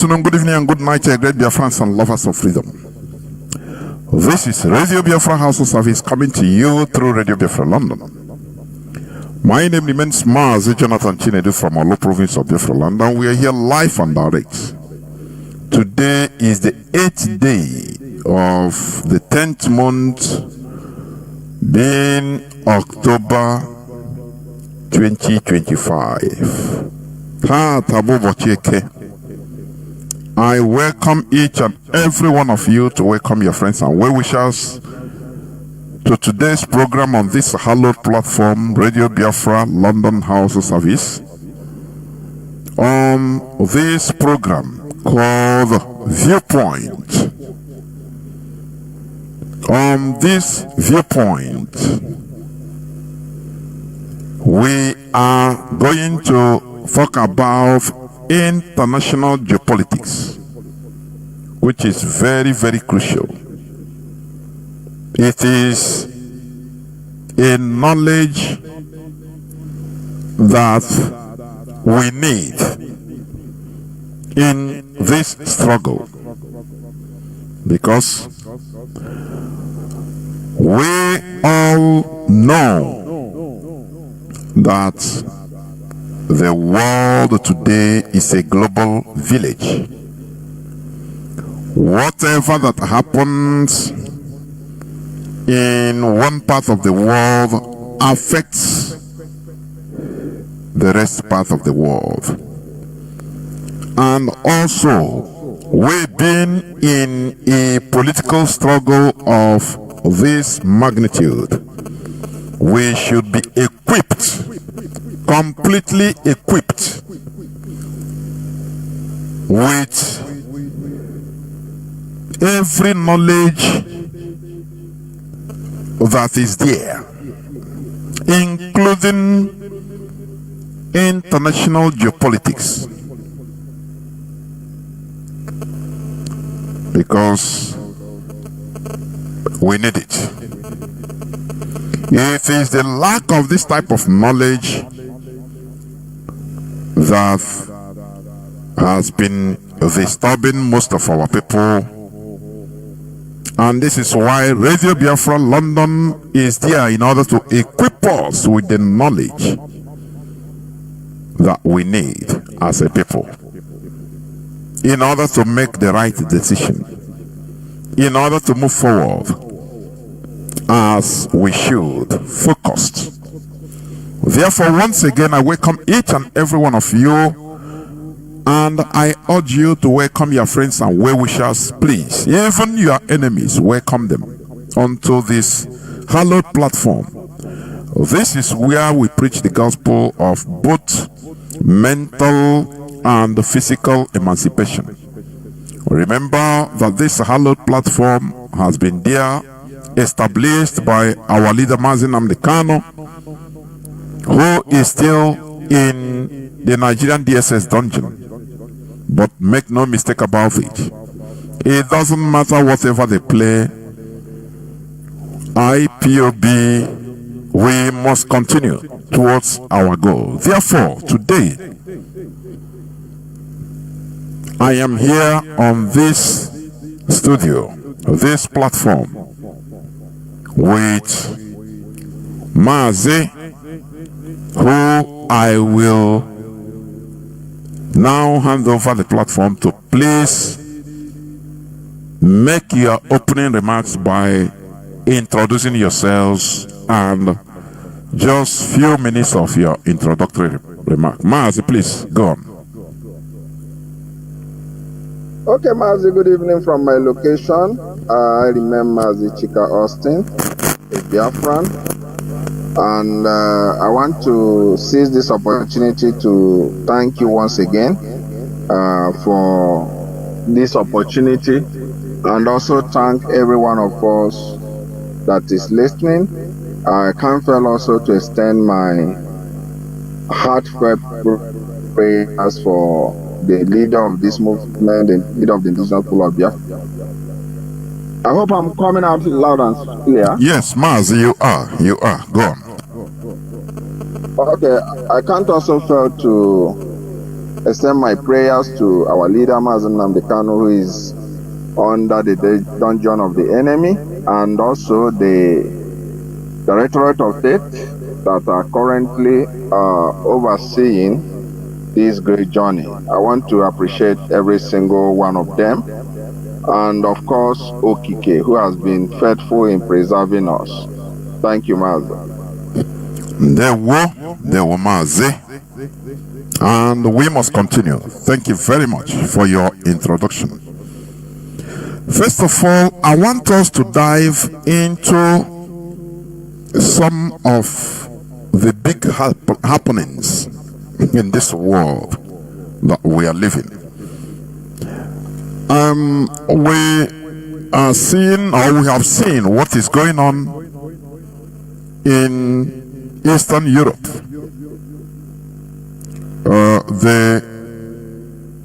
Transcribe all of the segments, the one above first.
Good evening and good night, great Biafrans and lovers of freedom. This is Radio Biafra House of Service coming to you through Radio Biafra London. My name remains Mazi Jonathan Chinedu from Olo province of Biafra London. We are here live and direct. Today is the 8th day of the 10th month, being October 2025. I welcome each and every one of you to welcome your friends and well-wishers to today's program on this hallowed platform, Radio Biafra London House of Service. On this program called Viewpoint. On this Viewpoint, we are going to talk about international geopolitics, which is very, very crucial. It is a knowledge that we need in this struggle, because we all know that the world today is a global village. Whatever that happens in one part of the world affects the rest part of the world. And also, we've been in a political struggle of this magnitude. We should be equipped, completely equipped with every knowledge that is there, including international geopolitics, because we need it. It is the lack of this type of knowledge that has been disturbing most of our people, and this is why Radio Biafra London is there in order to equip us with the knowledge that we need as a people, in order to make the right decision, in order to move forward as we should, focused. Therefore, once again, I welcome each and every one of you, and I urge you to welcome your friends and well-wishers, please. Even your enemies, welcome them onto this hallowed platform. This is where we preach the gospel of both mental and physical emancipation. Remember that this hallowed platform has been there, established by our leader Mazi Jonathan Chinedu, who is still in the Nigerian DSS dungeon. But make no mistake about it. It doesn't matter whatever they play. IPOB, we must continue towards our goal. Therefore, today, I am here on this studio, this platform, with Mazi, who I will now hand over the platform to. Please make your opening remarks by introducing yourselves and just few minutes of your introductory remark. Mazi, please go on. Okay, Mazi, good evening from my location. I remain Mazi Chika Austin, a Biafran. And I want to seize this opportunity to thank you once again for this opportunity, and also thank every one of us that is listening. I can't fail also to extend my heartfelt prayers for the leader of this movement, the leader of the indigenous people of Biafra. I hope I'm coming out loud and clear. Yes, Mazi, you are. You are. Go on. Okay, I can't also fail to extend my prayers to our leader, Mazi Jonathan Chinedu, who is under the dungeon of the enemy, and also the Directorate of State that are currently overseeing this great journey. I want to appreciate every single one of them. And of course, Okike, who has been faithful in preserving us. Thank you, Mazi. There were Mazi. And we must continue. Thank you very much for your introduction. First of all, I want us to dive into some of the big happenings in this world that we are living. We are seeing, or we have seen, what is going on in Eastern Europe. The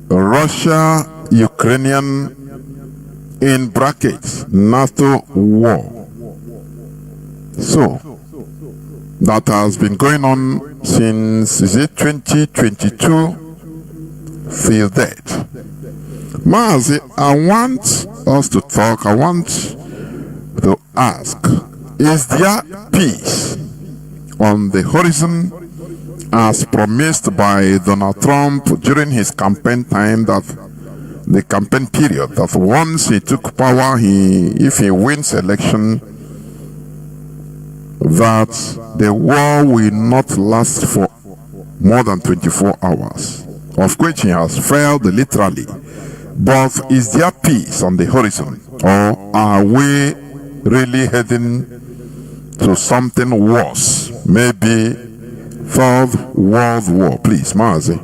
Russia-Ukrainian, in brackets, NATO war. So, that has been going on since, is it 2022 till date. Mazi, I want us to talk, I want to ask, is there peace on the horizon as promised by Donald Trump during his campaign time, that the campaign period, that once he took power, if he wins election, that the war will not last for more than 24 hours, of which he has failed literally. But is there peace on the horizon, or are we really heading to something worse? Maybe Third World War. Please, Mazi.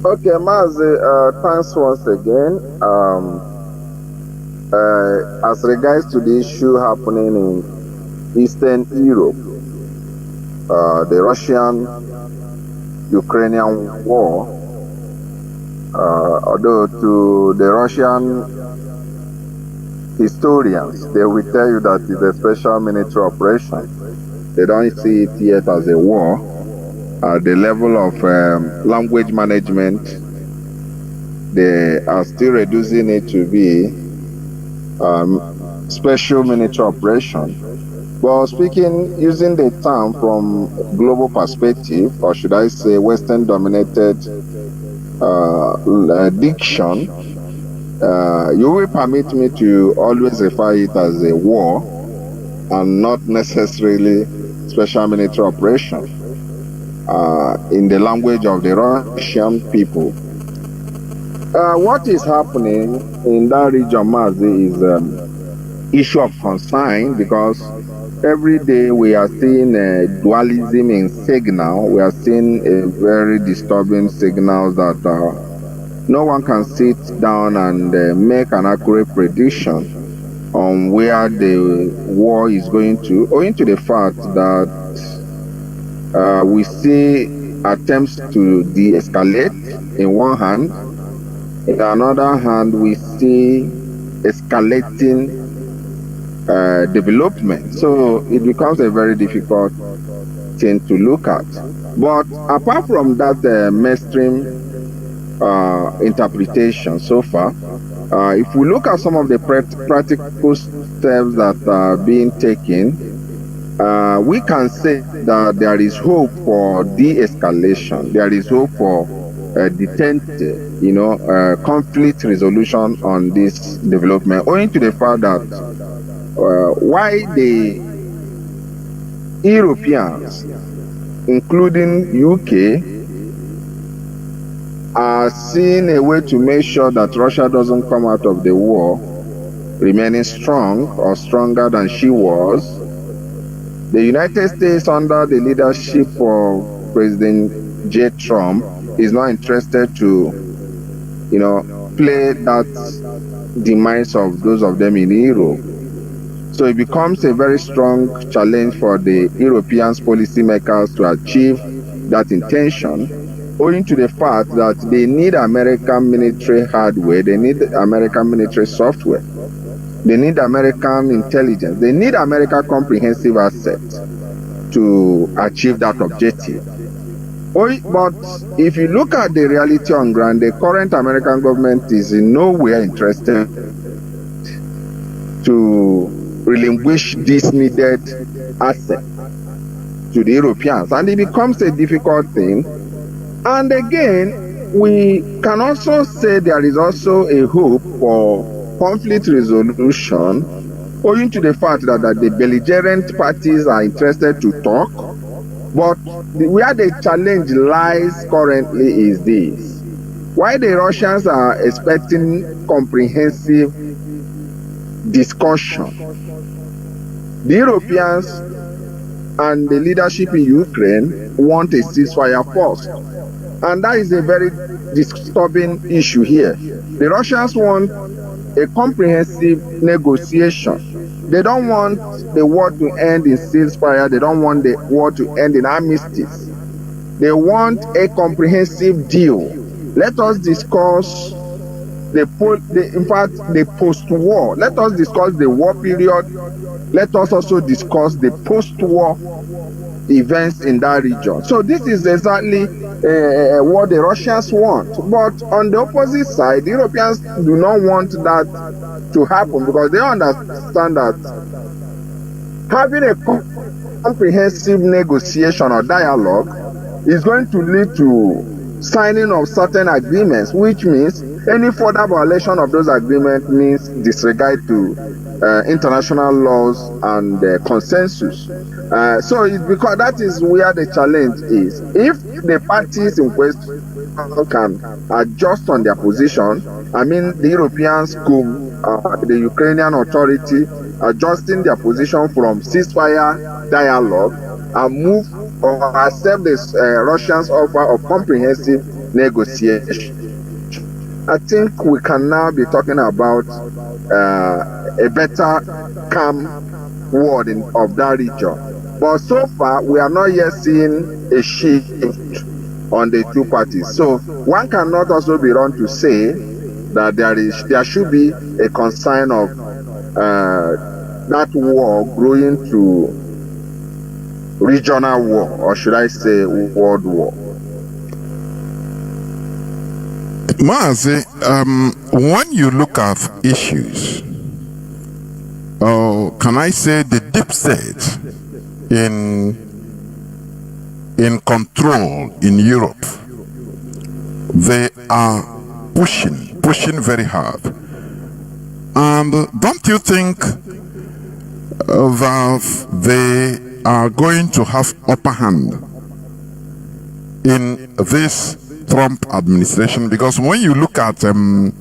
Okay, Mazi, thanks once again. As regards to the issue happening in Eastern Europe, the Russian-Ukrainian war, although to the Russian historians, they will tell you that it's a special military operation. They don't see it yet as a war. At the level of language management, they are still reducing it to be special military operation. But speaking, using the term from global perspective, or should I say Western-dominated diction, you will permit me to always refer it as a war and not necessarily special military operation in the language of the Russian people. What is happening in that region, Mazi, is issue of concern, because every day we are seeing a dualism in signal. We are seeing a very disturbing signal that no one can sit down and make an accurate prediction on where the war is going to, owing to the fact that we see attempts to de-escalate in one hand. In another hand, we see escalating development. So it becomes a very difficult thing to look at. But apart from that mainstream interpretation so far, if we look at some of the practical steps that are being taken, we can say that there is hope for de-escalation. There is hope for detente, conflict resolution on this development, owing to the fact that why the Europeans, including UK, are seeing a way to make sure that Russia doesn't come out of the war remaining strong or stronger than she was. The United States, under the leadership of President J. Trump, is not interested to, play that demise of those of them in Europe. So it becomes a very strong challenge for the European policymakers to achieve that intention, owing to the fact that they need American military hardware, they need American military software, they need American intelligence, they need American comprehensive assets. to achieve that objective. But if you look at the reality on ground, the current American government is in no way interested to relinquish this needed asset to the Europeans, and it becomes a difficult thing. And again, we can also say there is also a hope for conflict resolution, owing to the fact that the belligerent parties are interested to talk. But where the challenge lies currently is this: while the Russians are expecting comprehensive discussion, the Europeans and the leadership in Ukraine want a ceasefire first. And that is a very disturbing issue here. The Russians want a comprehensive negotiation. They don't want the war to end in ceasefire. They don't want the war to end in armistice. They want a comprehensive deal. Let us discuss the post-war. Let us discuss the war period. Let us also discuss the post-war events in that region. So this is exactly what the Russians want. But on the opposite side, the Europeans do not want that to happen, because they understand that having a comprehensive negotiation or dialogue is going to lead to signing of certain agreements, which means any further violation of those agreements means disregard to international laws and consensus. So it's because that is where the challenge is. If the parties in question can adjust on their position, I mean the Europeans could, the Ukrainian authority adjusting their position from ceasefire dialogue and move or accept this Russians' offer of comprehensive negotiation, I think we can now be talking about a better calm world of that region. But so far, we are not yet seeing a shift on the two parties. So one cannot also be wrong to say that there should be a concern of that war growing to regional war, or should I say world war. Mazi, when you look at issues, can I say the deep state in control in Europe, they are pushing very hard. And don't you think that they are going to have upper hand in this Trump administration? Because when you look at the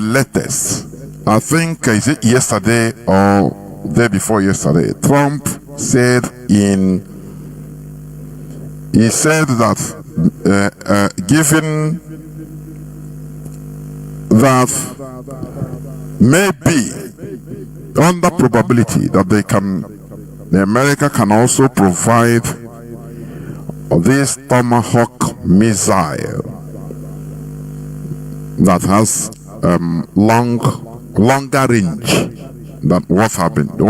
latest, I think is it yesterday or day before yesterday, Trump said that given that maybe under probability that the America can also provide this Tomahawk missile that has longer range than what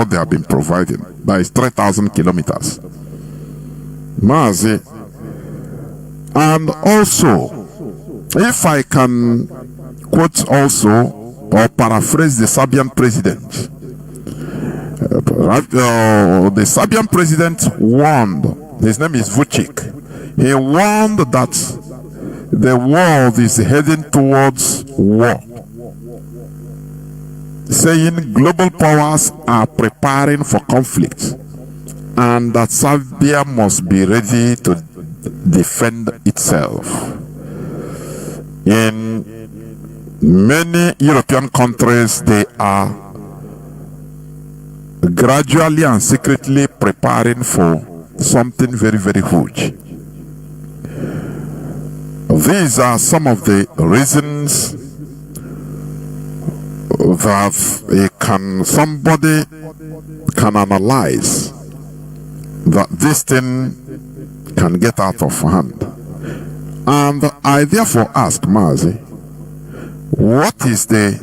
they have been providing. That is 3,000 kilometers. Mazi, and also, if I can quote also or paraphrase the Serbian president, the Serbian president warned, his name is Vucic, he warned that the world is heading towards war, saying global powers are preparing for conflict and that Serbia must be ready to defend itself. In many European countries, they are gradually and secretly preparing for something very, very huge. These are some of the reasons that somebody can analyze that this thing can get out of hand. And I therefore ask Mazi, what is the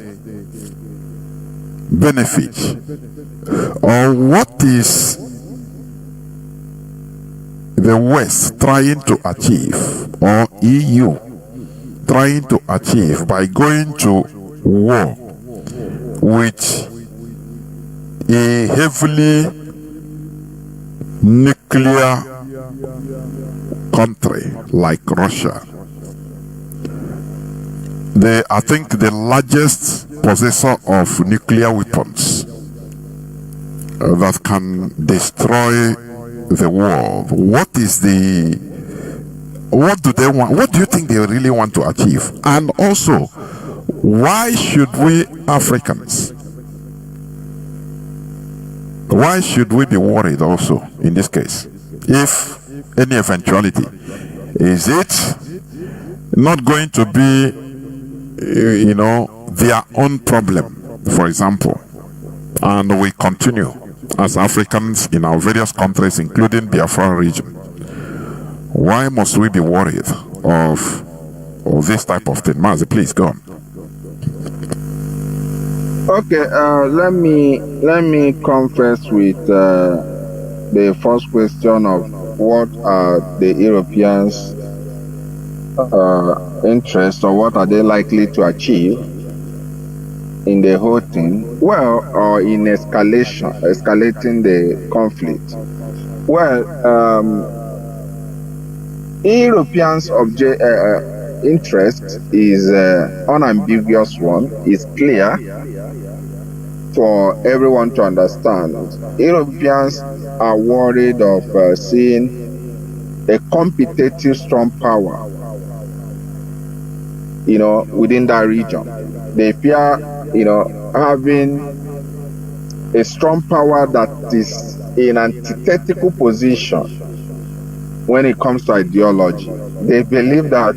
benefit or what is the West trying to achieve, or EU trying to achieve by going to war with a heavily nuclear country like Russia? I think the largest possessor of nuclear weapons that can destroy the world. What do they want? What do you think they really want to achieve? And also, why should we Africans, why should we be worried also in this case? If any eventuality, is it not going to be, their own problem, for example, and we continue as Africans in our various countries, including Biafran region? Why must we be worried of this type of thing? Mazi, please go on. Okay, let me confess with the first question of what are the Europeans' interests, or what are they likely to achieve in the whole thing? Well, or in escalating the conflict. Well, Europeans' interest is unambiguous one, is clear for everyone to understand. Europeans are worried of seeing a competitive strong power, within that region. They fear, having a strong power that is in antithetical position when it comes to ideology. They believe that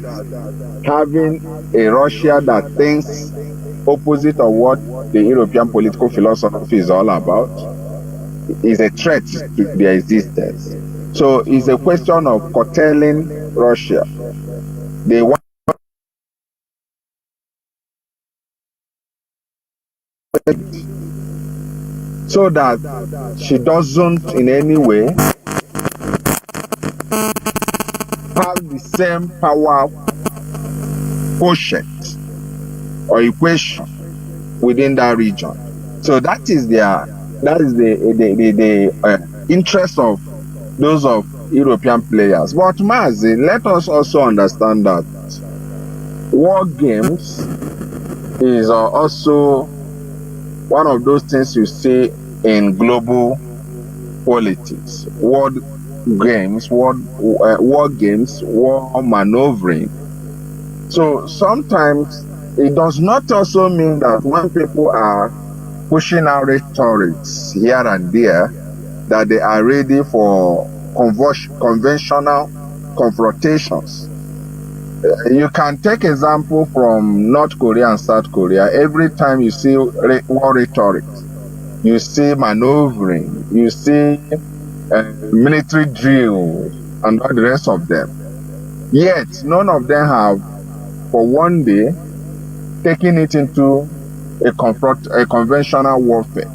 having a Russia that thinks opposite of what the European political philosophy is all about is a threat to their existence. So it's a question of curtailing Russia. They want so that she doesn't in any way have the same power quotient or equation within that region. So that is the interest of those of European players. But Mazi, let us also understand that war games is also one of those things you see in global politics. War games, war maneuvering. So sometimes it does not also mean that when people are pushing out rhetorics here and there, that they are ready for conventional confrontations. You can take example from North Korea and South Korea. Every time you see war rhetoric, you see maneuvering, you see military drills, and all the rest of them. Yet, none of them have, for one day, taken it into a conventional warfare.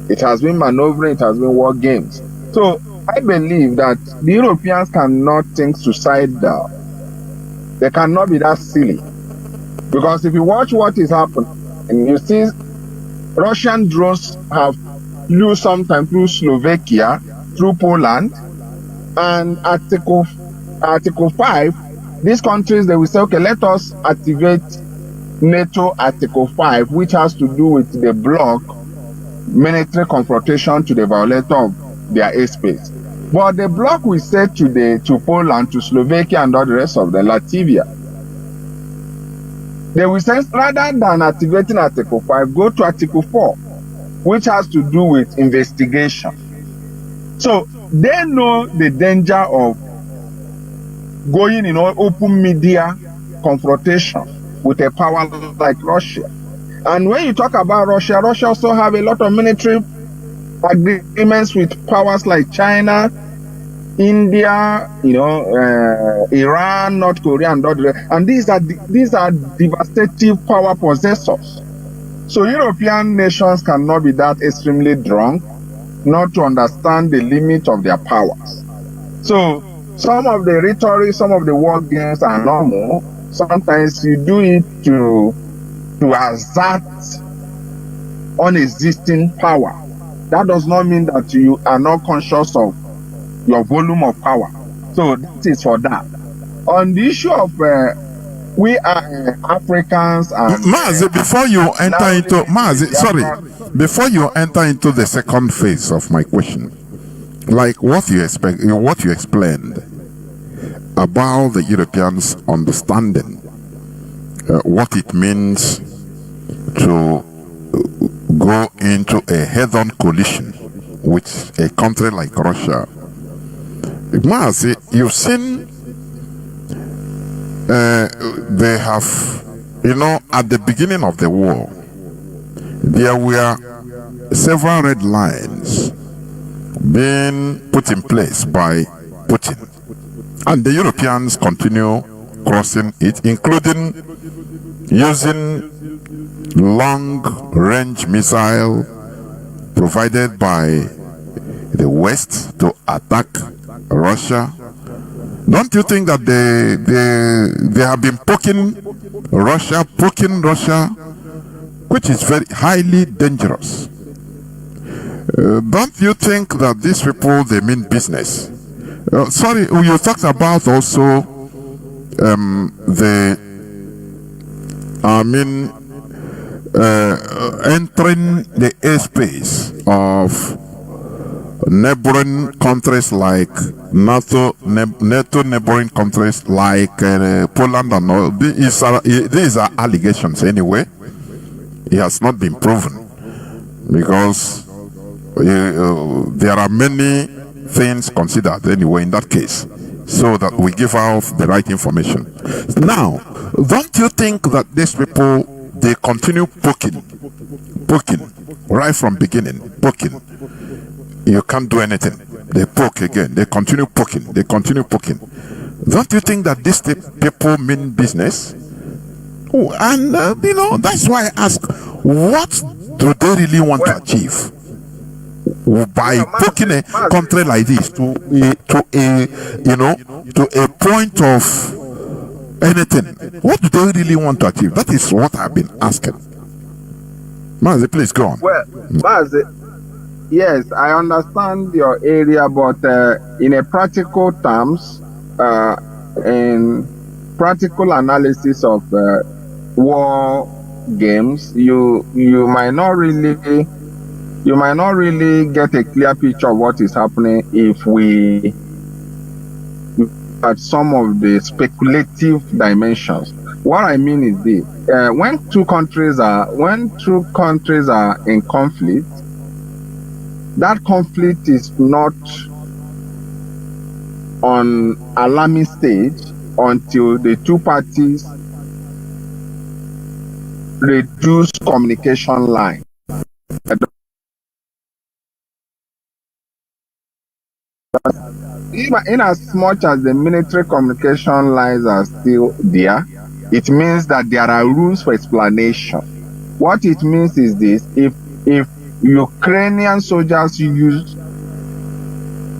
It has been maneuvering, it has been war games. So, I believe that the Europeans cannot think suicidal. They cannot be that silly. Because if you watch what is happening, and you see Russian drones have flew sometimes through Slovakia, through Poland, and Article 5, these countries, they will say, okay, let us activate NATO Article 5, which has to do with the bloc military confrontation to the violator of their airspace. But the bloc will say to Poland, to Slovakia, and all the rest of them, Latvia, they will say, rather than activating Article 5, go to Article 4, which has to do with investigation. So they know the danger of going in open media confrontation with a power like Russia. And when you talk about Russia, Russia also have a lot of military agreements with powers like China, India, Iran, North Korea, and other. And these are devastative power possessors. So European nations cannot be that extremely drunk not to understand the limit of their powers. So some of the rhetoric, some of the word games are normal. Sometimes you do it to assert unexisting power. That does not mean that you are not conscious of your volume of power. So that is for that. On the issue of we are Africans and Mazi, before you enter into before you enter into the second phase of my question, like what you explained about the Europeans understanding what it means to go into a head-on collision with a country like Russia. Mazi, you've seen they have, at the beginning of the war, there were several red lines being put in place by Putin. And the Europeans continue crossing it, including using long-range missile provided by the West to attack Russia. Don't you think that they have been poking Russia, which is very highly dangerous? Don't you think that these people, they mean business? Sorry, you talked about also entering the airspace of neighboring countries like NATO neighboring countries like Poland and all. These are allegations anyway. It has not been proven because there are many things considered anyway in that case, so that we give out the right information. Now, don't you think that these people, they continue poking right from beginning, poking? You can't do anything. They poke again. They continue poking. Don't you think that these people mean business? Oh, and that's why I ask, what do they really want to achieve by poking a country like this to a point of anything? What do they really want to achieve? That is what I've been asking. Mazi, please go on. Well, Mazi, yes, I understand your area, but in a practical terms, in practical analysis of war games, you might not really get a clear picture of what is happening if we at some of the speculative dimensions. What I mean is this: when two countries are in conflict, that conflict is not on alarming stage until the two parties reduce communication line. In as much as the military communication lines are still there, it means that there are rules for explanation. What it means is this: if Ukrainian soldiers use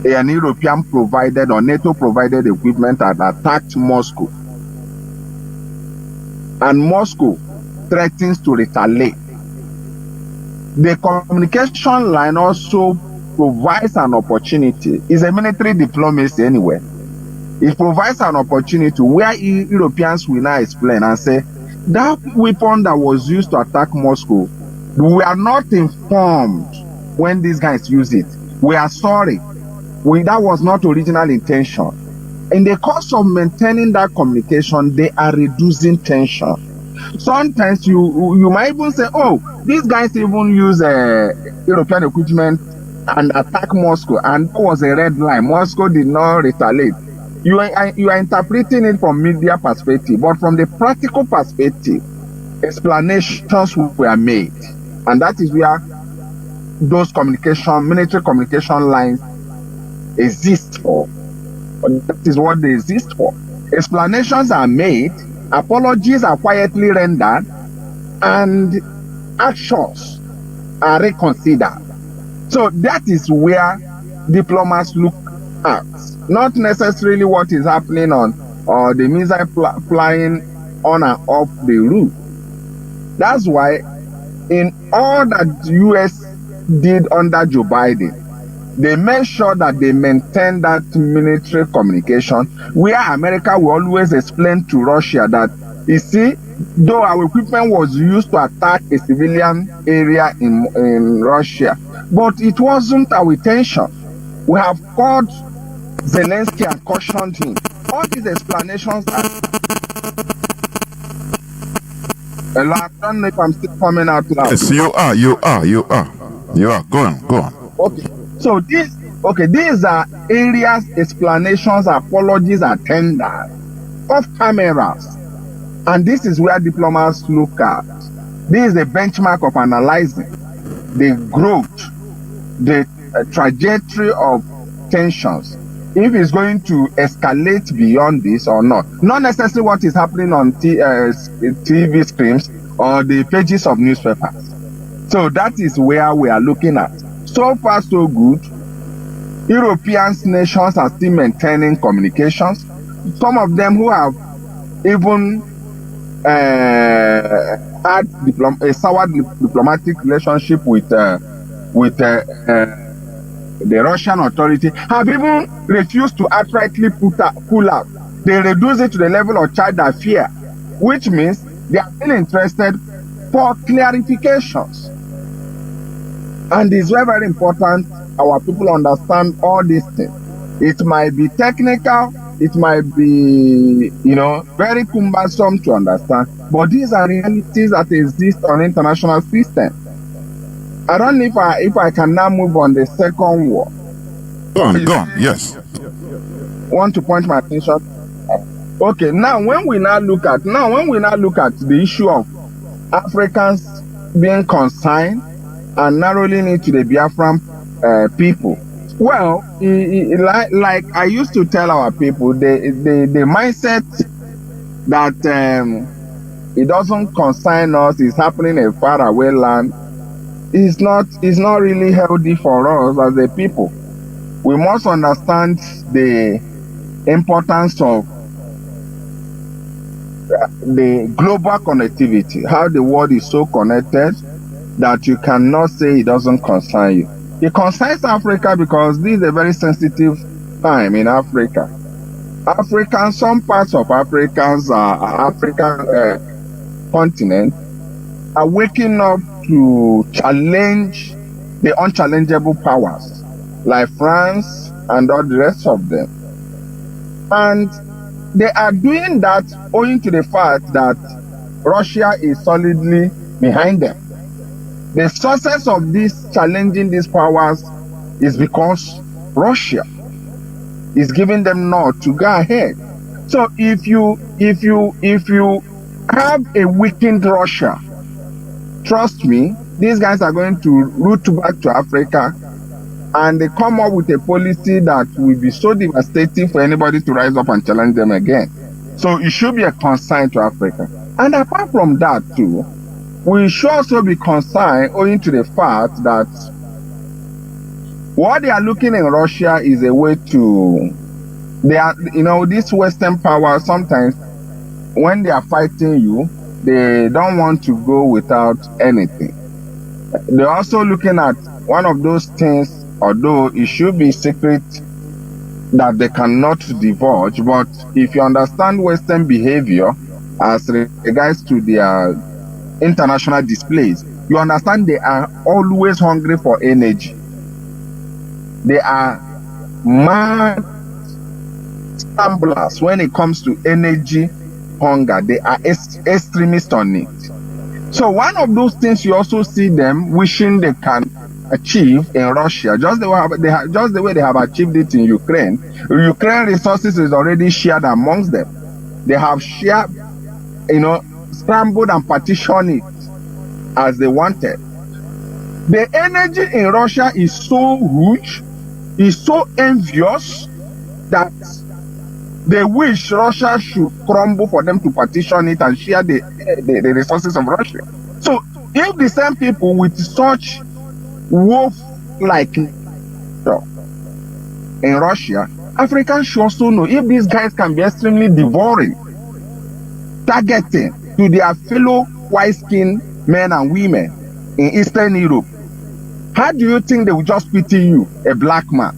an European provided or NATO provided equipment and attacked Moscow, and Moscow threatens to retaliate, the communication line also provides an opportunity. It's a military diplomacy anyway. It provides an opportunity where Europeans will now explain and say, that weapon that was used to attack Moscow, we are not informed when these guys use it. We are sorry. That was not original intention. In the course of maintaining that communication, they are reducing tension. Sometimes you might even say, oh, these guys even use European equipment and attack Moscow, and that was a red line. Moscow did not retaliate. You are interpreting it from media perspective, but from the practical perspective, explanations were made, and that is where those military communication lines exist for. That is what they exist for. Explanations are made, apologies are quietly rendered, and actions are reconsidered. So that is where diplomats look acts, not necessarily what is happening on or the missile flying on and off the roof. That's why in all that the US did under Joe Biden, they made sure that they maintain that military communication, where America will always explain to Russia that, you see, though our equipment was used to attack a civilian area in Russia, but it wasn't our intention. We have called Zelensky and cautioned him. All these explanations are... Hello, I don't know if I'm still coming out loud. Yes, you are. Go on. Okay. So these are areas, explanations, apologies are tendered off cameras. And this is where diplomats look at. This is a benchmark of analyzing the growth, the trajectory of tensions, if it's going to escalate beyond this or not. Not necessarily what is happening on TV screens or the pages of newspapers. So that is where we are looking at. So far, so good. European nations are still maintaining communications. Some of them who have even had a sour diplomatic relationship with the Russian authority have even refused to outrightly pull out. They reduce it to the level of child affair, which means they are still interested for clarifications. And it's very, very important our people understand all these things. It might be technical, it might be, very cumbersome to understand, but these are realities that exist on international system. I don't know if I can now move on the second war. Go on, yes. Want to point my attention? Okay, now when we now look at the issue of Africans being consigned and narrowing it to the Biafran people. Well, like I used to tell our people, the mindset that it doesn't concern us, is happening in a faraway land, is not really healthy for us as a people. We must understand the importance of the global connectivity, how the world is so connected that you cannot say it doesn't concern you. It concerns Africa because this is a very sensitive time in Africa. Some parts of African continent are waking up to challenge the unchallengeable powers like France and all the rest of them. And they are doing that owing to the fact that Russia is solidly behind them. The success of this challenging these powers is because Russia is giving them nod to go ahead. So if you have a weakened Russia, trust me, these guys are going to root back to Africa, and they come up with a policy that will be so devastating for anybody to rise up and challenge them again. So it should be a concern to Africa. And apart from that too, we should also be concerned owing to the fact that what they are looking in Russia is a way to, these Western powers, sometimes when they are fighting you, they don't want to go without anything. They're also looking at one of those things, although it should be secret, that they cannot divulge. But if you understand Western behavior as regards to their international displays, you understand they are always hungry for energy. They are mad stumblers when it comes to energy hunger. They are extremists on it. So one of those things you also see them wishing they can achieve in Russia, just the way they have achieved it in Ukraine. Ukraine resources is already shared amongst them. They have shared, scrambled and partitioned it as they wanted. The energy in Russia is so huge, is so envious, that they wish Russia should crumble for them to partition it and share the resources of Russia. So if the same people with such wolf-like in Russia, Africans should also know if these guys can be extremely devouring, targeting to their fellow white-skinned men and women in Eastern Europe. How do you think they will just pity you, a black man,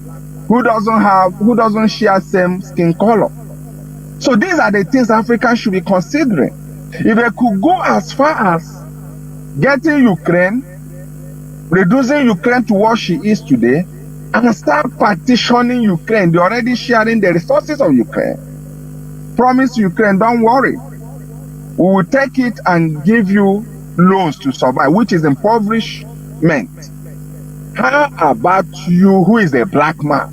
who doesn't share same skin color? So these are the things Africans should be considering. If they could go as far as getting Ukraine, reducing Ukraine to what she is today, and start partitioning Ukraine, they're already sharing the resources of Ukraine. Promise Ukraine, don't worry. We will take it and give you loans to survive, which is impoverishment. How about you, who is a black man,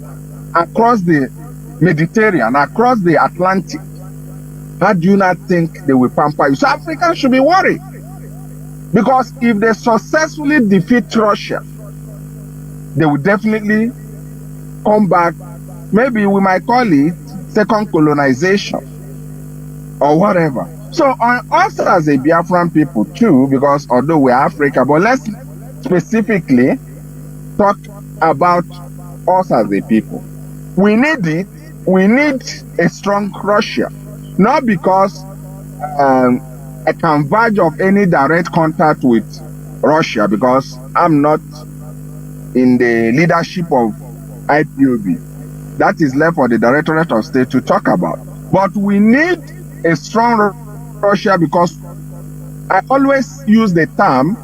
across the Mediterranean, across the Atlantic? How do you not think they will pamper you? So Africans should be worried. Because if they successfully defeat Russia, they will definitely come back. Maybe we might call it second colonization or whatever. So on us as a Biafran people too, because although we're Africa, but let's specifically talk about us as a people. We need it. We need a strong Russia. Not because I can verge of any direct contact with Russia, because I'm not in the leadership of IPOB. That is left for the Directorate of State to talk about. But we need a strong Russia, because I always use the term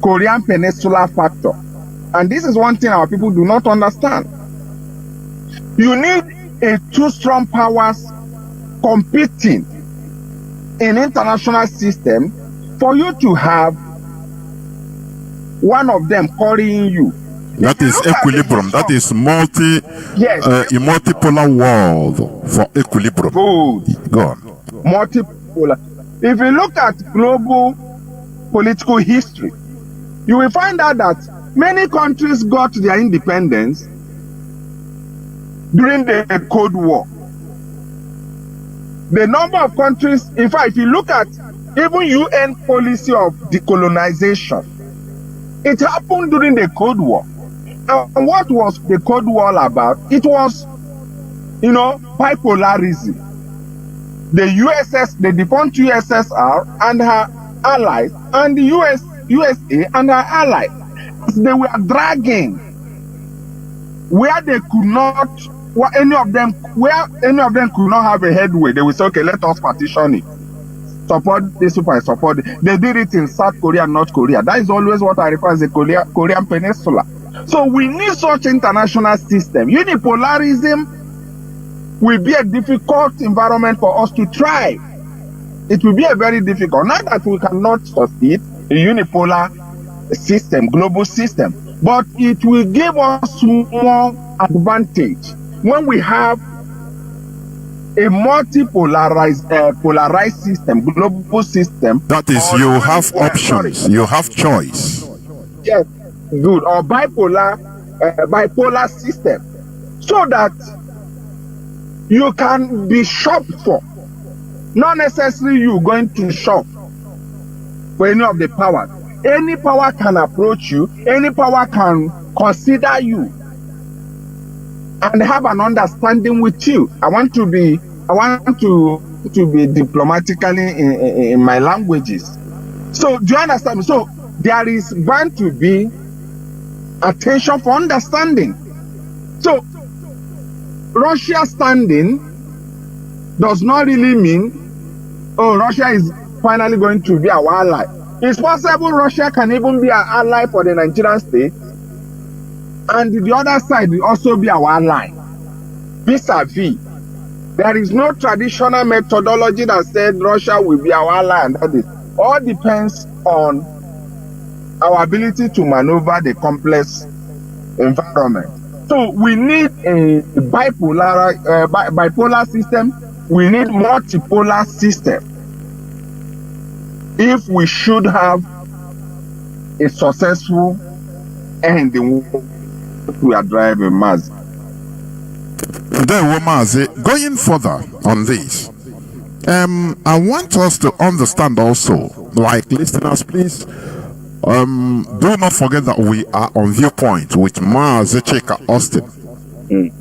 Korean Peninsula factor. And this is one thing our people do not understand. You need a two strong powers competing in international system for you to have one of them carrying you. That is equilibrium. That is a multipolar world for equilibrium. Good. Go on. Multipolar. If you look at global political history, you will find out that many countries got their independence during the Cold War. The number of countries, in fact, if you look at even UN policy of decolonization, it happened during the Cold War. And what was the Cold War all about? It was, bipolarism. The defunct USSR and her allies, and the USA and her allies, they were dragging where they could not, where any of them could not have a headway. They would say, okay, let us partition it. Support this, support it. They did it in South Korea and North Korea. That is always what I refer as the Korean Peninsula. So we need such international system. Unipolarism will be a difficult environment for us to try. It will be a very difficult. Not that we cannot succeed in unipolar system, global system, but it will give us more advantage when we have a polarized system, global system. That is, you have options, you have choice. Yes, good. Or bipolar system, so that you can be shopped for. Not necessarily you going to shop for any of the powers. Any power can approach you, any power can consider you and have an understanding with you. I want to be diplomatically in my languages. So do you understand me? So there is bound to be attention for understanding. So Russia standing does not really mean, oh, Russia is finally going to be our ally. It's possible Russia can even be our ally for the Nigerian state, and the other side will also be our ally. Vis-a-vis. There is no traditional methodology that said Russia will be our ally, and that is all depends on our ability to maneuver the complex environment. So we need a bipolar system. We need multipolar system if we should have a successful end in what we are driving, Mazi. Then, Mazi, going further on this, I want us to understand also, like listeners, please, do not forget that we are on Viewpoint with Mazi Jonathan Chinedu.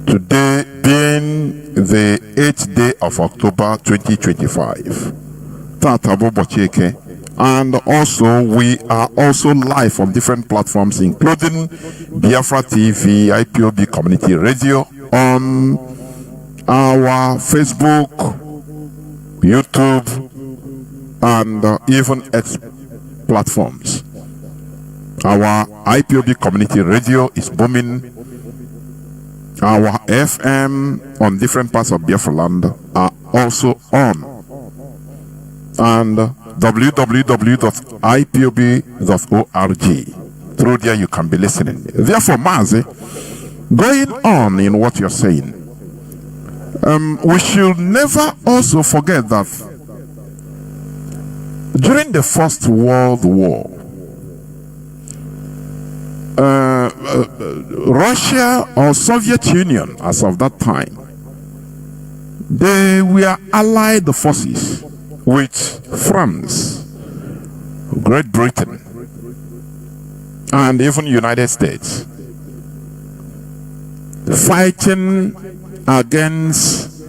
Today being the 8th day of October 2025. Tatabo Bocheke. And also, we are also live on different platforms, including Biafra TV, IPOB Community Radio, on our Facebook, YouTube, and even X platforms. Our IPOB Community Radio is booming. Our FM on different parts of Biafra land are also on. And www.ipob.org. Through there you can be listening. Therefore, Mazi, going on in what you're saying, we should never also forget that during the First World War, Russia or Soviet Union, as of that time, they were allied forces with France, Great Britain, and even United States, fighting against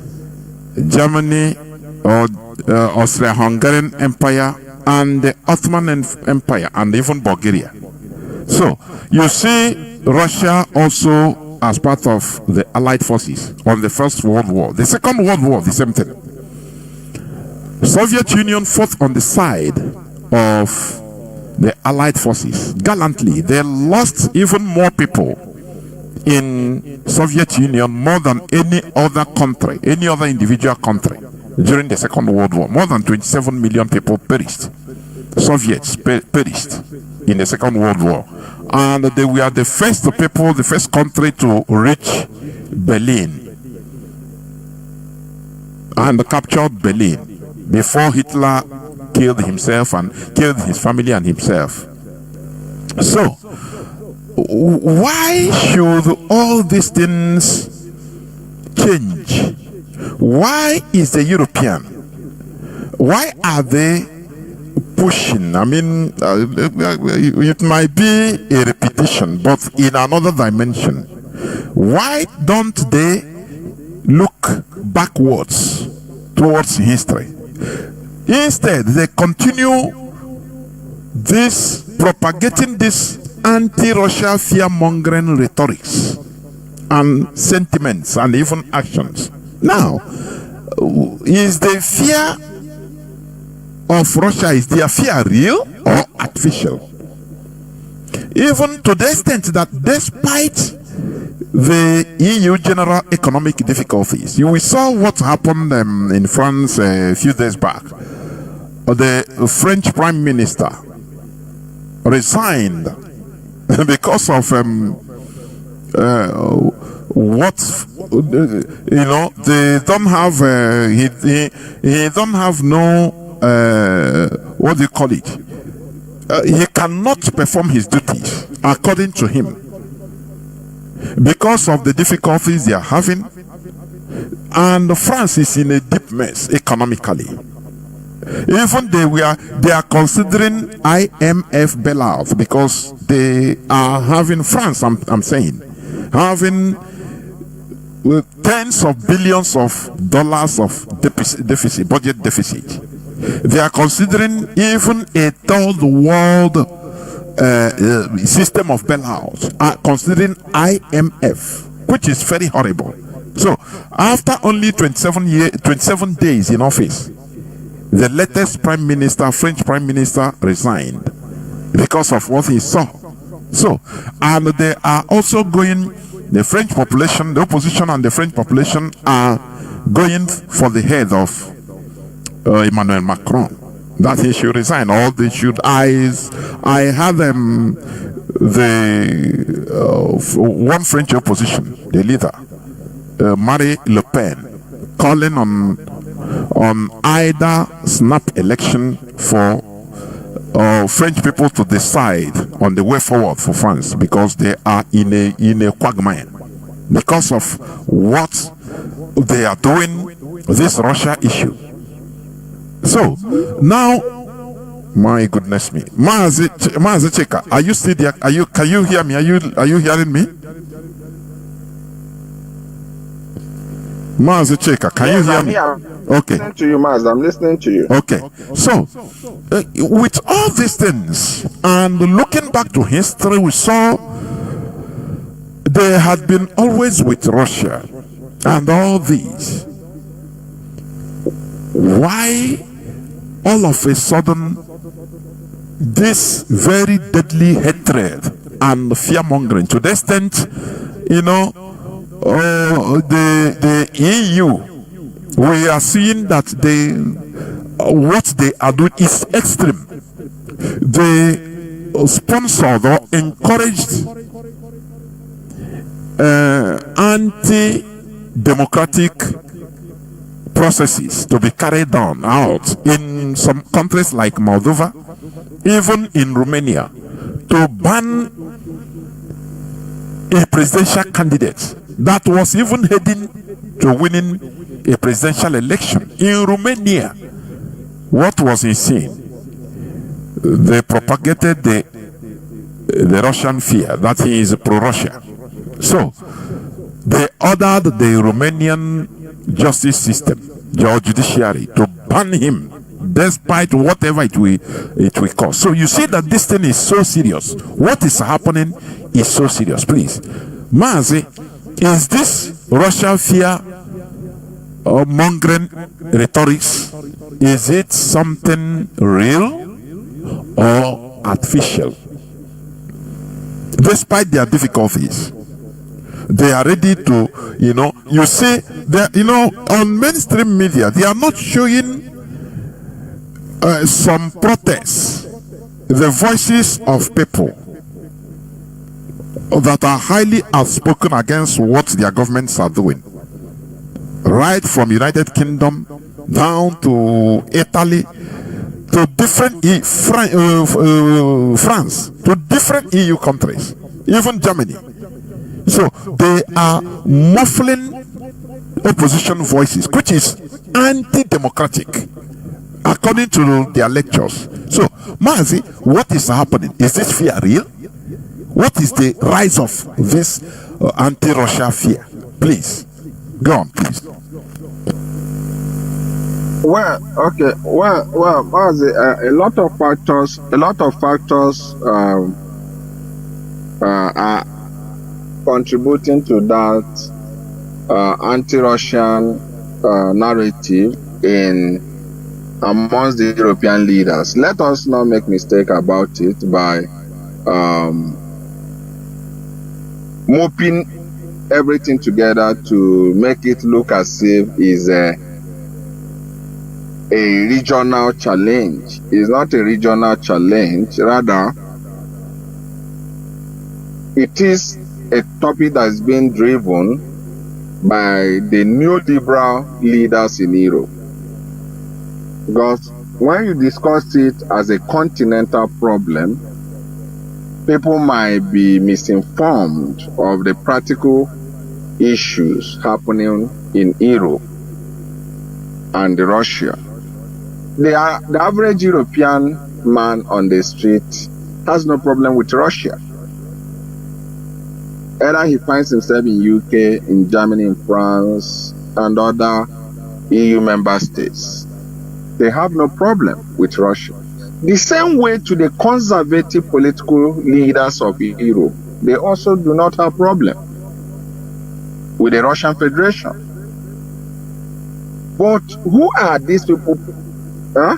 Germany or Austria-Hungarian Empire and the Ottoman Empire and even Bulgaria. So you see Russia also as part of the Allied forces on the First World War. The Second World War, the same thing. Soviet Union fought on the side of the Allied forces gallantly. They lost even more people in Soviet Union more than any other country, any other individual country during the Second World War. More than 27 million people perished. Soviets perished in the Second World War. And they were the first people, the first country to reach Berlin and captured Berlin before Hitler killed himself and killed his family and himself. So, why should all these things change? Why is the European? Why are they pushing? I mean, it might be a repetition, but in another dimension. Why don't they look backwards towards history? Instead, they continue this, propagating this anti-Russia fear-mongering rhetorics and sentiments and even actions. Now, is the fear of Russia, is their fear real or artificial? Even to the extent that despite the EU general economic difficulties, we saw what happened in France a few days back. The French Prime Minister resigned because of what they don't have. He don't have no. What do you call it? He cannot perform his duties according to him because of the difficulties they are having, and France is in a deep mess economically. Even they are considering IMF bailout because they are having France. I'm saying having tens of billions of dollars of deficit, budget deficit. They are considering even a third world system of bailout, considering IMF, which is very horrible. So, after only 27 days in office, the latest Prime Minister, French Prime Minister, resigned because of what he saw. So, and they are also going, the French population, the opposition and the French population are going for the head of Emmanuel Macron, that he should resign, or they should. I had one French opposition, the leader, Marine Le Pen, calling on either snap election for French people to decide on the way forward for France, because they are in a quagmire because of what they are doing, this Russia issue. So now, my goodness me, Mazi Chika, are you still there? Can you hear me? Are you hearing me? Mazi Chika, can you hear me? Okay. I'm listening to you, Maz. I'm listening to you. Okay. So, with all these things, and looking back to history, we saw they had been always with Russia and all these. Why all of a sudden this very deadly hatred and fear-mongering to the extent, you know, the EU, we are seeing that what they are doing is extreme. They sponsored or encouraged anti-democratic processes to be carried on out in some countries like Moldova, even in Romania, to ban a presidential candidate that was even heading to winning a presidential election in Romania. What was insane? They propagated the Russian fear that he is pro-Russia. So they ordered the Romanian justice system, your judiciary, to ban him despite whatever it will cost. So you see that this thing is so serious. What is happening is so serious. Please, Mazi, is this Russian fear or mongering rhetorics, is it something real or artificial? Despite their difficulties, they are ready to, you see, that, on mainstream media, they are not showing some protests, the voices of people that are highly outspoken against what their governments are doing. Right from United Kingdom down to Italy, to different France, to different EU countries, even Germany. So they are muffling opposition voices, which is anti-democratic, according to their lectures. So, Mazi, what is happening? Is this fear real? What is the rise of this anti-Russia fear? Please, go on, please. Well, okay. Well, Mazi, a lot of factors are contributing to that anti-Russian narrative amongst the European leaders. Let us not make mistake about it by moping everything together to make it look as if it's a regional challenge. It's not a regional challenge, rather it is a topic that is being driven by the neoliberal leaders in Europe. Because when you discuss it as a continental problem, people might be misinformed of the practical issues happening in Europe and Russia. The average European man on the street has no problem with Russia. Either he finds himself in UK, in Germany, in France, and other EU member states. They have no problem with Russia. The same way to the conservative political leaders of Europe, they also do not have problem with the Russian Federation. But who are these people? Huh?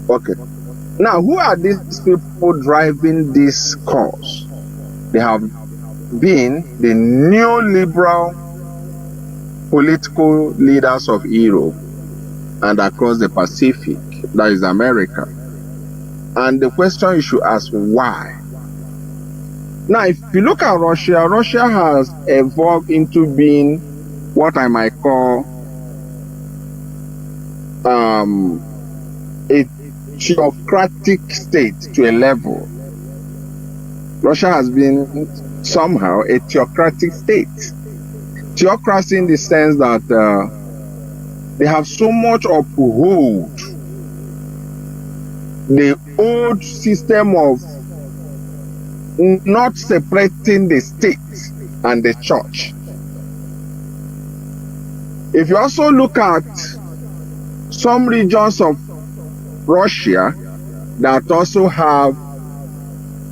Okay. Now, who are these people driving this cause? They have been the neoliberal political leaders of Europe and across the Pacific, that is America. And the question you should ask, why? Now, if you look at Russia, Russia has evolved into being what I might call a theocratic state to a level. Russia has been somehow a theocratic state. Theocracy in the sense that they have so much uphold the old system of not separating the state and the church. If you also look at some regions of Russia that also have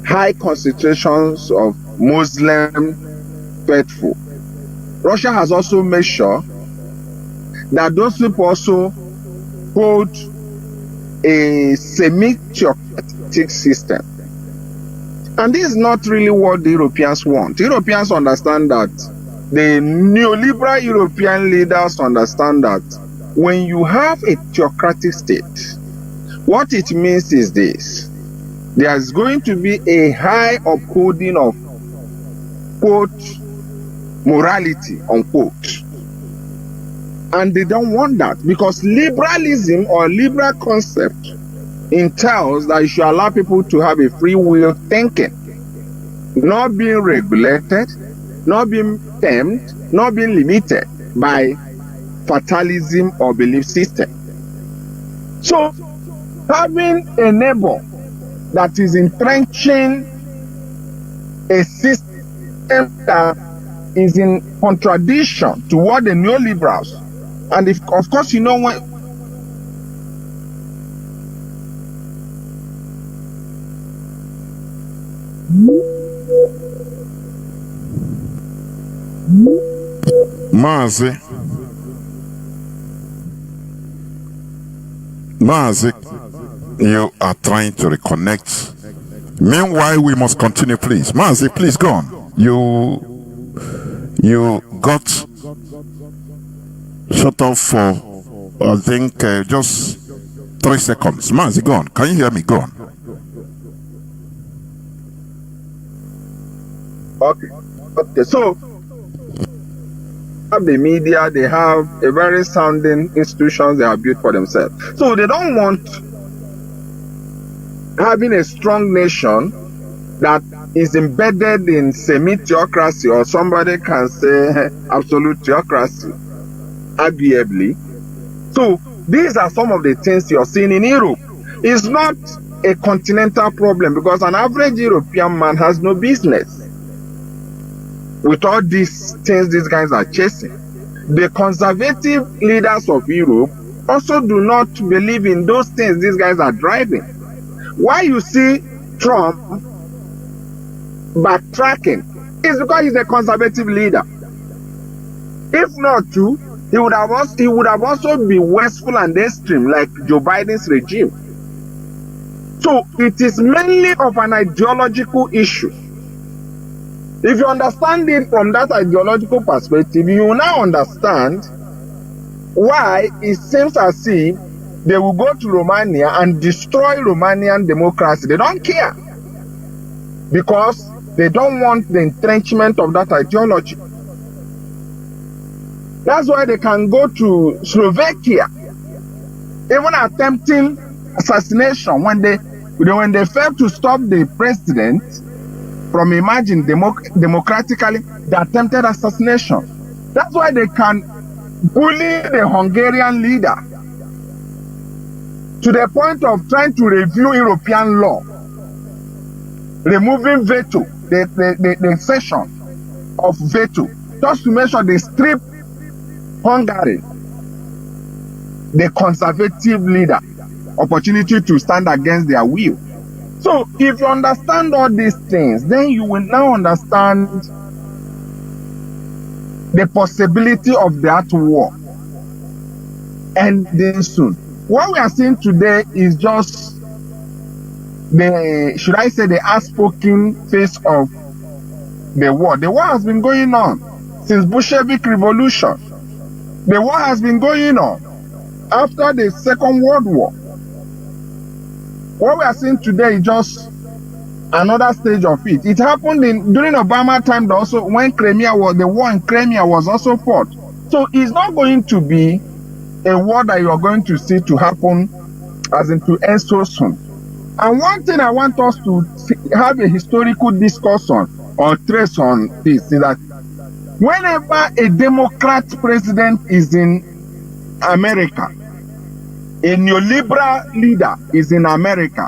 high concentrations of Muslim faithful, Russia has also made sure that those people also hold a semi-theocratic system. And this is not really what the Europeans want. Europeans understand that, the neoliberal European leaders understand that when you have a theocratic state, what it means is this: there is going to be a high upholding of, quote, morality, unquote. And they don't want that, because liberalism or liberal concept entails that you should allow people to have a free will thinking, not being regulated, not being tamed, not being limited by fatalism or belief system. So having a neighbor that is entrenching a system that is in contradiction to what the neoliberals, and if, of course, you know, when Mazi, you are trying to reconnect. Meanwhile, we must continue, please. Mazi, please go on. You got shut off for, I think, just 3 seconds. Mazi, go on. Can you hear me? Go on. Okay. So the media, they have a very sounding institutions they have built for themselves. So they don't want having a strong nation that is embedded in semi-theocracy, or somebody can say absolute theocracy, arguably. So these are some of the things you're seeing in Europe. It's not a continental problem, because an average European man has no business with all these things these guys are chasing. The conservative leaders of Europe also do not believe in those things these guys are driving. Why you see Trump backtracking is because he's a conservative leader. If not true, he would have also been wasteful and extreme like Joe Biden's regime. So it is mainly of an ideological issue. If you understand it from that ideological perspective, you will now understand why it seems as if they will go to Romania and destroy Romanian democracy. They don't care, because they don't want the entrenchment of that ideology. That's why they can go to Slovakia, even attempting assassination when they failed to stop the president from emerging democratically. They attempted assassination. That's why they can bully the Hungarian leader to the point of trying to review European law, removing veto, the session of veto, just to make sure they strip Hungary, the conservative leader, opportunity to stand against their will. So if you understand all these things, then you will now understand the possibility of that war ending soon. What we are seeing today is just the, should I say, the outspoken face of the war. The war has been going on since Bolshevik Revolution. The war has been going on after the Second World War. What we are seeing today is just another stage of it. It happened during Obama time also, when the war in Crimea was also fought. So it's not going to be a war that you are going to see to happen as in to end so soon. And one thing I want us to have a historical discussion or trace on this is that whenever a Democrat president is in America, a neoliberal leader is in America,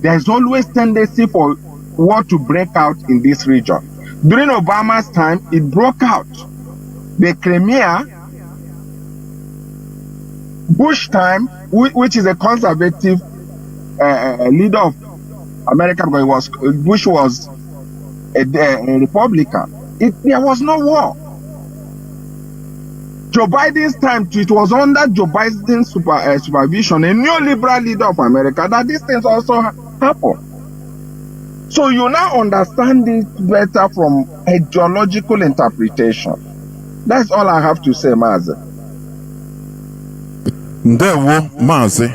there is always tendency for war to break out in this region. During Obama's time, it broke out. The Crimea, Bush time, which is a conservative leader of America, because Bush was a Republican. There was no war. Joe Biden's time, it was under Joe Biden's supervision, a neoliberal leader of America, that these things also happened. So you now understand it better from ideological interpretation. That's all I have to say, Mazi. Ndewo, Mazi.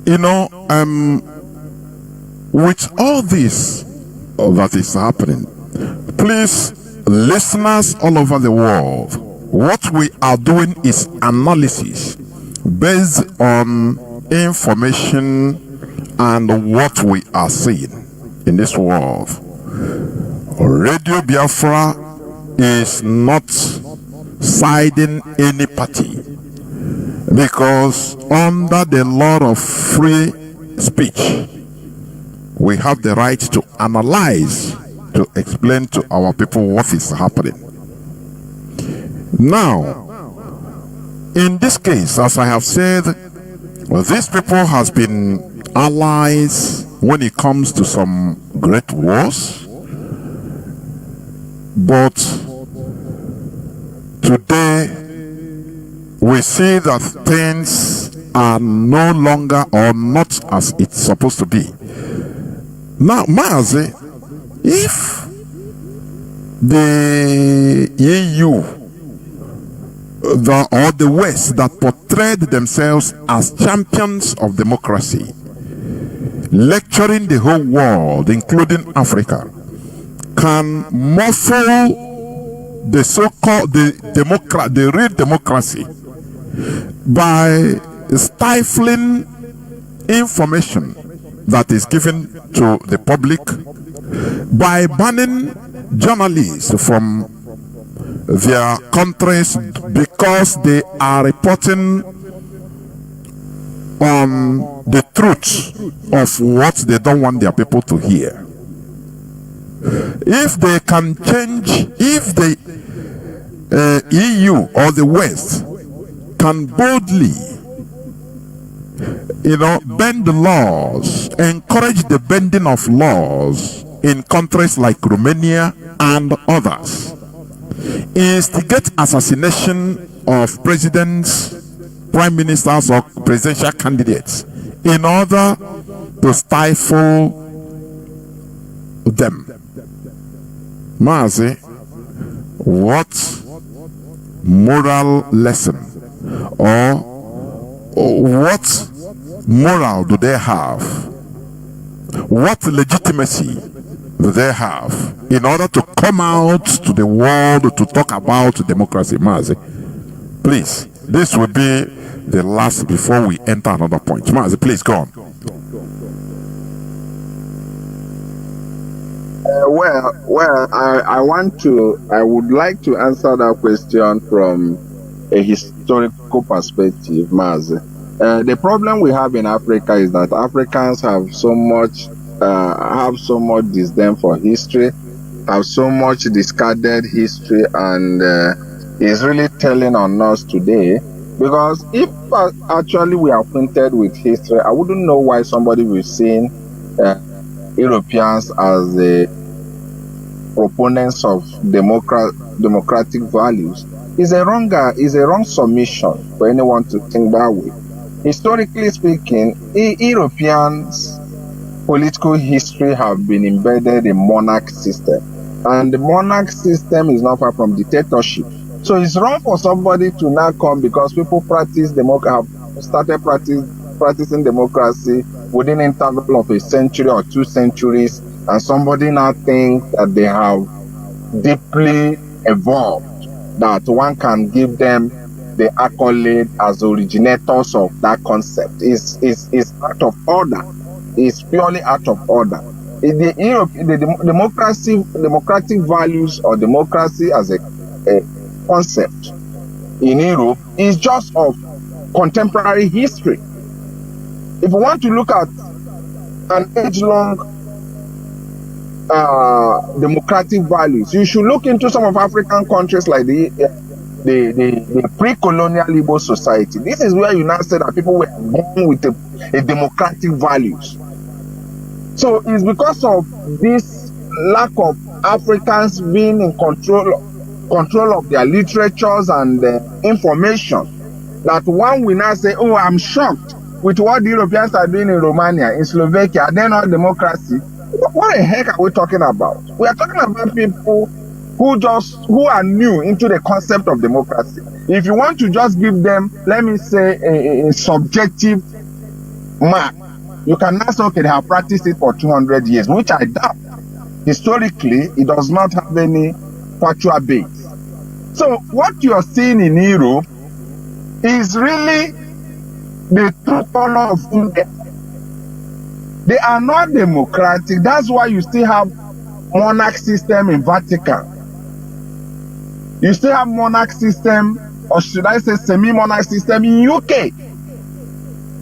You know, with all this that is happening, please, listeners all over the world, what we are doing is analysis based on information and what we are seeing in this world. Radio Biafra is not siding any party, because under the law of free speech, we have the right to analyze, to explain to our people what is happening. Now, in this case, as I have said, these people has been allies when it comes to some great wars, but today we see that things are no longer or not as it's supposed to be. Now, Mazi, if the EU or the West that portrayed themselves as champions of democracy, lecturing the whole world, including Africa, can muffle the so-called the real democracy by stifling information that is given to the public, by banning journalists from their countries because they are reporting on the truth of what they don't want their people to hear. If they can change, if the EU or the West can boldly, bend the laws, encourage the bending of laws in countries like Romania and others, instigate assassination of presidents, prime ministers, or presidential candidates in order to stifle them. Mazi, what moral lesson or what moral do they have? What legitimacy do they have in order to come out to the world to talk about democracy? Mazi, please, this will be the last before we enter another point. Mazi, please go on. I would like to answer that question from a historical perspective, Mazi. The problem we have in Africa is that Africans have so much disdain for history, have so much discarded history, and is really telling on us today. Because if actually we are acquainted with history, I wouldn't know why somebody will see Europeans as the proponents of democratic values. Is a wrong submission for anyone to think that way. Historically speaking, Europeans' political history have been embedded in monarch system, and the monarch system is not far from dictatorship. So it's wrong for somebody to now come because people have started practicing democracy within an interval of a century or 2 centuries, and somebody now thinks that they have deeply evolved, that one can give them the accolade as originators of that concept. Is out of order. It's purely out of order. The democratic values or democracy as a concept in Europe is just of contemporary history. If we want to look at an age-long democratic values. You should look into some of African countries like the pre-colonial Igbo society. This is where you now say that people were born with a democratic values. So it's because of this lack of Africans being in control of their literatures and information that one will now say, oh, I'm shocked with what the Europeans are doing in Romania, in Slovakia. They're not democracy. What the heck are we talking about? We are talking about people who are new into the concept of democracy. If you want to just give them, let me say, a subjective mark, you can now say, okay, they have practiced it for 200 years, which I doubt. Historically, it does not have any factual base. So what you are seeing in Europe is really the true color of India. They are not democratic. That's why you still have monarch system in Vatican. You still have monarch system, or should I say semi-monarch system in UK.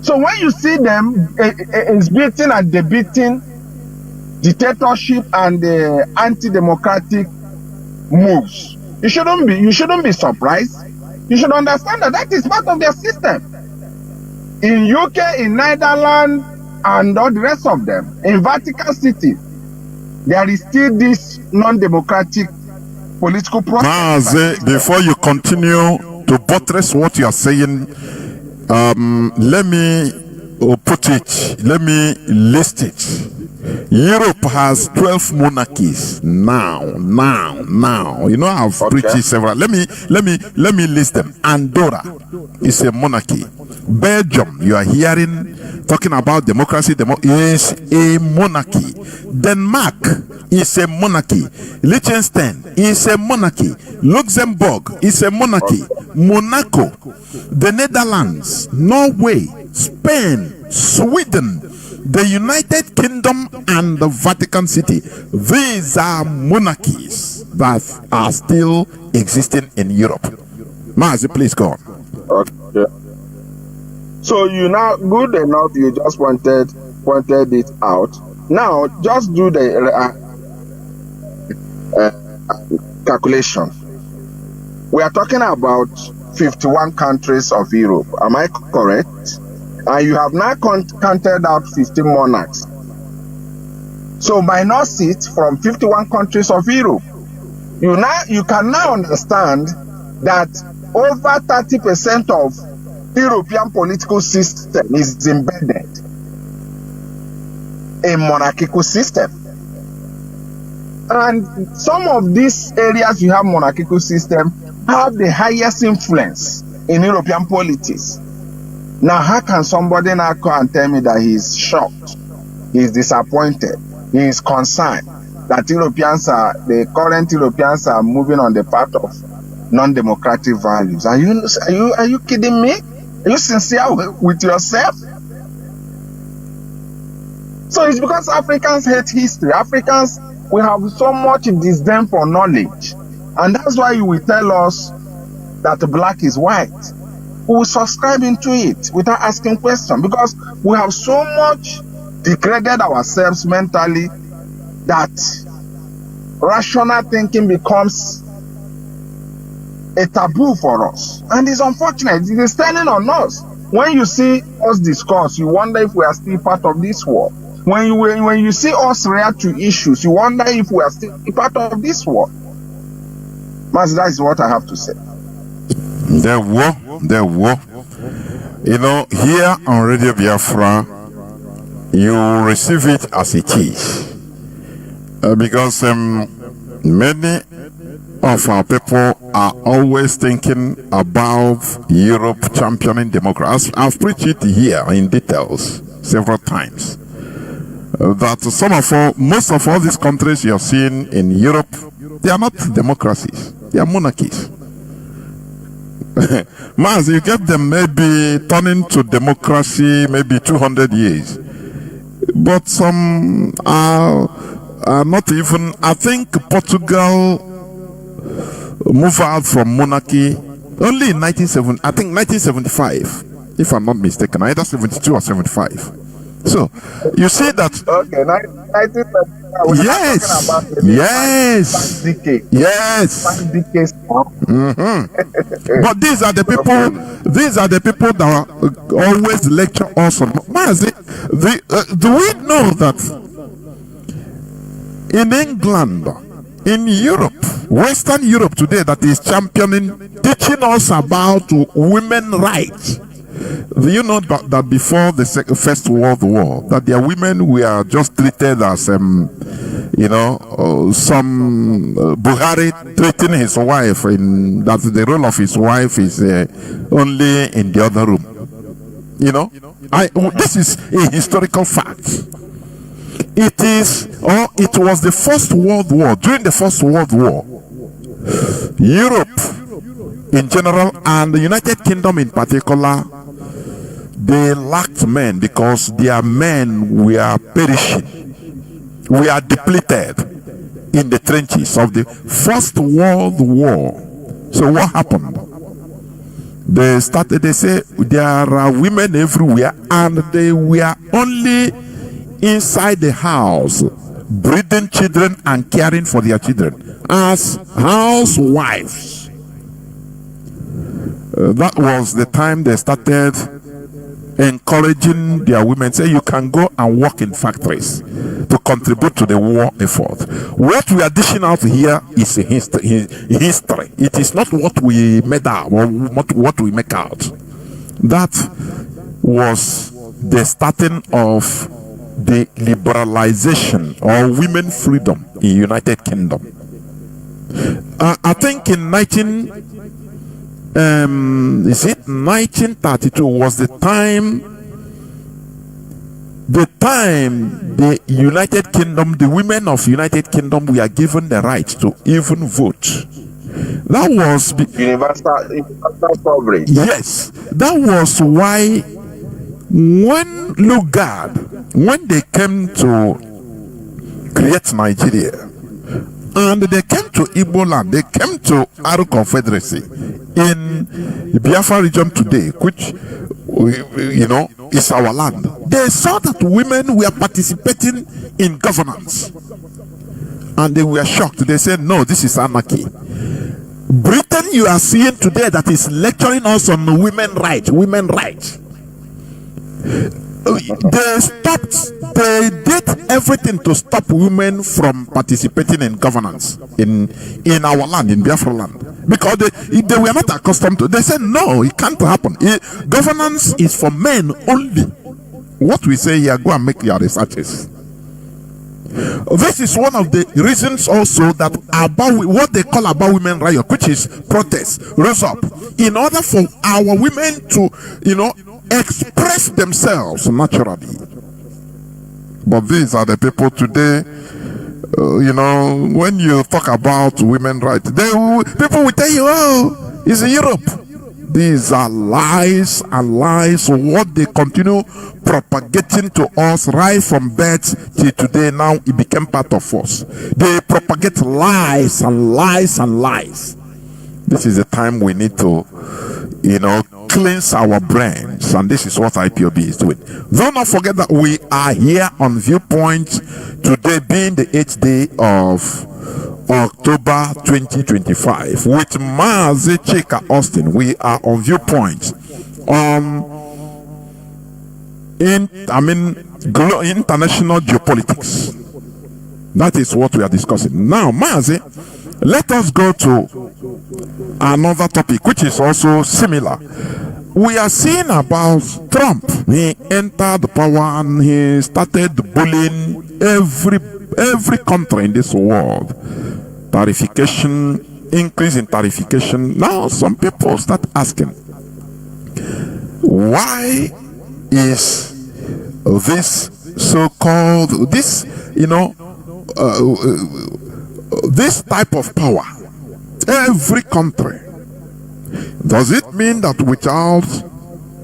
So when you see them exhibiting and debating dictatorship and anti-democratic moves, you shouldn't be surprised. You should understand that is part of their system. In UK, in Netherlands, and all the rest of them, in Vatican City, there is still this non-democratic political process. Mazi, before you continue to buttress what you are saying, let me list it. Europe has 12 monarchies now. You know, I've preached it several. Let me list them. Andorra is a monarchy. Belgium, you are hearing talking about democracy, is a monarchy. Denmark is a monarchy. Liechtenstein is a monarchy. Luxembourg is a monarchy. Monaco, the Netherlands, Norway, Spain, Sweden, the United Kingdom, and the Vatican City. These are monarchies that are still existing in Europe. Mazi, please go on. Okay. So you now, good enough, you just pointed it out. Now just do the calculation. We are talking about 51 countries of Europe. Am I correct? And you have now counted out 15 monarchs. So minus it from 51 countries of Europe. You can now understand that over 30% of European political system is embedded in monarchical system. And some of these areas you have monarchical system have the highest influence in European politics. Now, how can somebody now come and tell me that he's shocked, he's disappointed, he is concerned that the current Europeans are moving on the path of non-democratic values? Are you kidding me? Are you sincere with yourself? So it's because Africans hate history. Africans, we have so much disdain for knowledge. And that's why you will tell us that black is white. We will subscribe into it without asking questions, because we have so much degraded ourselves mentally that rational thinking becomes a taboo for us. And it's unfortunate. It is telling on us. When you see us discuss, you wonder if we are still part of this war. When you see us react to issues, you wonder if we are still part of this war. Mazi, that is what I have to say. The war. You know, here on Radio Biafra, you receive it as it is. Because many of our people are always thinking about Europe championing democracy. I've preached it here in details several times. That most of all these countries you're seeing in Europe, they are not democracies, they are monarchies. Mazi, you get them maybe turning to democracy maybe 200 years. But some are not even. I think Portugal moved out from monarchy only in 1975, if I'm not mistaken, either 72 or 75. So you see that. Okay, 1975. Yes, yes, yes. 5 decades now. But these are the people. These are the people that always lecture us on. Mazi, do we know that in England, in Europe, Western Europe today, that is championing, teaching us about women rights? Do you know that before the First World War, that their women were just treated as, some Buhari treating his wife, that the role of his wife is only in the other room. This is a historical fact. It was the First World War. During the First World War, Europe in general and the United Kingdom in particular, they lacked men because their men were perishing. We are depleted in the trenches of the First World War. So what happened? They say there are women everywhere, and they were only inside the house, breeding children and caring for their children as housewives. That was the time they started encouraging their women, say you can go and work in factories to contribute to the war effort. What we are dishing out here is a history. It is not what we made out or what we make out. That was the starting of the liberalization or women freedom in United Kingdom. I think in 1932 was the time the United Kingdom, the women of United Kingdom were given the right to even vote. That was universal coverage. Yes, that was why when they came to create Nigeria, and they came to Igbo land, they came to Aru Confederacy in the Biafra region today, which is our land. They saw that women were participating in governance, and they were shocked. They said, no, this is anarchy. Britain, you are seeing today, that is lecturing us on women rights. They did everything to stop women from participating in governance in our land, in Biafra land, because they were not accustomed to. They said, no, it can't happen. Governance is for men only. What we say here, go and make your researches. This is one of the reasons also that about what they call about women riot, which is protest, rose up in order for our women to, express themselves naturally. But these are the people today, when you talk about women rights, people will tell you, oh, it's Europe. These are lies and lies. What they continue propagating to us right from birth till today, now it became part of us. They propagate lies and lies and lies. This is the time we need to, cleanse our brains, and this is what IPOB is doing. Do not forget that we are here on Viewpoint, today being the 8th day of October 2025 with Mazi Austin. We are on Viewpoint international geopolitics. That is what we are discussing now. Mazi, let us go to another topic which is also similar. We are seeing about Trump. He entered power and he started bullying every country in this world. Tarification, increase in tarification. Now some people start asking, why is this so-called, this type of power, every country? Does it mean that without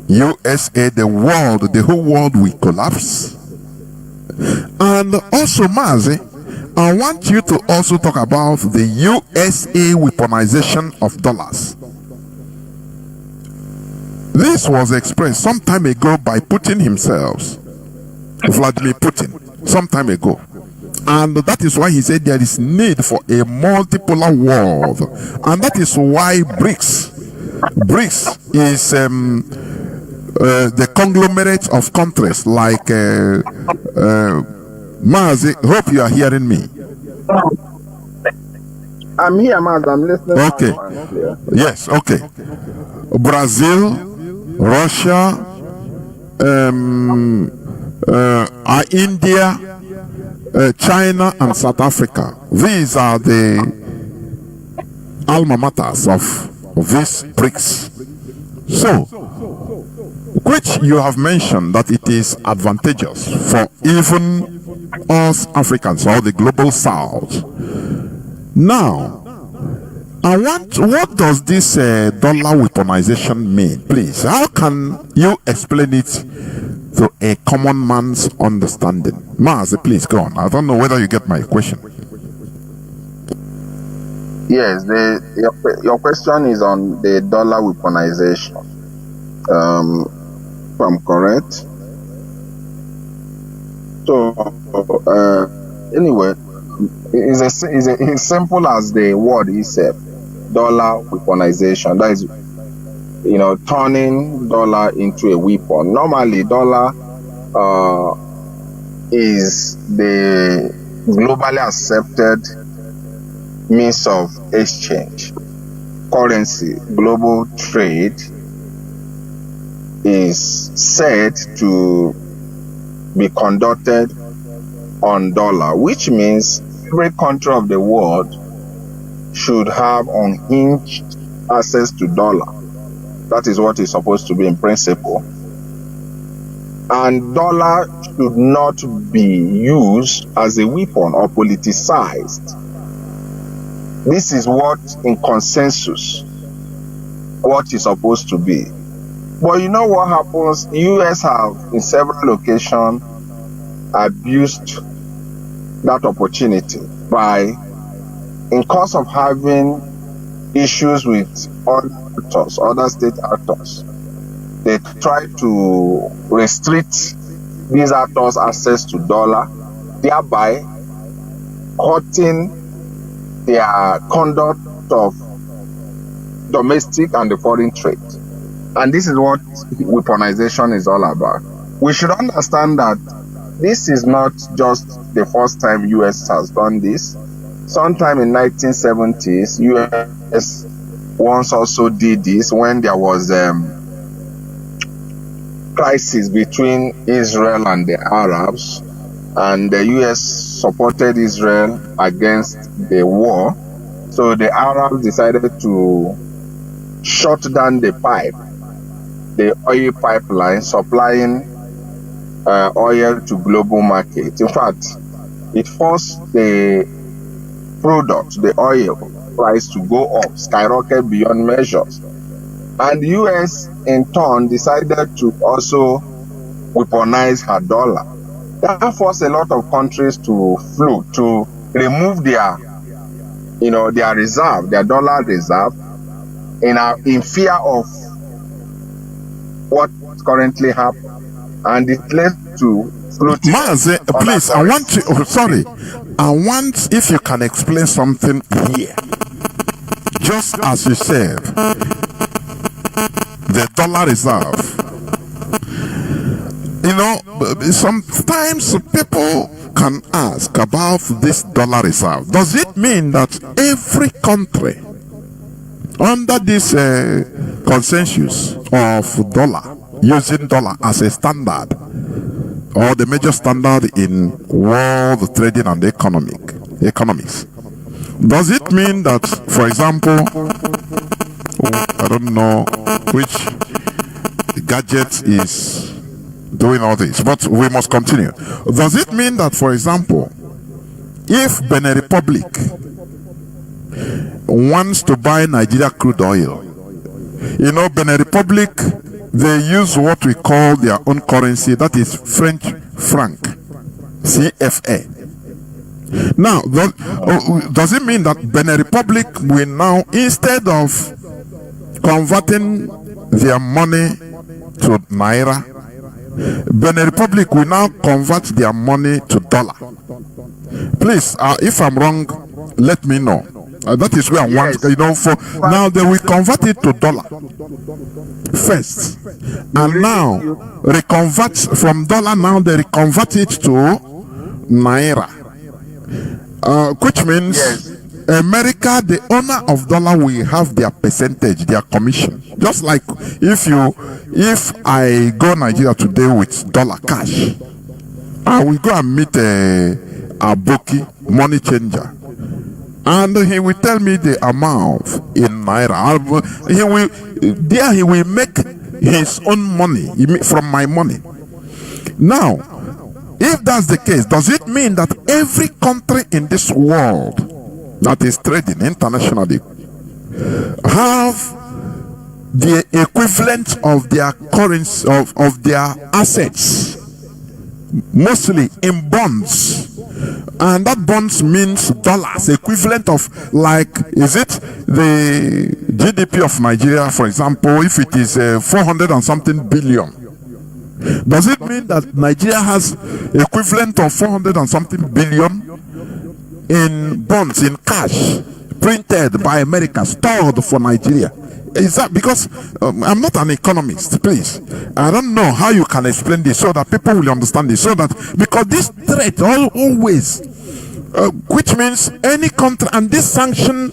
USA, the whole world will collapse? And also, Mazi, I want you to also talk about the USA weaponization of dollars. This was expressed some time ago by Putin himself, Vladimir Putin, some time ago. And that is why he said there is need for a multipolar world. And that is why BRICS is the conglomerate of countries like Mazi. Hope you are hearing me. I'm here, Mazi. I'm listening. Okay. Yes, okay. Brazil, Russia, India, China, and South Africa. These are the alma maters of these BRICS. So, which you have mentioned that it is advantageous for even us Africans or the global South. Now, what does this dollar weaponization mean? Please, how can you explain it to a common man's understanding? Mazi, please go on. I don't know whether you get my question. Yes, your question is on the dollar weaponization. If I'm correct. So, anyway, it's as simple as the word itself. Dollar weaponization. That is, turning dollar into a weapon. Normally, dollar is the globally accepted means of exchange. Currency, global trade is said to be conducted on dollar, which means every country of the world should have unhinged access to dollar. That is what is supposed to be in principle. And dollar should not be used as a weapon or politicized. This is what, in consensus, what is supposed to be. But you know what happens? US have, in several occasions, abused that opportunity by, in course of having issues with other state actors, they try to restrict these actors' access to dollar, thereby hurting their conduct of domestic and the foreign trade. And this is what weaponization is all about. We should understand that this is not just the first time US has done this. Sometime in 1970s, US once also did this when there was crisis between Israel and the Arabs, and the US supported Israel against the war. So the Arabs decided to shut down the oil pipeline supplying oil to global market. In fact, it forced the product, the oil price, to go up, skyrocket beyond measures. And the US in turn decided to also weaponize her dollar. That forced a lot of countries to remove their reserve, their dollar reserve, in fear of what currently happened. And it led to floating. Mazi, please, I want if you can explain something here. Just as you said, the dollar reserve. Sometimes people can ask about this dollar reserve. Does it mean that every country under this consensus of dollar, using dollar as a standard or the major standard in world trading and economics, does it mean that, for example, I don't know which gadget is doing all this, but we must continue. Does it mean that, for example, if Benin Republic wants to buy Nigeria crude oil, Benin Republic, they use what we call their own currency, that is French franc, CFA. Now, does it mean that Benin Republic will now, instead of converting their money to Naira, Benin Republic will now convert their money to dollar? Please, if I'm wrong, let me know. That is where I want, Yes. for now they will convert it to dollar first, and now reconvert from dollar. Now they reconvert it to naira, which means Yes. America, the owner of dollar, will have their percentage, their commission. Just like if I go Nigeria today with dollar cash, I will go and meet a bookie money changer, and he will tell me the amount in naira. He will make his own money from my money. Now, if that's the case, does it mean that every country in this world that is trading internationally have the equivalent of their currency, of their assets, mostly in bonds? And that bonds means dollars, equivalent of, like, is it the GDP of Nigeria, for example, if it is 400 and something billion? Does it mean that Nigeria has equivalent of 400 and something billion in bonds, in cash, printed by America, stored for Nigeria? Is that because I'm not an economist, please? I don't know how you can explain this so that people will understand this. So that, because this threat always, which means any country, and this sanction,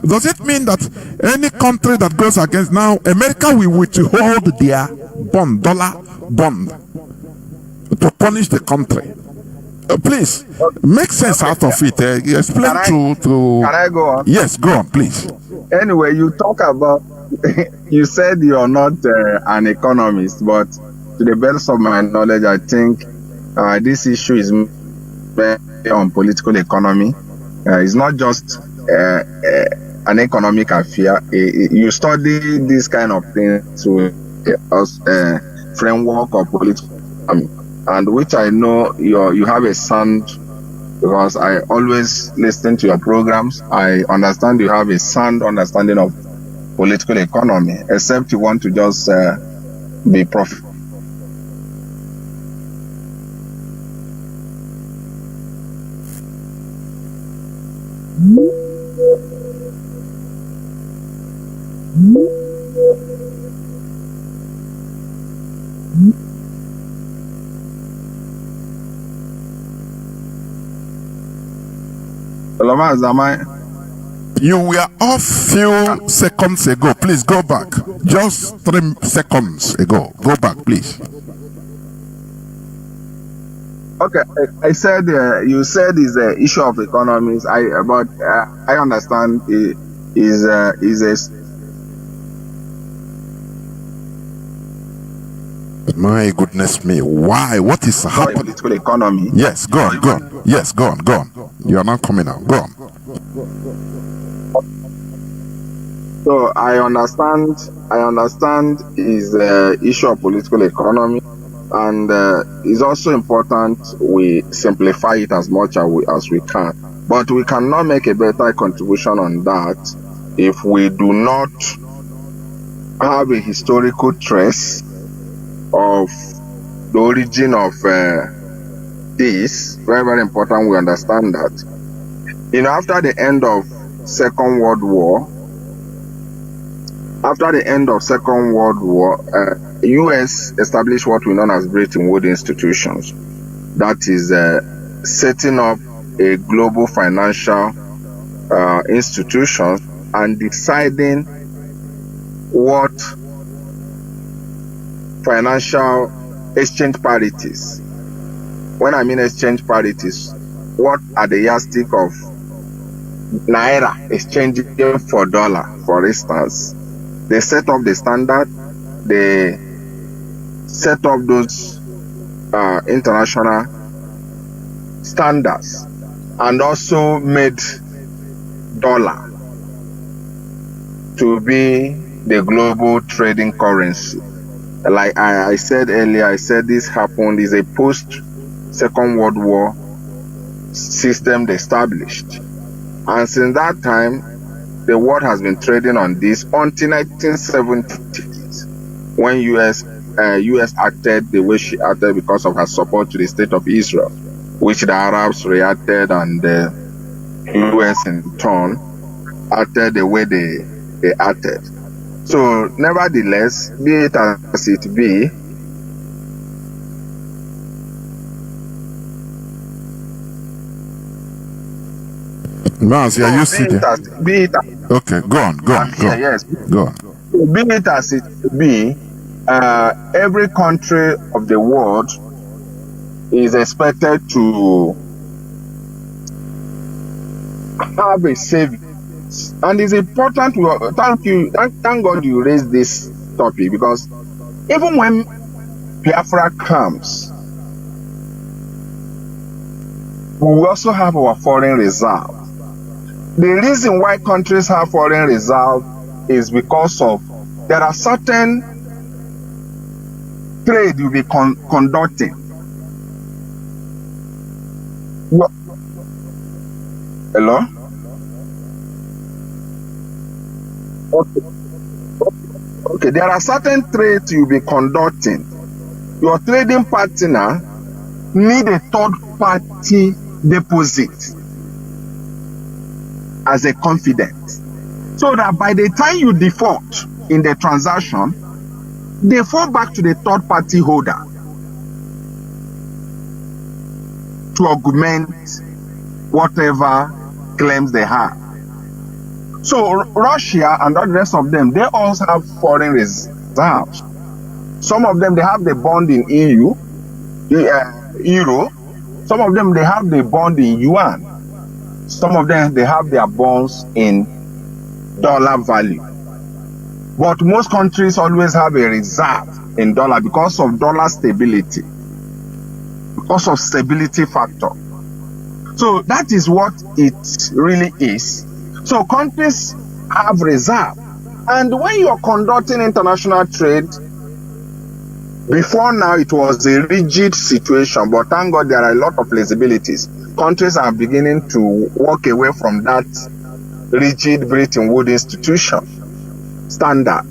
does it mean that any country that goes against, now America will withhold their dollar bond to punish the country? Please, make sense out of it. Explain to. Can I go on? Yes, go on, please. Anyway, you talk about, you said you're not an economist, but to the best of my knowledge, I think this issue is very on political economy. It's not just an economic affair. You study this kind of things through framework of political economy, and which I know you have a sound, because I always listen to your programs. I understand you have a sound understanding of political economy, except you want to just be profit. You were off few seconds ago. Please go back. Just 3 seconds ago. Go back, please. Okay, I said you said is the issue of economics. But I understand is a. My goodness me! Why? What is happening? Political economy. Yes, go on. Yes, go on. You are not coming out. Go on. So I understand is the issue of political economy, and it's also important we simplify it as much as we can. But we cannot make a better contribution on that if we do not have a historical trace of the origin of this. Very, very important we understand that. After the end of Second World War, U.S. established what we know as Bretton Woods institutions. That is setting up a global financial institution and deciding what financial exchange parities. When I mean exchange parities, what are the yardstick of naira exchanging for dollar, for instance? They set up the standard, they set up those international standards, and also made dollar to be the global trading currency. Like I said earlier, I said this happened is a post-Second World War system established. And since that time, the world has been trading on this until 1970s, when US acted the way she acted because of her support to the state of Israel, which the Arabs reacted and the US in turn acted the way they acted. So, nevertheless, be it as it be, Mazi, are you sitting? Okay, go on. Yes. Go on. Be it as it be, every country of the world is expected to have a savings, and it's important. Thank God you raised this topic, because even when Biafra comes, we also have our foreign reserve. The reason why countries have foreign reserve is because of there are certain trade you'll be conducting. Hello? Okay, there are certain trades you'll be conducting. Your trading partner need a third party deposit as a confidant, so that by the time you default in the transaction, they fall back to the third party holder to augment whatever claims they have. So Russia and the rest of them, they also have foreign reserves. Some of them, they have the bond in EU, euro. Some of them, they have the bond in yuan. Some of them, they have their bonds in dollar value. But most countries always have a reserve in dollar because of dollar stability, because of stability factor. So that is what it really is. So countries have reserve. And when you are conducting international trade, before now it was a rigid situation, but thank God there are a lot of flexibilities. Countries are beginning to walk away from that rigid Bretton Woods institution standard,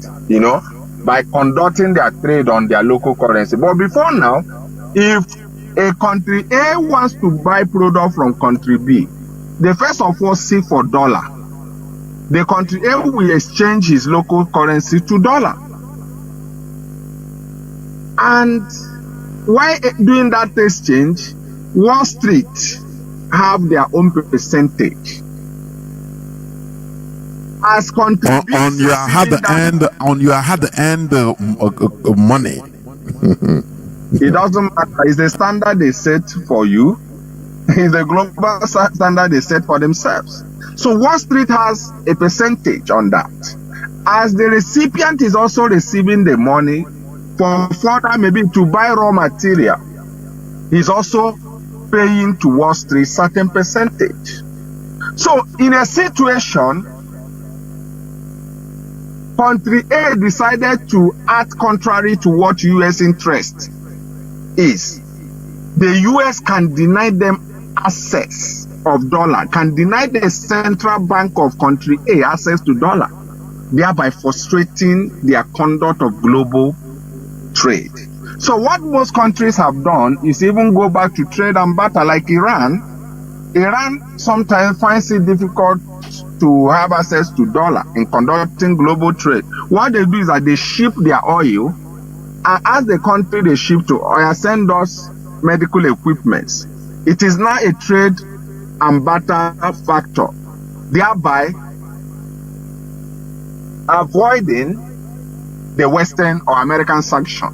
by conducting their trade on their local currency. But before now, if a country A wants to buy product from country B, they first of all seek for dollar. The country A will exchange his local currency to dollar. And while doing that exchange, Wall Street have their own percentage. As contributors on your hard end money. It doesn't matter. It's the standard they set for you. It's the global standard they set for themselves. So Wall Street has a percentage on that. As the recipient is also receiving the money for further maybe to buy raw material, he's also paying to Wall Street certain percentage. So in a situation, country A decided to act contrary to what U.S. interest is. The U.S. can deny them access of dollar, can deny the central bank of country A access to dollar, thereby frustrating their conduct of global trade. So what most countries have done is even go back to trade and barter, like Iran. Iran sometimes finds it difficult to have access to dollar in conducting global trade. What they do is that they ship their oil, and as the country they ship to oil send us medical equipment. It is now a trade and barter factor, thereby avoiding the Western or American sanction.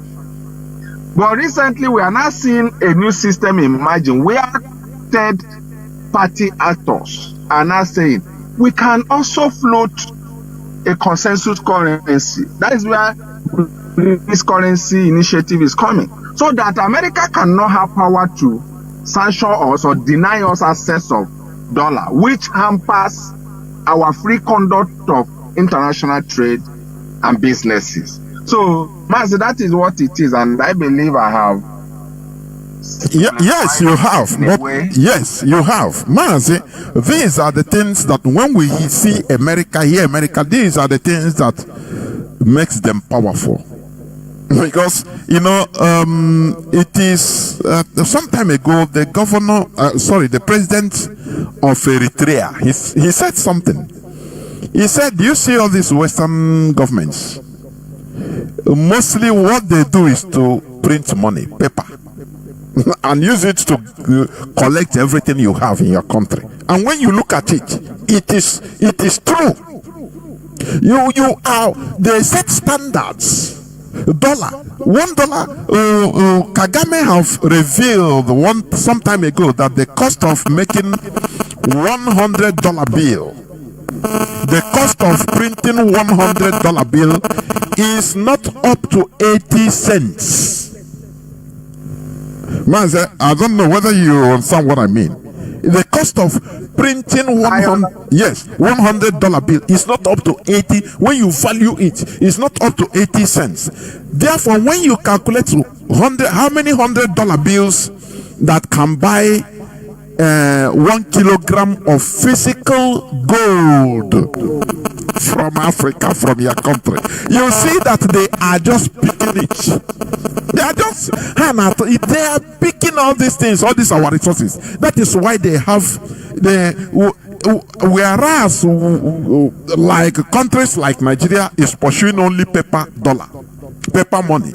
But recently we are now seeing a new system emerging where third-party actors are now saying we can also float a consensus currency. That is where this currency initiative is coming, so that America cannot have power to sanction us or deny us access of dollar, which hampers our free conduct of international trade and businesses. So, Mazi, that is what it is, and I believe I have. Yes, you have. Yes, you have. Mazi, these are the things that when we see America, hear America, these are the things that makes them powerful. Because, it is some time ago, the the president of Eritrea, he said something. He said, "Do you see all these Western governments? Mostly what they do is to print money, paper, and use it to collect everything you have in your country. And when you look at it, it is true. They set standards. $1. Kagame have revealed some time ago that the cost of making $100 bill, the cost of printing $100 bill is not up to 80 cents. Mazi, I don't know whether you understand what I mean. The cost of printing $100 bill is not up to 80. When you value it, it's not up to 80 cents. Therefore, when you calculate how many $100 bills that can buy 1 kilogram of physical gold from Africa, from your country, you see that they are just picking it. They are picking all these things, all these our resources. That is why they have whereas like countries like Nigeria is pursuing only paper money.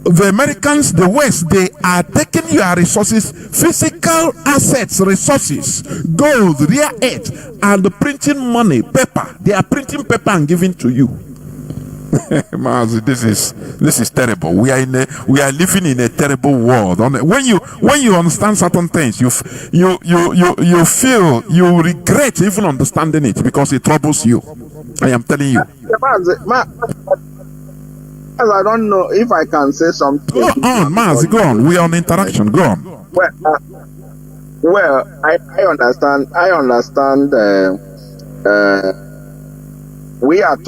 The Americans, the West, they are taking your resources, physical assets, resources, gold, rare earth, and printing money, paper. They are printing paper and giving to you. Mazi, this is terrible. We are living in a terrible world. When you understand certain things, you feel you regret even understanding it because it troubles you. I am telling you. I don't know if I can say something. Go on, Mazi, go on. We are on interaction. Go on. Well, I understand. We are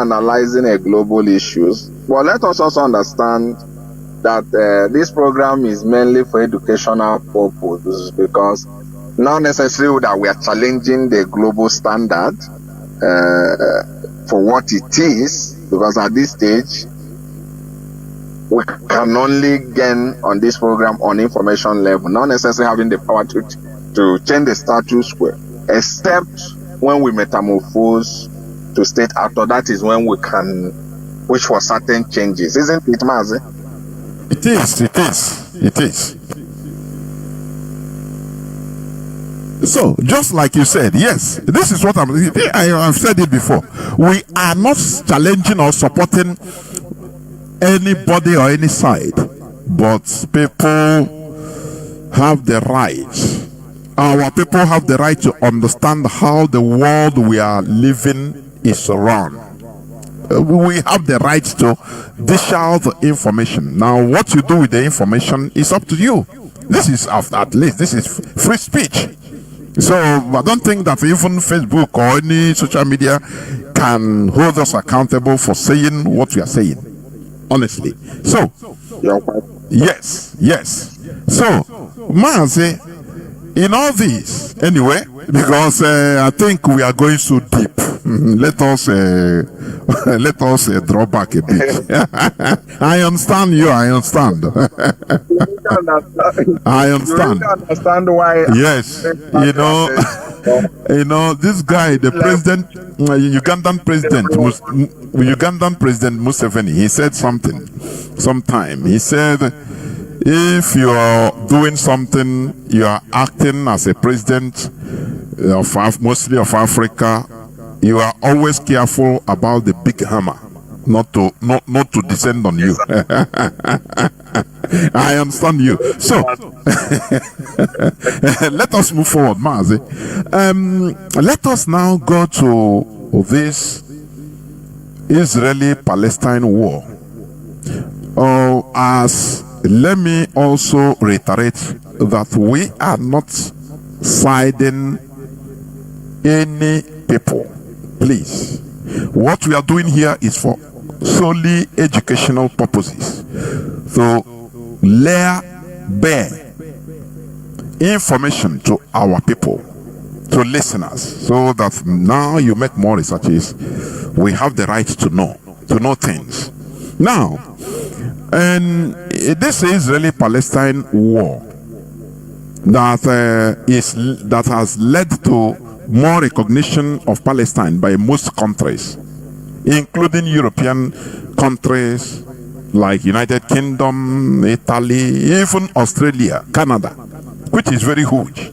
analyzing a global issues, but let us also understand that this program is mainly for educational purposes, because not necessarily that we are challenging the global standard for what it is, because at this stage we can only gain on this program on information level, not necessarily having the power to change the status quo, except when we metamorphose to state actor. That is when we can wish for certain changes, isn't it, Mazi? It is. So, just like you said, yes, this is what I've said it before. We are not challenging or supporting anybody or any side, but people have the right. Our people have the right to understand how the world we are living is run. We have the right to dish out the information. Now, what you do with the information is up to you. This is free speech. So I don't think that even Facebook or any social media can hold us accountable for saying what we are saying, honestly. So yes. So Mazi, in all this, anyway, because I think we are going so deep, let us draw back a bit. I understand you. I understand. I understand. You understand why? Yes, you know this guy, the president, Ugandan president Museveni. He said something. Sometime he said, if you are doing something, you are acting as a president mostly of Africa, you are always careful about the big hammer, not to descend on you. I understand you. So let us move forward, Mazi. Let us now go to this Israeli-Palestine war. Let me also reiterate that we are not siding any people. Please. What we are doing here is for solely educational purposes. So, lay bare information to our people, to listeners, so that now you make more researches. We have the right to know things. Now, and this Israeli-Palestine war that has led to more recognition of Palestine by most countries, including European countries like United Kingdom, Italy, even Australia, Canada, which is very huge.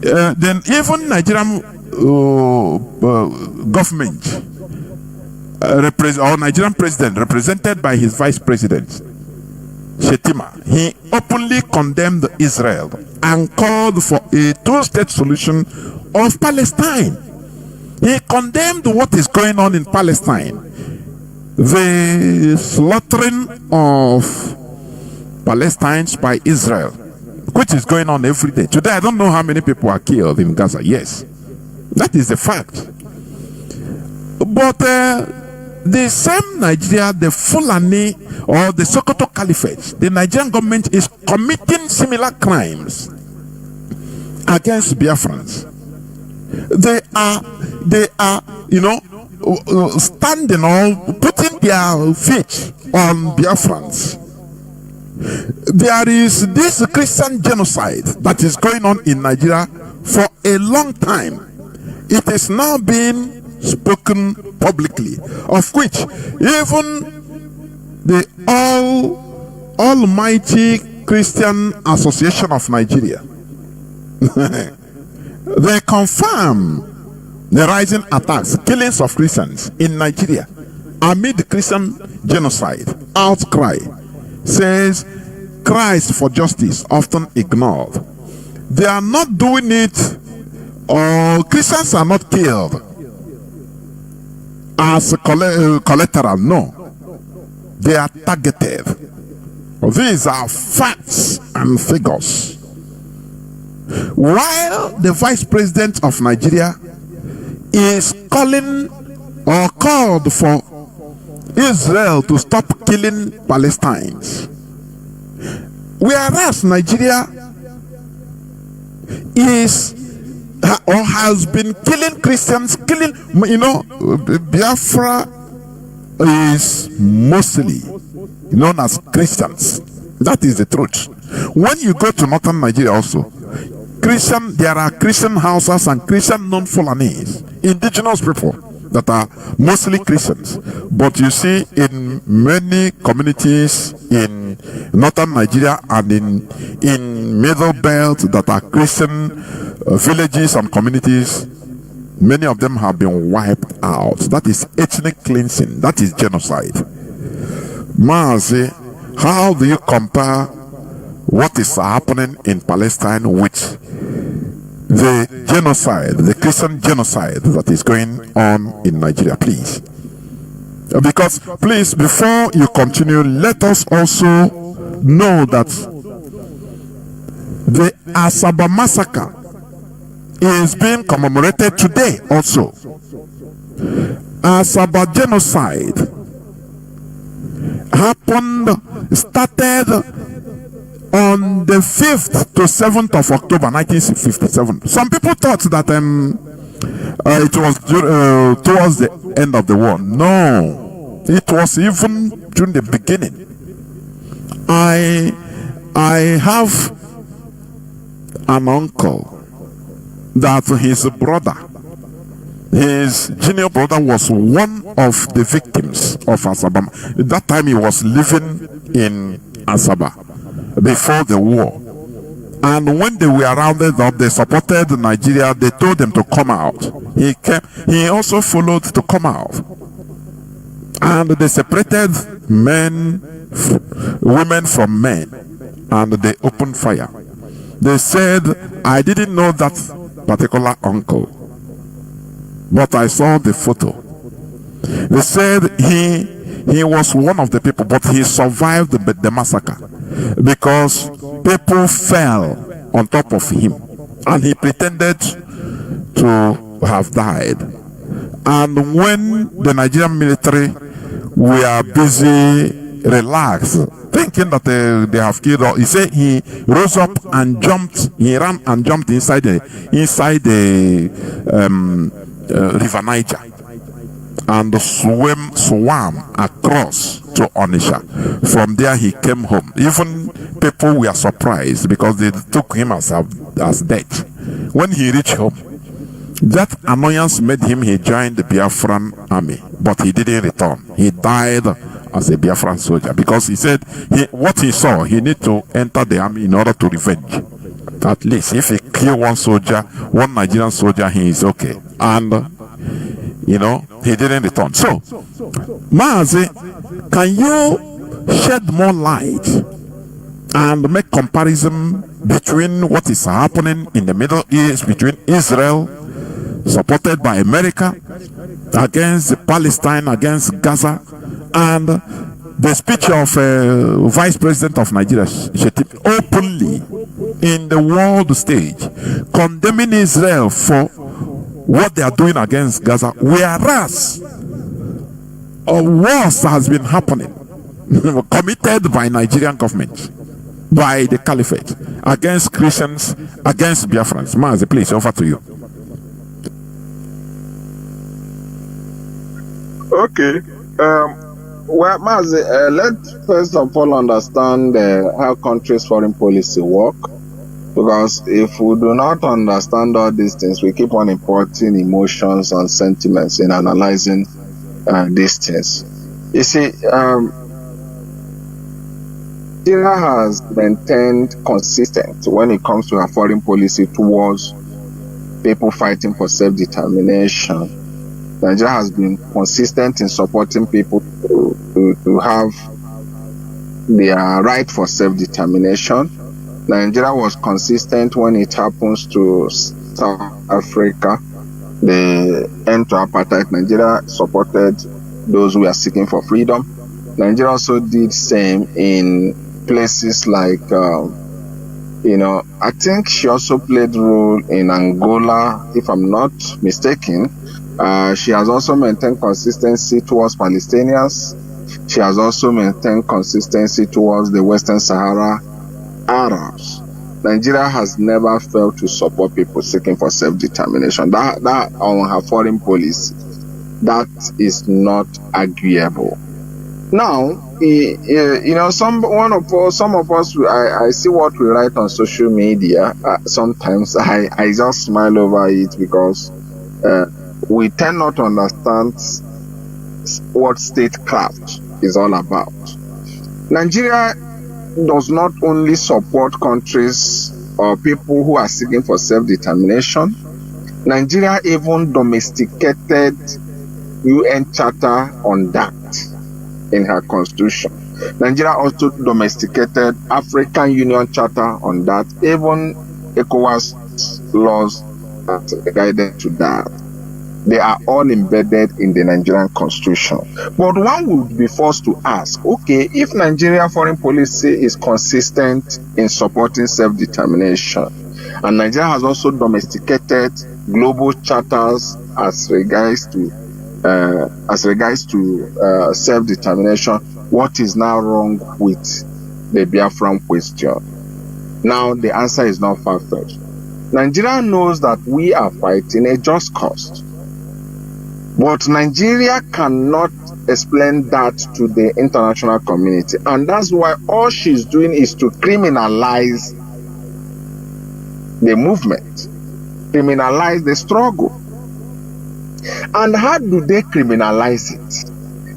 Then even Nigerian government or Nigerian president, represented by his vice president Shetima, he openly condemned Israel and called for a two-state solution of Palestine. He condemned what is going on in Palestine, the slaughtering of Palestinians by Israel, which is going on every day. Today, I don't know how many people are killed in Gaza. Yes, that is the fact. But the same Nigeria, the Fulani or the Sokoto Caliphate, the Nigerian government is committing similar crimes against Biafrans. They are, standing or putting their feet on Biafrans. There is this Christian genocide that is going on in Nigeria for a long time. It is now being spoken publicly, of which even the Almighty Christian Association of Nigeria they confirm the rising attacks, killings of Christians in Nigeria amid Christian genocide. Outcry says cries for justice often ignored. They are not doing it, or Christians are not killed as collateral. No, they are targeted. These are facts and figures. While the vice president of Nigeria is calling or called for Israel to stop killing Palestinians, whereas Nigeria is or has been killing Christians, Biafra is mostly known as Christians. That is the truth. When you go to northern Nigeria also, there are Christian houses and Christian non-Fulanese, indigenous people that are mostly Christians. But you see in many communities in northern Nigeria and in middle belt that are Christian villages and communities, many of them have been wiped out. That is ethnic cleansing. That is genocide. Mazi, how do you compare what is happening in Palestine with the genocide, the Christian genocide that is going on in Nigeria, please? Because, please, before you continue, let us also know that the Asaba massacre is being commemorated today also. Asaba genocide started on the 5th to 7th of October 1957. Some people thought that it was towards the end of the war. No, it was even during the beginning. I have an uncle that his brother, his junior brother, was one of the victims of Asaba. At that time he was living in Asaba before the war, and when they were rounded up, they supported Nigeria. They told them to come out. He came. He also followed to come out, and they separated women from men, and they opened fire. They said, I didn't know that particular uncle, but I saw the photo. They said he was one of the people, but he survived the massacre because people fell on top of him and he pretended to have died. And when the Nigerian military were busy, relaxed, thinking that they have killed, he said he rose up and jumped, he ran and jumped inside the river Niger. and swam across to Onisha. From there he came home. Even people were surprised because they took him as dead. When he reached home, that annoyance made him, he joined the Biafran army, but he didn't return. He died as a Biafran soldier because he said what he saw, he need to enter the army in order to revenge. At least if he kill one soldier, one Nigerian soldier, he is okay. And he didn't return. So, Mazi, can you shed more light and make comparison between what is happening in the Middle East, between Israel, supported by America, against Palestine, against Gaza, and the speech of Vice President of Nigeria, openly in the world stage, condemning Israel for what they are doing against Gaza, whereas a war has been happening, committed by Nigerian government, by the caliphate, against Christians, against Biafrans. Mazi, please, over to you. Okay. Well, Mazi, let's first of all understand how countries' foreign policy work. Because if we do not understand all these things, we keep on importing emotions and sentiments in analyzing these things. You see, Nigeria has maintained consistent when it comes to her foreign policy towards people fighting for self-determination. Nigeria has been consistent in supporting people to have their right for self-determination. Nigeria was consistent when it happens to South Africa, the end to apartheid. Nigeria supported those who are seeking for freedom. Nigeria also did same in places like, I think she also played role in Angola, if I'm not mistaken. She has also maintained consistency towards Palestinians. She has also maintained consistency towards the Western Sahara Arabs. Nigeria has never failed to support people seeking for self-determination. That on her foreign policy, that is not arguable. Now, some of us, I see what we write on social media. Sometimes I just smile over it because we tend not to understand what statecraft is all about. Nigeria does not only support countries or people who are seeking for self-determination. Nigeria even domesticated UN Charter on that in her constitution. Nigeria also domesticated African Union Charter on that, even ECOWAS laws that guided to that. They are all embedded in the Nigerian constitution. But one would be forced to ask, okay, if Nigeria foreign policy is consistent in supporting self-determination, and Nigeria has also domesticated global charters as regards to self-determination, what is now wrong with the Biafran question? Now, the answer is not far-fetched. Nigeria knows that we are fighting a just cause. But Nigeria cannot explain that to the international community. And that's why all she's doing is to criminalize the movement, criminalize the struggle. And how do they criminalize it?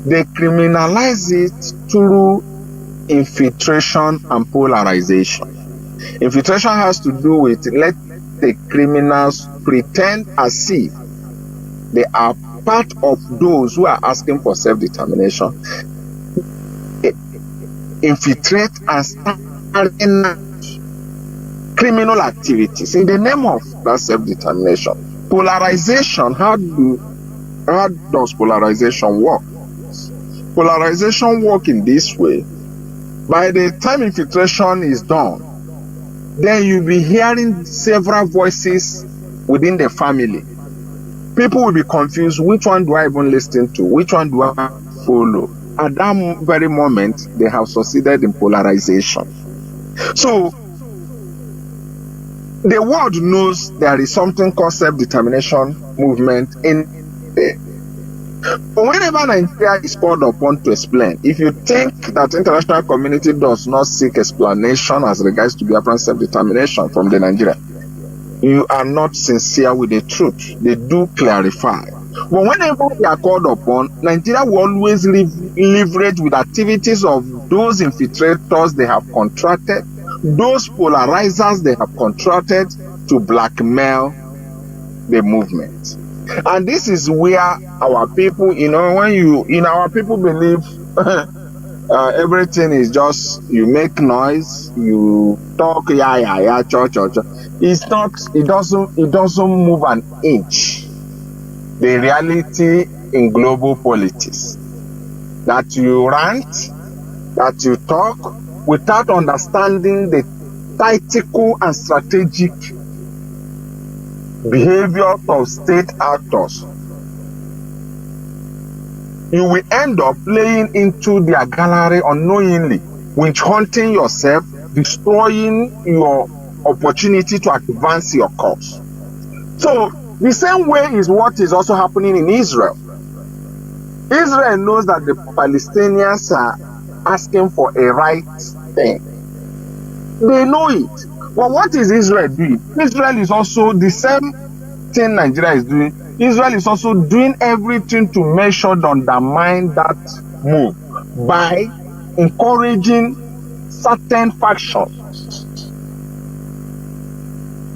They criminalize it through infiltration and polarization. Infiltration has to do with let the criminals pretend as if they are part of those who are asking for self-determination, infiltrate and start criminal activities in the name of that self-determination. Polarization, how does polarization work? Polarization work in this way. By the time infiltration is done, then you'll be hearing several voices within the family. People will be confused. Which one do I even listen to? Which one do I follow? At that very moment, they have succeeded in polarization. So, the world knows there is something called self-determination movement in there. But whenever Nigeria is called upon to explain, if you think that international community does not seek explanation as regards to Biafran self-determination from the Nigeria, you are not sincere with the truth. They do clarify. But whenever they are called upon, Nigeria will always leverage with activities of those infiltrators they have contracted, those polarizers they have contracted to blackmail the movement. And this is where our people, our people believe everything is just, you make noise, you talk, church. It's not, it doesn't move an inch. The reality in global politics, that you rant, that you talk without understanding the tactical and strategic behavior of state actors, you will end up playing into their gallery unknowingly, witch hunting yourself, destroying your opportunity to advance your cause. So the same way is what is also happening in Israel. Israel knows that the Palestinians are asking for a right thing. They know it. But what is Israel doing? Israel is also the same thing Nigeria is doing. Israel is also doing everything to make sure to undermine that move by encouraging certain factions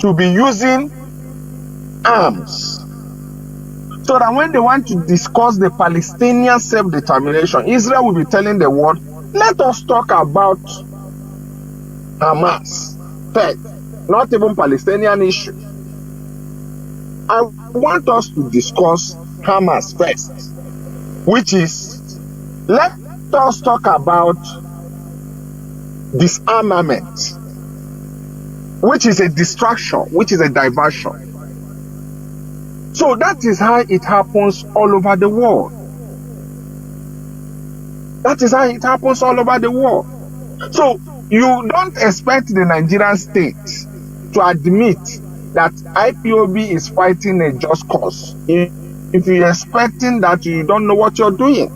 to be using arms, so that when they want to discuss the Palestinian self-determination, Israel will be telling the world, let us talk about Hamas first, not even Palestinian issue. I want us to discuss Hamas first, which is, let us talk about disarmament, which is a distraction, which is a diversion. So that is how it happens all over the world. That is how it happens all over the world. So you don't expect the Nigerian state to admit that IPOB is fighting a just cause. If you're expecting that, you don't know what you're doing.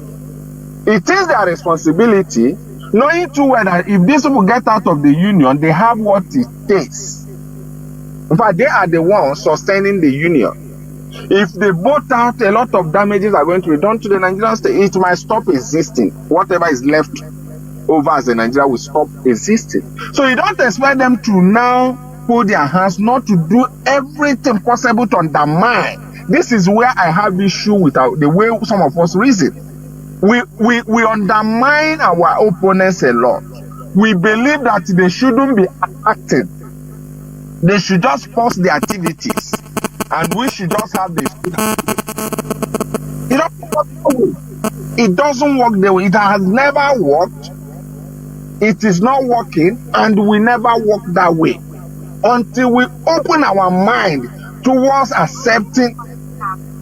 It is their responsibility, knowing too well that if these people get out of the union, they have what it takes. In fact, they are the ones sustaining the union. If they vote out, a lot of damages are going to be done to the Nigerian state. It might stop existing. Whatever is left over as a Nigeria will stop existing. So you don't expect them to now put their hands, not to do everything possible to undermine. This is where I have issue with the way some of us reason. We undermine our opponents a lot. We believe that they shouldn't be acting. They should just pause the activities, and we should just have this. It doesn't work the way. It has never worked. It is not working, and we never work that way until we open our mind towards accepting,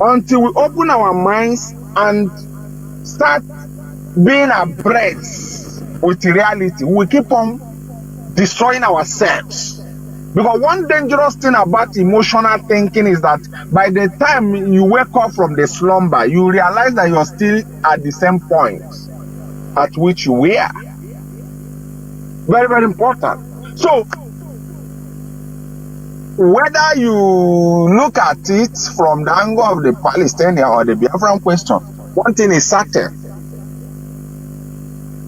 until we open our minds and start being abreast with reality. We keep on destroying ourselves. Because one dangerous thing about emotional thinking is that by the time you wake up from the slumber, you realize that you're still at the same point at which you were. Very, very important. So, whether you look at it from the angle of the Palestinian or the Biafran question, one thing is certain.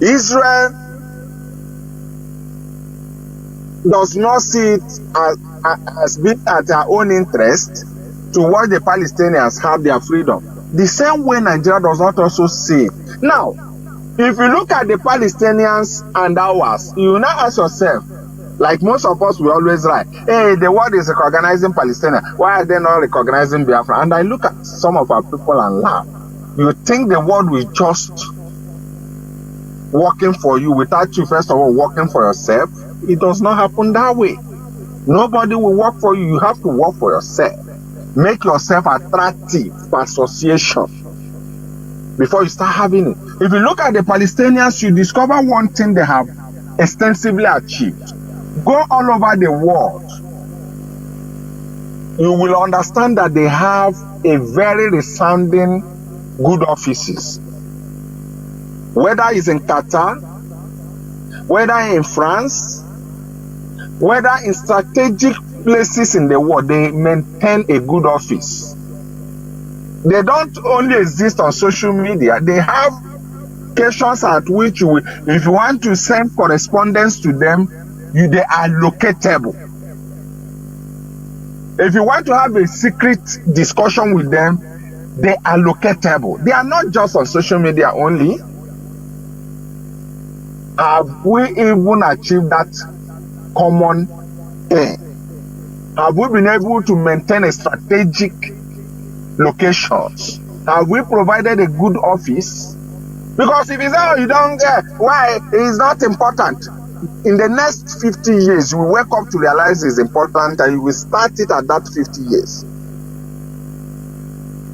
Israel does not see it as being at their own interest to watch the Palestinians have their freedom. The same way Nigeria does not also see it. Now, if you look at the Palestinians and ours, you now ask yourself, like most of us, we always write, hey, the world is recognizing Palestinians. Why are they not recognizing Biafra? And I look at some of our people and laugh. You think the world will just working for you without you, first of all, working for yourself? It does not happen that way. Nobody will work for you. You have to work for yourself. Make yourself attractive for association before you start having it. If you look at the Palestinians, you discover one thing they have extensively achieved. Go all over the world. You will understand that they have a very resounding good offices, whether it's in Qatar, whether in France, whether in strategic places in the world, they maintain a good office. They don't only exist on social media, they have occasions at which if you want to send correspondence to them, they are locatable. If you want to have a secret discussion with them, they are locatable. They are not just on social media only. Have we even achieved that common thing? Have we been able to maintain a strategic locations? Have we provided a good office? Because if you say, oh, you don't get, why? It's not important. In the next 50 years, you will wake up to realize it's important and you will start it at that 50 years.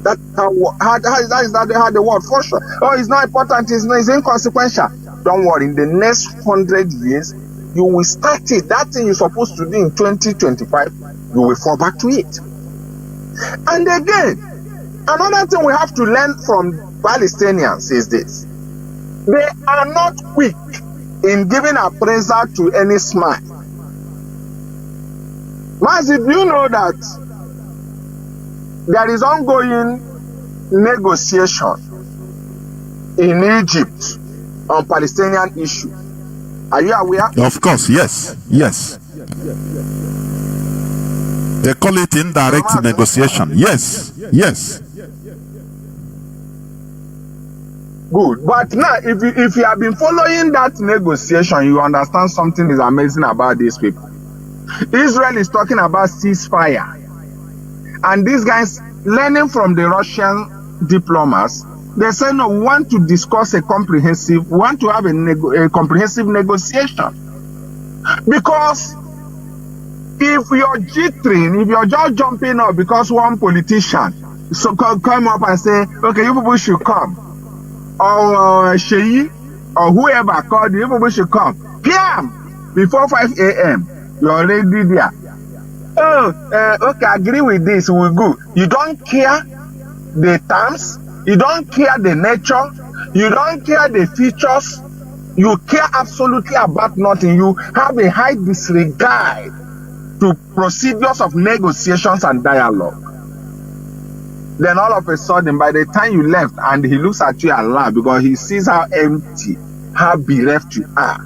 That's how the word for sure. Oh, it's not important, it's inconsequential. Don't worry, in the next 100 years, you will start it. That thing you're supposed to do in 2025, you will fall back to it. And again, another thing we have to learn from Palestinians is this. They are not quick in giving appraisal to any smile. Mazi, do you know that there is ongoing negotiation in Egypt on Palestinian issue? Are you aware? Of course, yes. They call it indirect negotiation. Yes. Good. But now, if you have been following that negotiation, you understand something is amazing about these people. Israel is talking about ceasefire. And these guys, learning from the Russian diplomats, they say, no, we want to discuss we want to have a comprehensive negotiation. Because if you're jittering, if you're just jumping up because one politician come up and say, okay, you people should come, or Sheyi, or whoever called you people should come, PM, before 5 a.m., you're already there. Oh, okay, agree with this, we'll go. You don't care the terms, you don't care the nature, you don't care the features, you care absolutely about nothing. You have a high disregard to procedures of negotiations and dialogue. Then all of a sudden, by the time you left, and he looks at you and laughs because he sees how empty, how bereft you are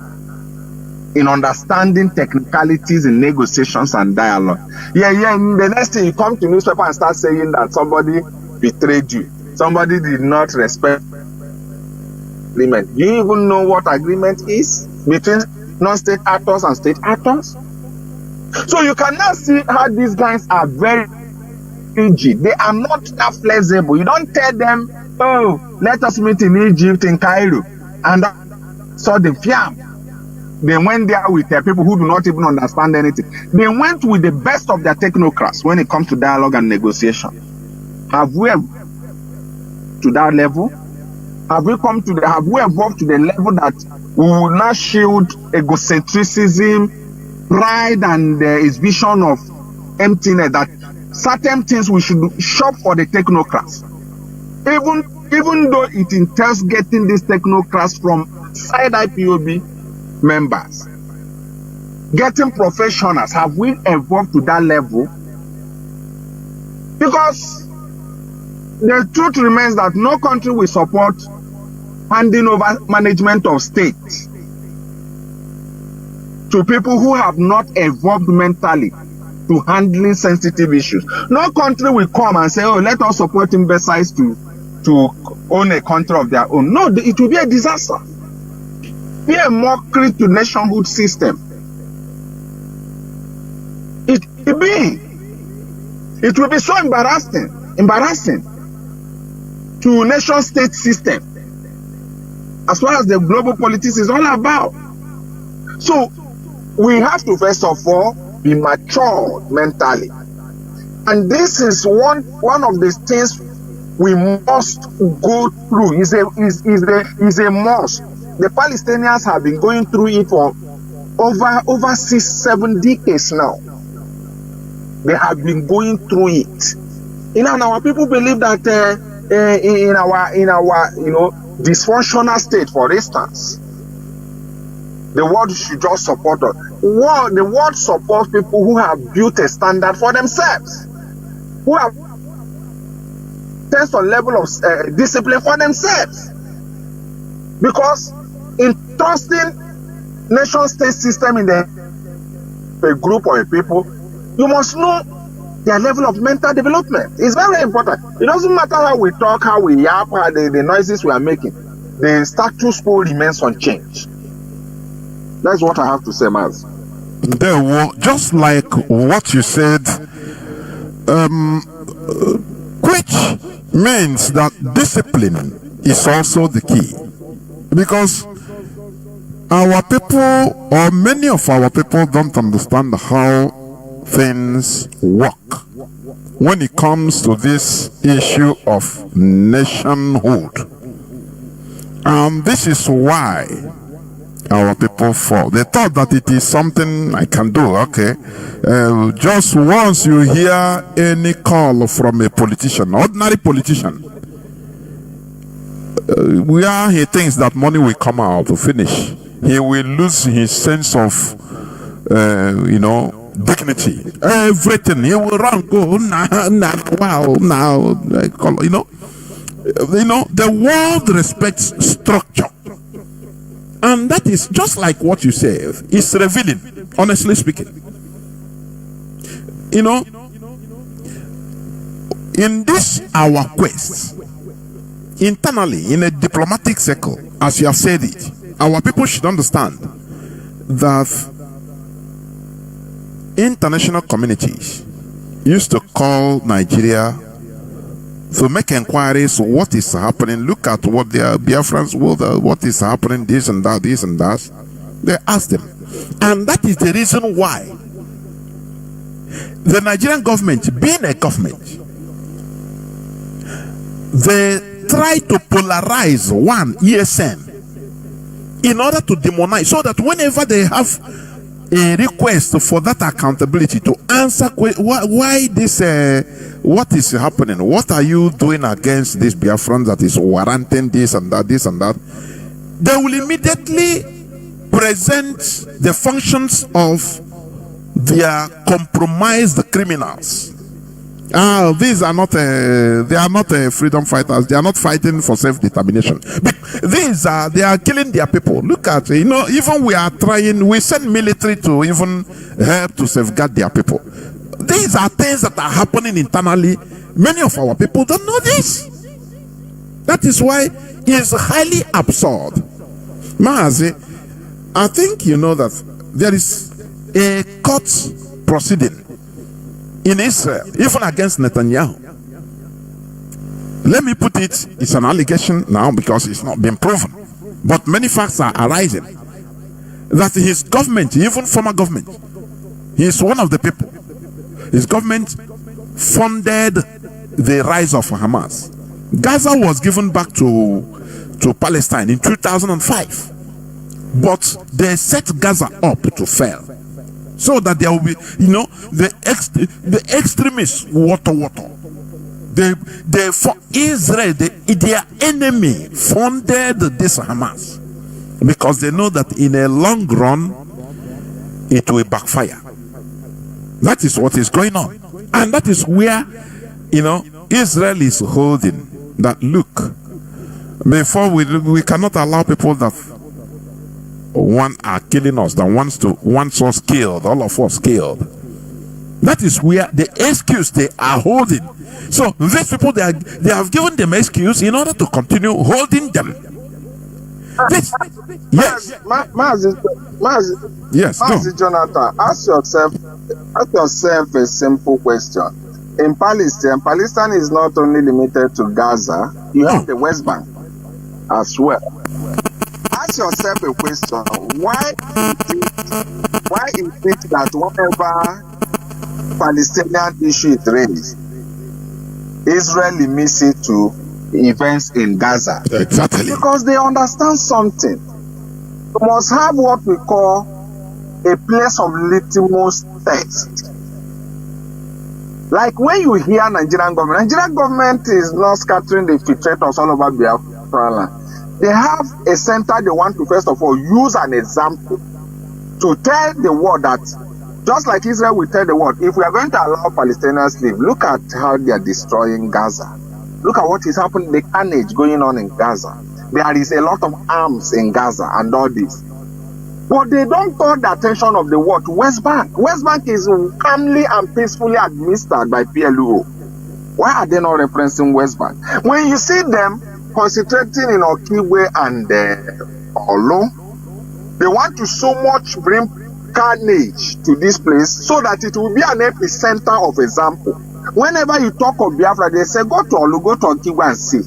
in understanding technicalities in negotiations and dialogue. Yeah, the next thing you come to newspaper and start saying that somebody betrayed you, somebody did not respect agreement. Do you even know what agreement is between non-state actors and state actors? So you can now see how these guys are very rigid. They are not that flexible. You don't tell them, oh, let us meet in Egypt, in Cairo, and saw the fiam. They went there with people who do not even understand anything. They went with the best of their technocrats when it comes to dialogue and negotiation. Have we to that level? Have we evolved to the level that we will not shield egocentricism, pride, and its vision of emptiness, that certain things we should shop for the technocrats, even though it entails getting these technocrats from side IPOB members, getting professionals. Have we evolved to that level? Because the truth remains that no country will support handing over management of state to people who have not evolved mentally to handling sensitive issues. No country will come and say, oh, let us support imbeciles to own a country of their own. No, it will be a disaster. Be a mockery to nationhood system. It will be so embarrassing to nation state system as far as the global politics is all about. So we have to first of all be mature mentally, and this is one of the things we must go through. Is a must. The Palestinians have been going through it for over 6-7 decades now. They have been going through it. And our people believe that in our dysfunctional state, for instance, the world should just support us. The world supports people who have built a standard for themselves, who have test on level of discipline for themselves. Because in trusting nation-state system in a group or a people, you must know their level of mental development. It's very important. It doesn't matter how we talk, how we yap, how the noises we are making. The status quo remains unchanged. That's what I have to say, Maz. Just like what you said, which means that discipline is also the key. Because our people, or many of our people, don't understand how things work when it comes to this issue of nationhood. And this is why our people fall. They thought that it is something I can do. Okay, just once you hear any call from a politician, ordinary politician, where he thinks that money will come out to finish, he will lose his sense of dignity. Everything he will run, go now, the world respects structure. And that is just like what you say. It's revealing, honestly speaking. In this our quest, internally, in a diplomatic circle, as you have said it, our people should understand that international communities used to call Nigeria to make inquiries what is happening. Look at what their Biafrans what is happening, this and that. They ask them. And that is the reason why the Nigerian government, being a government, they try to polarize one ESN in order to demonize, so that whenever they have a request for that accountability to answer why this what is happening, what are you doing against this Biafran that is warranting this and that, they will immediately present the functions of their compromised criminals. These are not they are not freedom fighters. They are not fighting for self-determination. They are killing their people. Look at, even we are trying, we send military to even help to safeguard their people. These are things that are happening internally. Many of our people don't know this. That is why it's highly absurd. Mazi, I think you know that there is a court proceeding in Israel, even against Netanyahu. Let me put it's an allegation now because it's not been proven. But many facts are arising that his government, even former government, he is one of the people. His government funded the rise of Hamas. Gaza was given back to Palestine in 2005. But they set Gaza up to fail, so that there will be, the extremists, water. They for Israel, their enemy funded this Hamas because they know that in a long run it will backfire. That is what is going on, and that is where Israel is holding that. Look, before we cannot allow people that are killing us, that wants us killed, all of us killed. That is where the excuse they are holding. So these people, they have given them excuse in order to continue holding them. Yes. Mazi Jonathan, ask yourself a simple question. In Palestine is not only limited to Gaza. You have the West Bank as well. Ask yourself a question. Why is it that whenever Palestinian issue is raised, Israel limits it to events in Gaza? Exactly. Because they understand something. You must have what we call a place of litmus test. Like when you hear Nigerian government is not scattering the infiltrators all over Biafran land. They have a center they want to first of all use an example to tell the world that, just like Israel will tell the world, if we are going to allow Palestinians to live, look at how they are destroying Gaza. Look at what is happening, the carnage going on in Gaza. There is a lot of arms in Gaza and all this. But they don't call the attention of the world to West Bank. West Bank is calmly and peacefully administered by PLO. Why are they not referencing West Bank? When you see them concentrating in Okigwe and Olo, they want to so much bring carnage to this place so that it will be an epicenter of example. Whenever you talk of Biafra, they say, go to Olu, go to Okigwe and see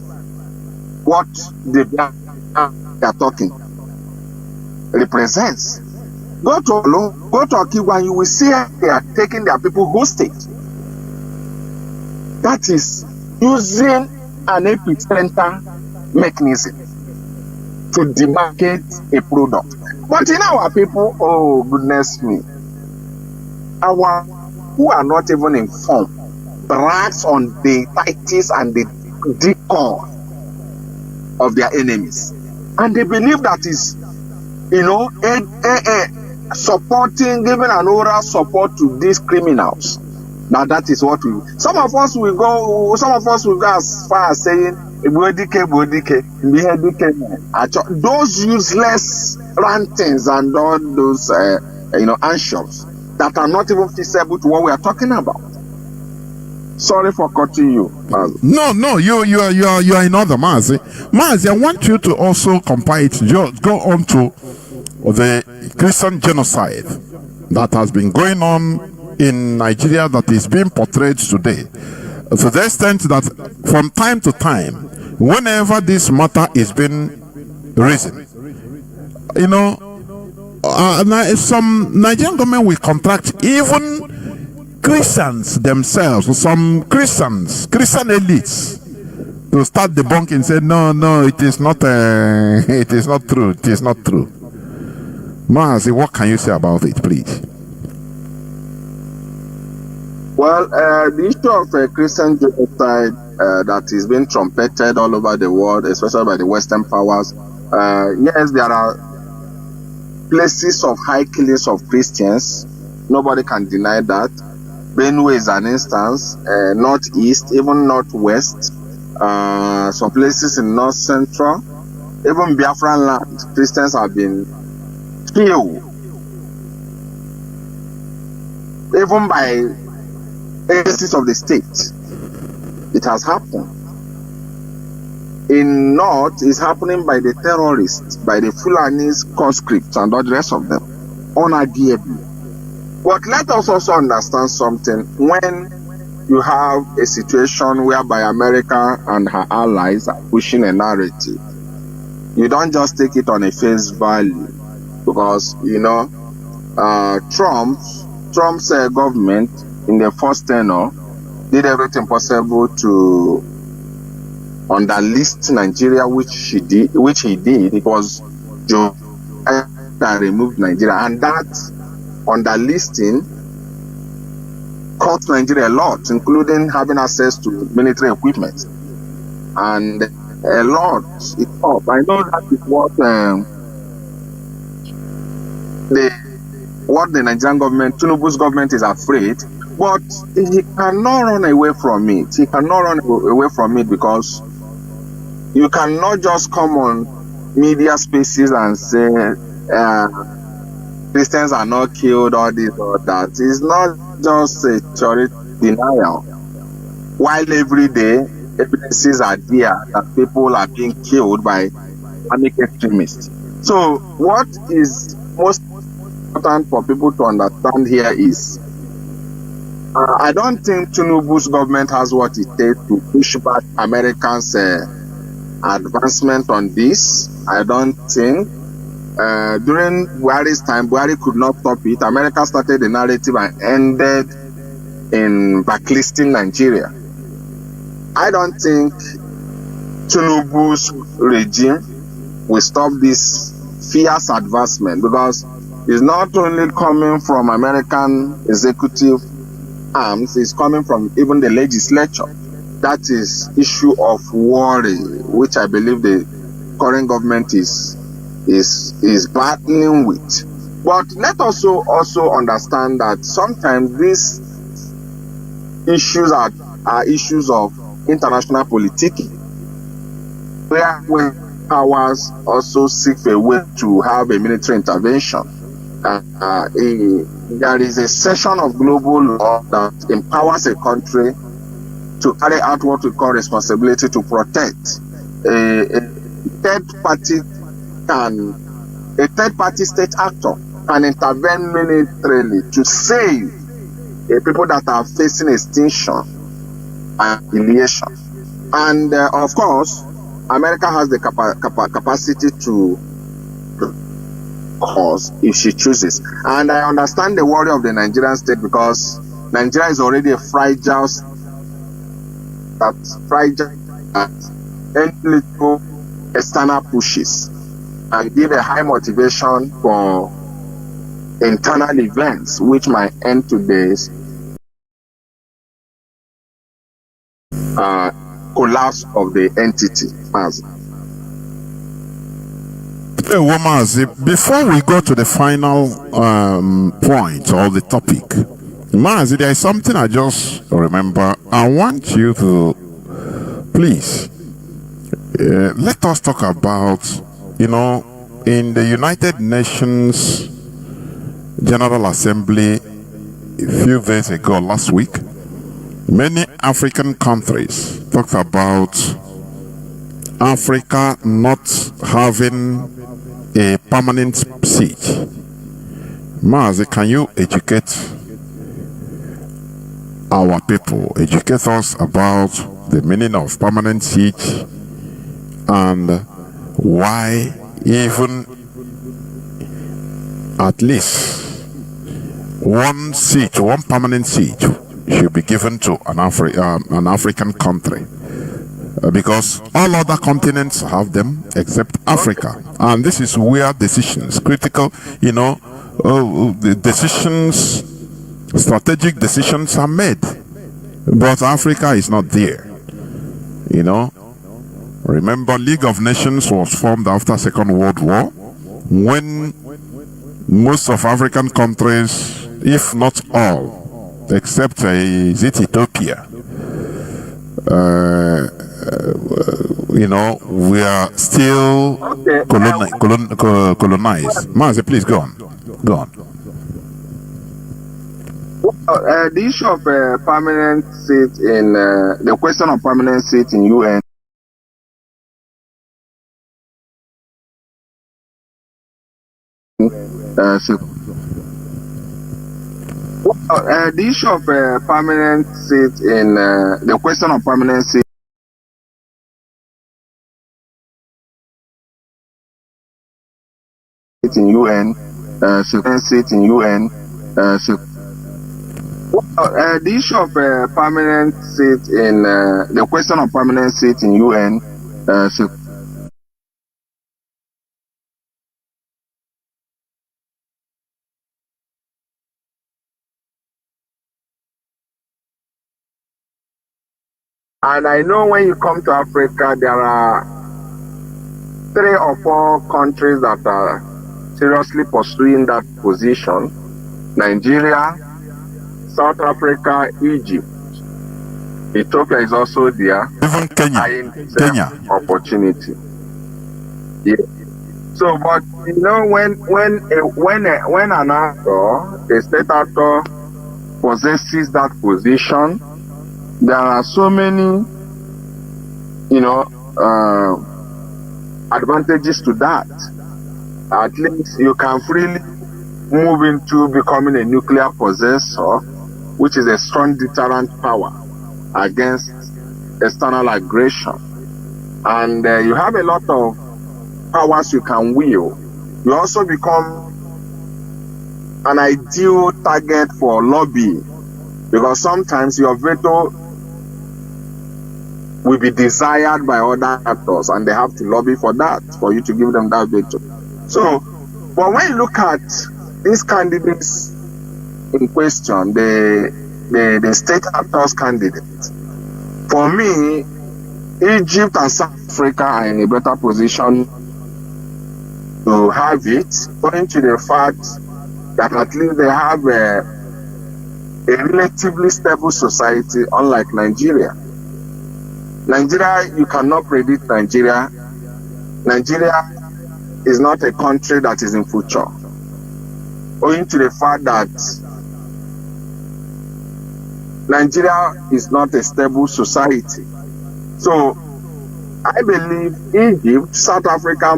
what the Biafra are talking represents. Go to Olu, go to Okigwe, and you will see they are taking their people hostage. That is using an epicenter mechanism to demarcate a product. But in our people, oh goodness me, who are not even informed, brags on the tactics and the decoy of their enemies. And they believe that is, supporting, giving an oral support to these criminals. Now that is what we, some of us will go as far as saying, those useless rantings and all those, anshums that are not even feasible to what we are talking about. Sorry for cutting you. No, you are in order, Mazi. Mazi, I want you to also compare it. Just go on to the Christian genocide that has been going on in Nigeria, that is being portrayed today, to the extent that from time to time, whenever this matter is being risen, some Nigerian government will contract even Christians themselves, some Christian elites, to start debunking and say, no, it is not true. It is not true. Mazi, what can you say about it, please? Well, the issue of Christian genocide that is being trumpeted all over the world, especially by the Western powers, yes, there are places of high killings of Christians. Nobody can deny that. Benue is an instance, northeast, even northwest, some places in north central, even Biafran land, Christians have been killed, even by agencies of the state. It has happened. In north, it's happening by the terrorists, by the Fulanis, conscripts, and all the rest of them, unarguably. But let us also understand something. When you have a situation whereby America and her allies are pushing a narrative, you don't just take it on a face value, because Trump's government in the first tenure did everything possible to underlist Nigeria, which he did. It was Joe that removed Nigeria, and that underlisting cost Nigeria a lot, including having access to military equipment, and a lot. I know that is what the Nigerian government, Tinubu's government, is afraid. But he cannot run away from it. He cannot run away from it, because you cannot just come on media spaces and say Christians are not killed, or this or that. It's not just a theory denial. While every day evidences are there that people are being killed by Islamic extremists. So what is most important for people to understand here is, I don't think Tinubu's government has what it takes to push back Americans' advancement on this. I don't think. During Buhari's time, Buhari could not stop it. America started the narrative and ended in blacklisting Nigeria. I don't think Tinubu's regime will stop this fierce advancement, because it's not only coming from American executive arms is coming from even the legislature. That is issue of worry, which I believe the current government is battling with. But let us also understand that sometimes these issues are issues of international politics, where powers also seek a way to have a military intervention. There is a section of global law that empowers a country to carry out what we call responsibility to protect. A third party state actor can intervene militarily to save people that are facing extinction and annihilation. And of course, America has the capacity to cause if she chooses. And I understand the worry of the Nigerian state, because Nigeria is already a fragile any little external pushes and give a high motivation for internal events which might end today's collapse of the entity. Hey, Mazi, before we go to the final point or the topic, Mazi, there is something I just remember. I want you to please let us talk about, in the United Nations General Assembly a few days ago, last week, many African countries talked about Africa not having a permanent seat. Mazi, can you educate our people, educate us about the meaning of permanent seat and why even at least one seat, one permanent seat should be given to an African country? Because all other continents have them except Africa, and this is where decisions, critical, the decisions, strategic decisions are made, but Africa is not there. Remember, League of Nations was formed after Second World War, when most of African countries, if not all, except Ethiopia, we are still colonized. Mazi, please go on. The issue of permanent seat in the question of permanent seat in UN. The issue of permanent seat in the question of permanent seat in UN, seat in UN. The issue of permanent seat in the question of permanent seat in UN. And I know when you come to Africa, there are 3 or 4 countries that are seriously pursuing that position: Nigeria, South Africa, Egypt. Ethiopia is also there. Even Kenya. Opportunity. Yeah. So, but when an actor, a state actor, possesses that position, there are so many, advantages to that. At least you can freely move into becoming a nuclear possessor, which is a strong deterrent power against external aggression. And you have a lot of powers you can wield. You also become an ideal target for lobbying, because sometimes your veto will be desired by other actors, and they have to lobby for that, for you to give them that veto. So, but when you look at these candidates in question, the the state actors candidates. For me, Egypt and South Africa are in a better position to have it, owing to the fact that at least they have a relatively stable society, unlike Nigeria. Nigeria, you cannot predict Nigeria. Nigeria is not a country that is in future, owing to the fact that Nigeria is not a stable society. So I believe Egypt, South Africa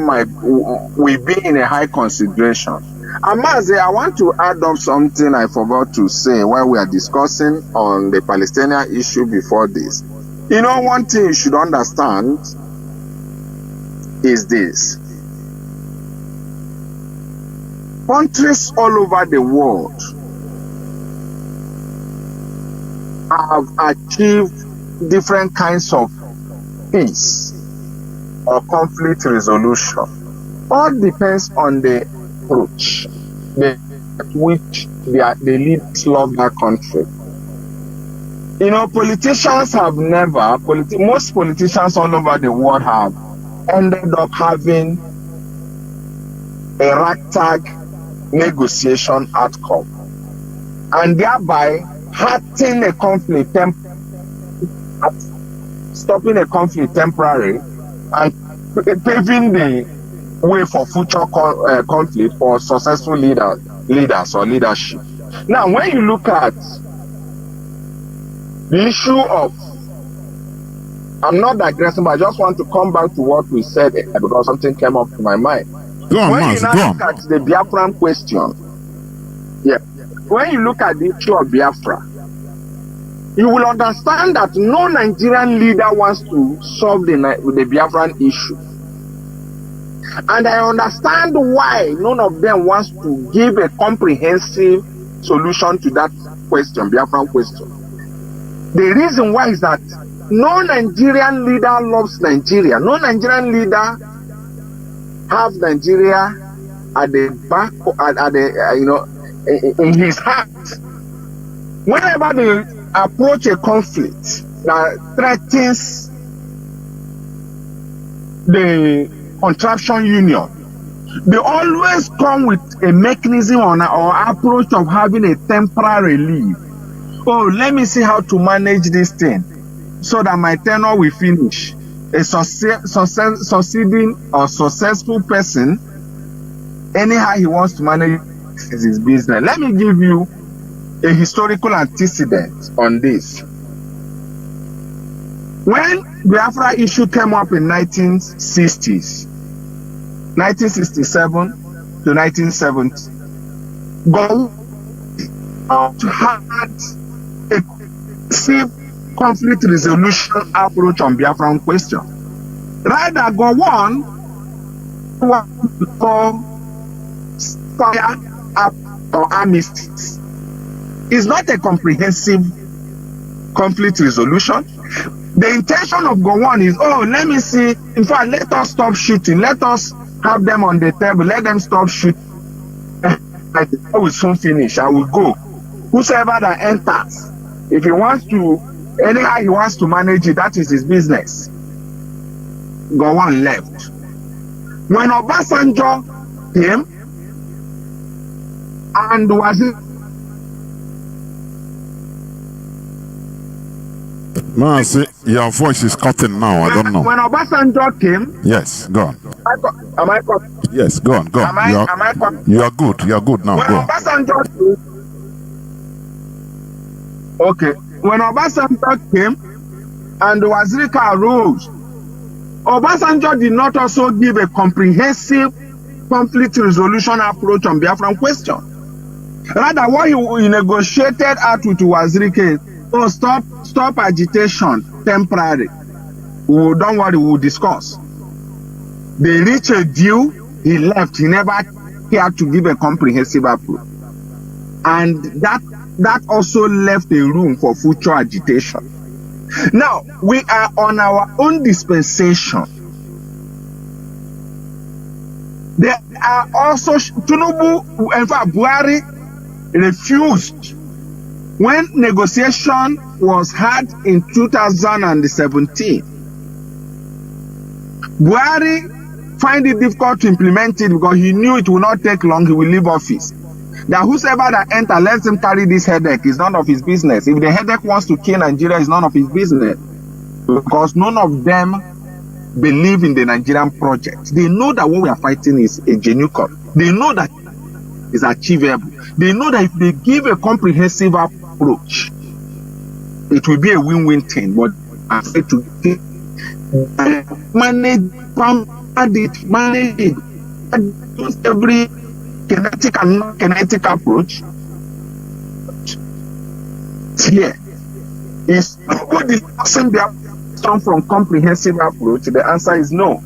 will be in a high consideration. And Mazi, I want to add up something I forgot to say while we are discussing on the Palestinian issue before this. You know, one thing you should understand is this. Countries all over the world have achieved different kinds of peace or conflict resolution. All depends on the approach which the leaders love that country. You know, politicians have never, most politicians all over the world have ended up having a ragtag negotiation outcome, and thereby stopping a conflict temporary and paving the way for future conflict for successful leaders or leadership. Now, when you look at the issue of, I'm not digressing, but I just want to come back to what we said because something came up to my mind. When you now look at the Biafran question, when you look at the issue of Biafra, you will understand that no Nigerian leader wants to solve the Biafran issue. And I understand why none of them wants to give a comprehensive solution to that question, Biafran question. The reason why is that no Nigerian leader loves Nigeria. No Nigerian leader have Nigeria at the back, in his heart. Whenever they approach a conflict that threatens the contraption union, they always come with a mechanism or approach of having a temporary relief. Oh, let me see how to manage this thing so that my tenure will finish. A succeeding or successful person, anyhow he wants to manage his business. Let me give you a historical antecedent on this. When Biafra issue came up in 1960s, 1967 to 1970, God had a safe conflict resolution approach on Biafran question. Rather, go on for fire up or armistice. It's not a comprehensive conflict resolution. The intention of Gowon is, let me see, in fact, let us stop shooting. Let us have them on the table. Let them stop shooting. I will soon finish. I will go. Whosoever that enters, if he wants to, anyhow he wants to manage it, that is his business. Gowon left. When Obasanjo came, and was it? Mazi, your voice is cutting now. I don't know. When Obasanjo came, yes, go on. Am I? Yes, go on, go on. You are good. You are good now. When go on. Obasanjo came, okay. When Obasanjo came and Wazirika arose, Obasanjo did not also give a comprehensive conflict resolution approach on Biafran question. Rather, what he negotiated out with Wazirika, stop agitation temporary. Don't worry, we'll discuss. They reached a deal, he left, he never cared to give a comprehensive approach. And that also left a room for future agitation. Now, we are on our own dispensation. There are also, Tinubu, in fact, Buhari refused When negotiation was had in 2017, Buhari find it difficult to implement it because he knew it will not take long, he will leave office. That whosoever that enter lets him carry this headache is none of his business. If the headache wants to kill Nigeria, it's none of his business. Because none of them believe in the Nigerian project. They know that what we are fighting is a genuine cause. They know that it's achievable. They know that if they give a comprehensive approach, it will be a win-win thing. But I say to manage it, every kinetic and non-kinetic approach. Here is what is the from comprehensive approach. The answer is no.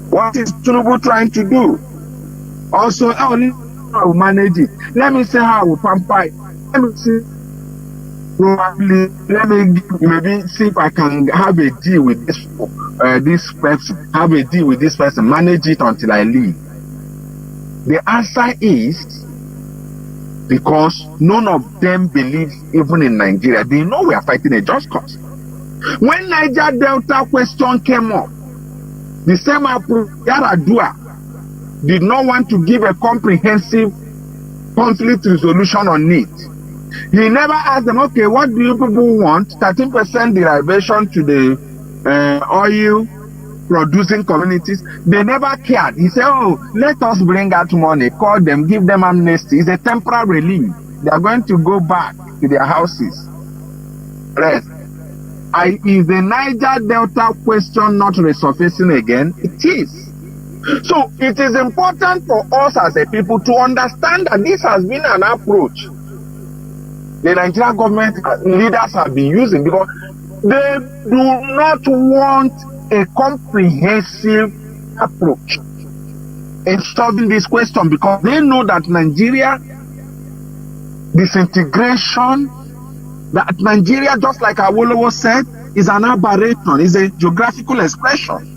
What is Tinubu trying to do? Also, I will manage it. Let me see how I will pamper it. Let me see. Probably, let me maybe see if I can have a deal with this person. Have a deal with this person. Manage it until I leave. The answer is because none of them believes even in Nigeria. They know we are fighting a just cause. When Niger Delta question came up, the same Yaradua did not want to give a comprehensive conflict resolution on it. He never asked them, okay, what do you people want? 13% derivation to the oil producing communities. They never cared. He said, oh, let us bring out money, call them, give them amnesty. It's a temporary relief. They are going to go back to their houses. Rest. Is the Niger Delta question not resurfacing again? It is. So it is important for us as a people to understand that this has been an approach the Nigerian government leaders have been using because they do not want a comprehensive approach in solving this question because they know that Nigeria disintegration, that Nigeria, just like Awolowo said, is an aberration, is a geographical expression.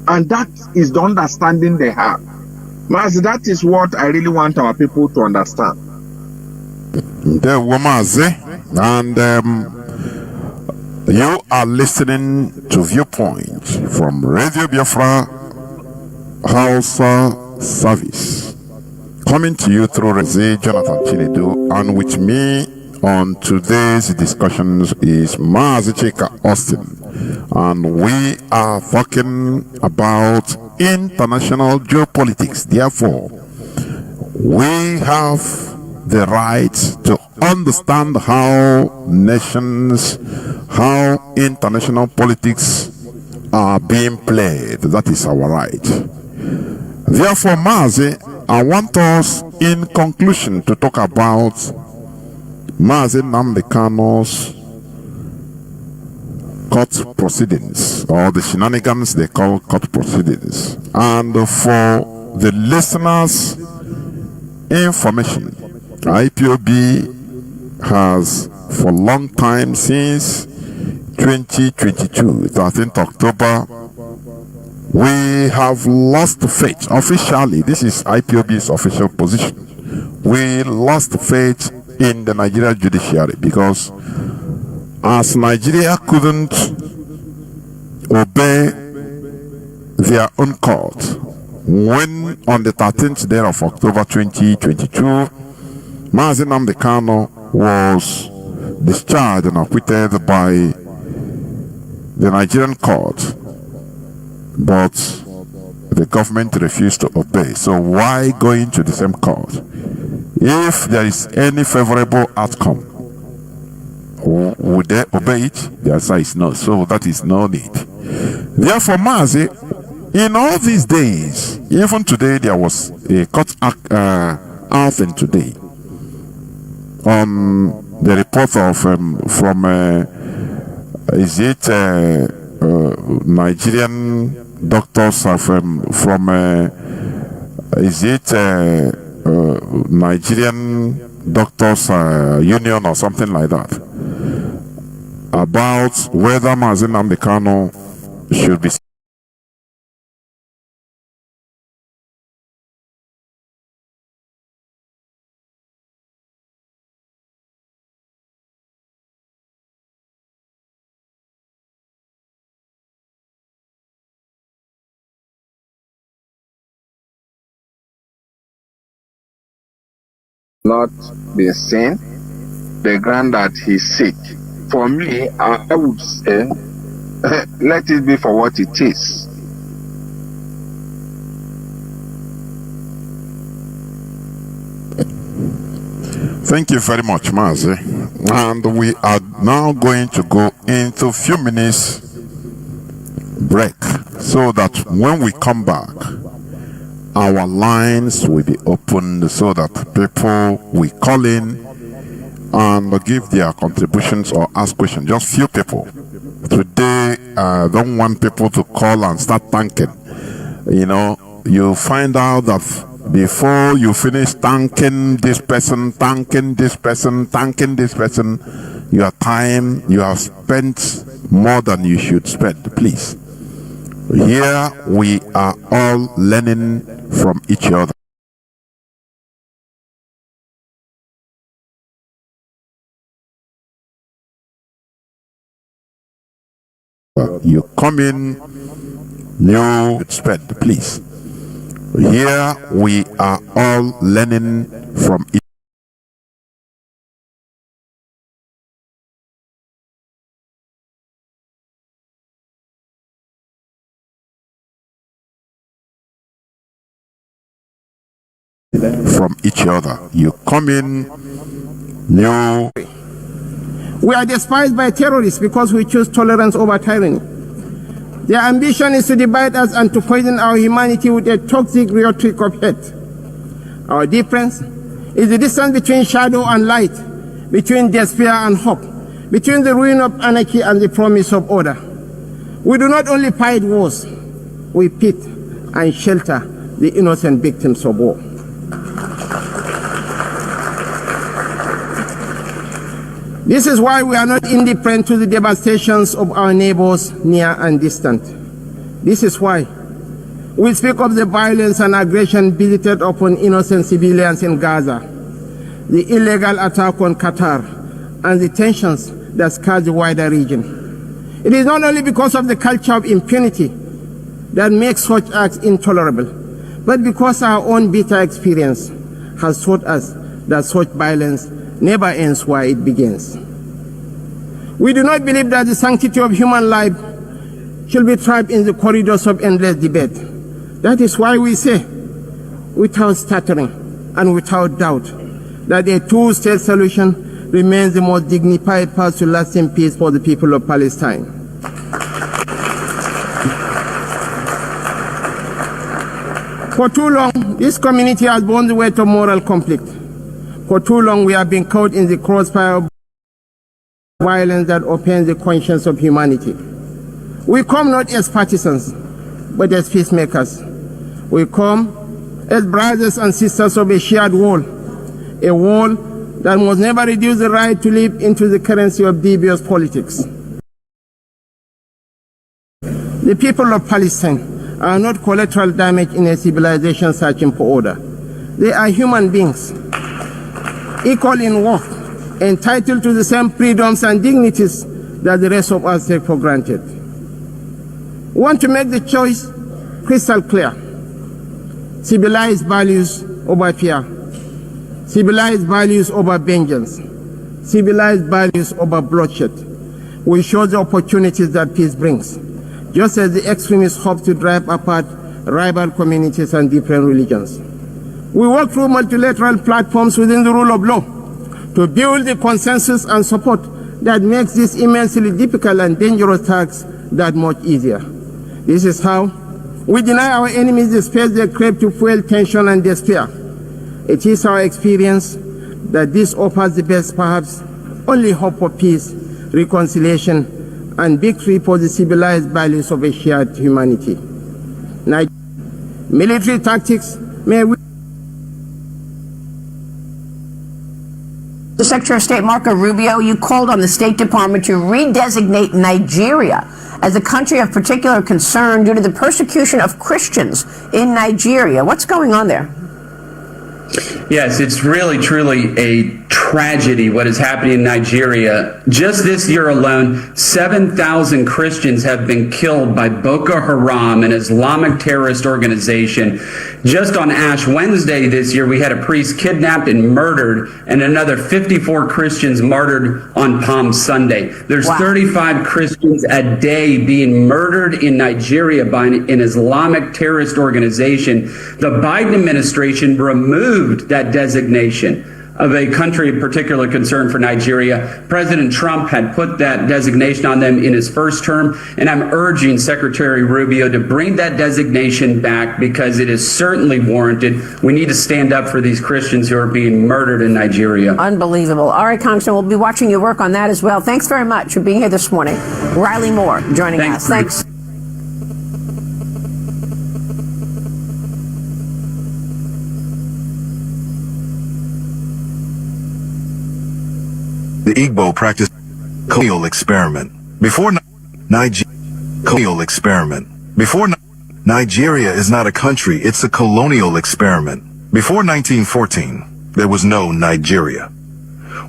And that is the understanding they have. Mazi, that is what I really want our people to understand. The Mazi, and you are listening to Viewpoint from Radio Biafra Hausa Service, coming to you through Mazi Jonathan Chinedu, and with me on today's discussions is Mazi Austin, and we are talking about international geopolitics. Therefore, we have the right to understand how nations, how international politics are being played. That is our right. Therefore, Mazi, I want us in conclusion to talk about Mazi Nnamdi Kanu's court proceedings, or the shenanigans they call court proceedings. And for the listeners' information, IPOB has for a long time, since 2022, 13th October, we have lost faith. Officially, this is IPOB's official position. We lost faith in the Nigerian judiciary because as Nigeria couldn't obey their own court, when on the 13th day of October 2022, Mazi Nnamdi Kanu was discharged and acquitted by the Nigerian court, but the government refused to obey. So why going to the same court? If there is any favorable outcome, would they obey it? The answer is no. So that is no need. Therefore, Mazi, in all these days, even today, there was a court outing today on the report of from Nigerian doctors from Nigerian Doctors Union or something like that, about whether Mazi Nnamdi Kanu should be not been seen, the ground that he's sick. For me, I would say, let it be for what it is. Thank you very much, Mazi. And we are now going to go into a few minutes break so that when we come back, our lines will be opened so that people will call in and give their contributions or ask questions. Just few people. Today, I don't want people to call and start thanking. You know, you find out that before you finish thanking this person, your time you have spent more than you should spend. Please. Here we are all learning from each other. You come in, you spend, please. Here we are all learning from each other. You come in, new. We are despised by terrorists because we choose tolerance over tyranny. Their ambition is to divide us and to poison our humanity with a toxic rhetoric of hate. Our difference is the distance between shadow and light, between despair and hope, between the ruin of anarchy and the promise of order. We do not only fight wars, we pit and shelter the innocent victims of war. This is why we are not indifferent to the devastations of our neighbors near and distant. This is why we speak of the violence and aggression visited upon innocent civilians in Gaza, the illegal attack on Qatar, and the tensions that scar the wider region. It is not only because of the culture of impunity that makes such acts intolerable, but because our own bitter experience has taught us that such violence never ends where it begins. We do not believe that the sanctity of human life should be trapped in the corridors of endless debate. That is why we say, without stuttering and without doubt, that a two-state solution remains the most dignified path to lasting peace for the people of Palestine. For too long, this community has borne the weight of moral conflict. For too long, we have been caught in the crossfire of violence that offends the conscience of humanity. We come not as partisans, but as peacemakers. We come as brothers and sisters of a shared wall, a wall that must never reduce the right to live into the currency of devious politics. The people of Palestine are not collateral damage in a civilization searching for order. They are human beings, equal in worth, entitled to the same freedoms and dignities that the rest of us take for granted. We want to make the choice crystal clear. Civilized values over fear. Civilized values over vengeance. Civilized values over bloodshed. We show the opportunities that peace brings, just as the extremists hope to drive apart rival communities and different religions. We work through multilateral platforms within the rule of law to build the consensus and support that makes this immensely difficult and dangerous task that much easier. This is how we deny our enemies the space they crave to fuel tension and despair. It is our experience that this offers the best, perhaps only hope for peace, reconciliation, and victory for the civilized values of a shared humanity. Military tactics may The Secretary of State Marco Rubio, you called on the State Department to redesignate Nigeria as a country of particular concern due to the persecution of Christians in Nigeria. What's going on there? Yes, it's really, truly a tragedy what is happening in Nigeria. Just this year alone, 7,000 Christians have been killed by Boko Haram, an Islamic terrorist organization. Just on Ash Wednesday this year, we had a priest kidnapped and murdered, and another 54 Christians martyred on Palm Sunday. There's 35 Christians a day being murdered in Nigeria by an Islamic terrorist organization. The Biden administration removed that designation of a country of particular concern for Nigeria. President Trump had put that designation on them in his first term, and I'm urging Secretary Rubio to bring that designation back because it is certainly warranted. We need to stand up for these Christians who are being murdered in Nigeria. Unbelievable. All right, Congressman, we'll be watching your work on that as well. Thanks very much for being here this morning. Riley Moore joining us. Thanks. The Igbo practiced colonial experiment. Before Nigeria is not a country, it's a colonial experiment. Before 1914, there was no Nigeria.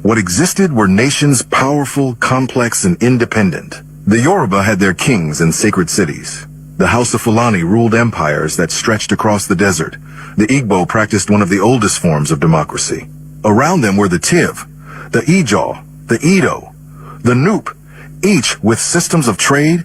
What existed were nations powerful, complex, and independent. The Yoruba had their kings and sacred cities. The House of Fulani ruled empires that stretched across the desert. The Igbo practiced one of the oldest forms of democracy. Around them were the Tiv, the Ijaw, the Edo, the Nupe, each with systems of trade,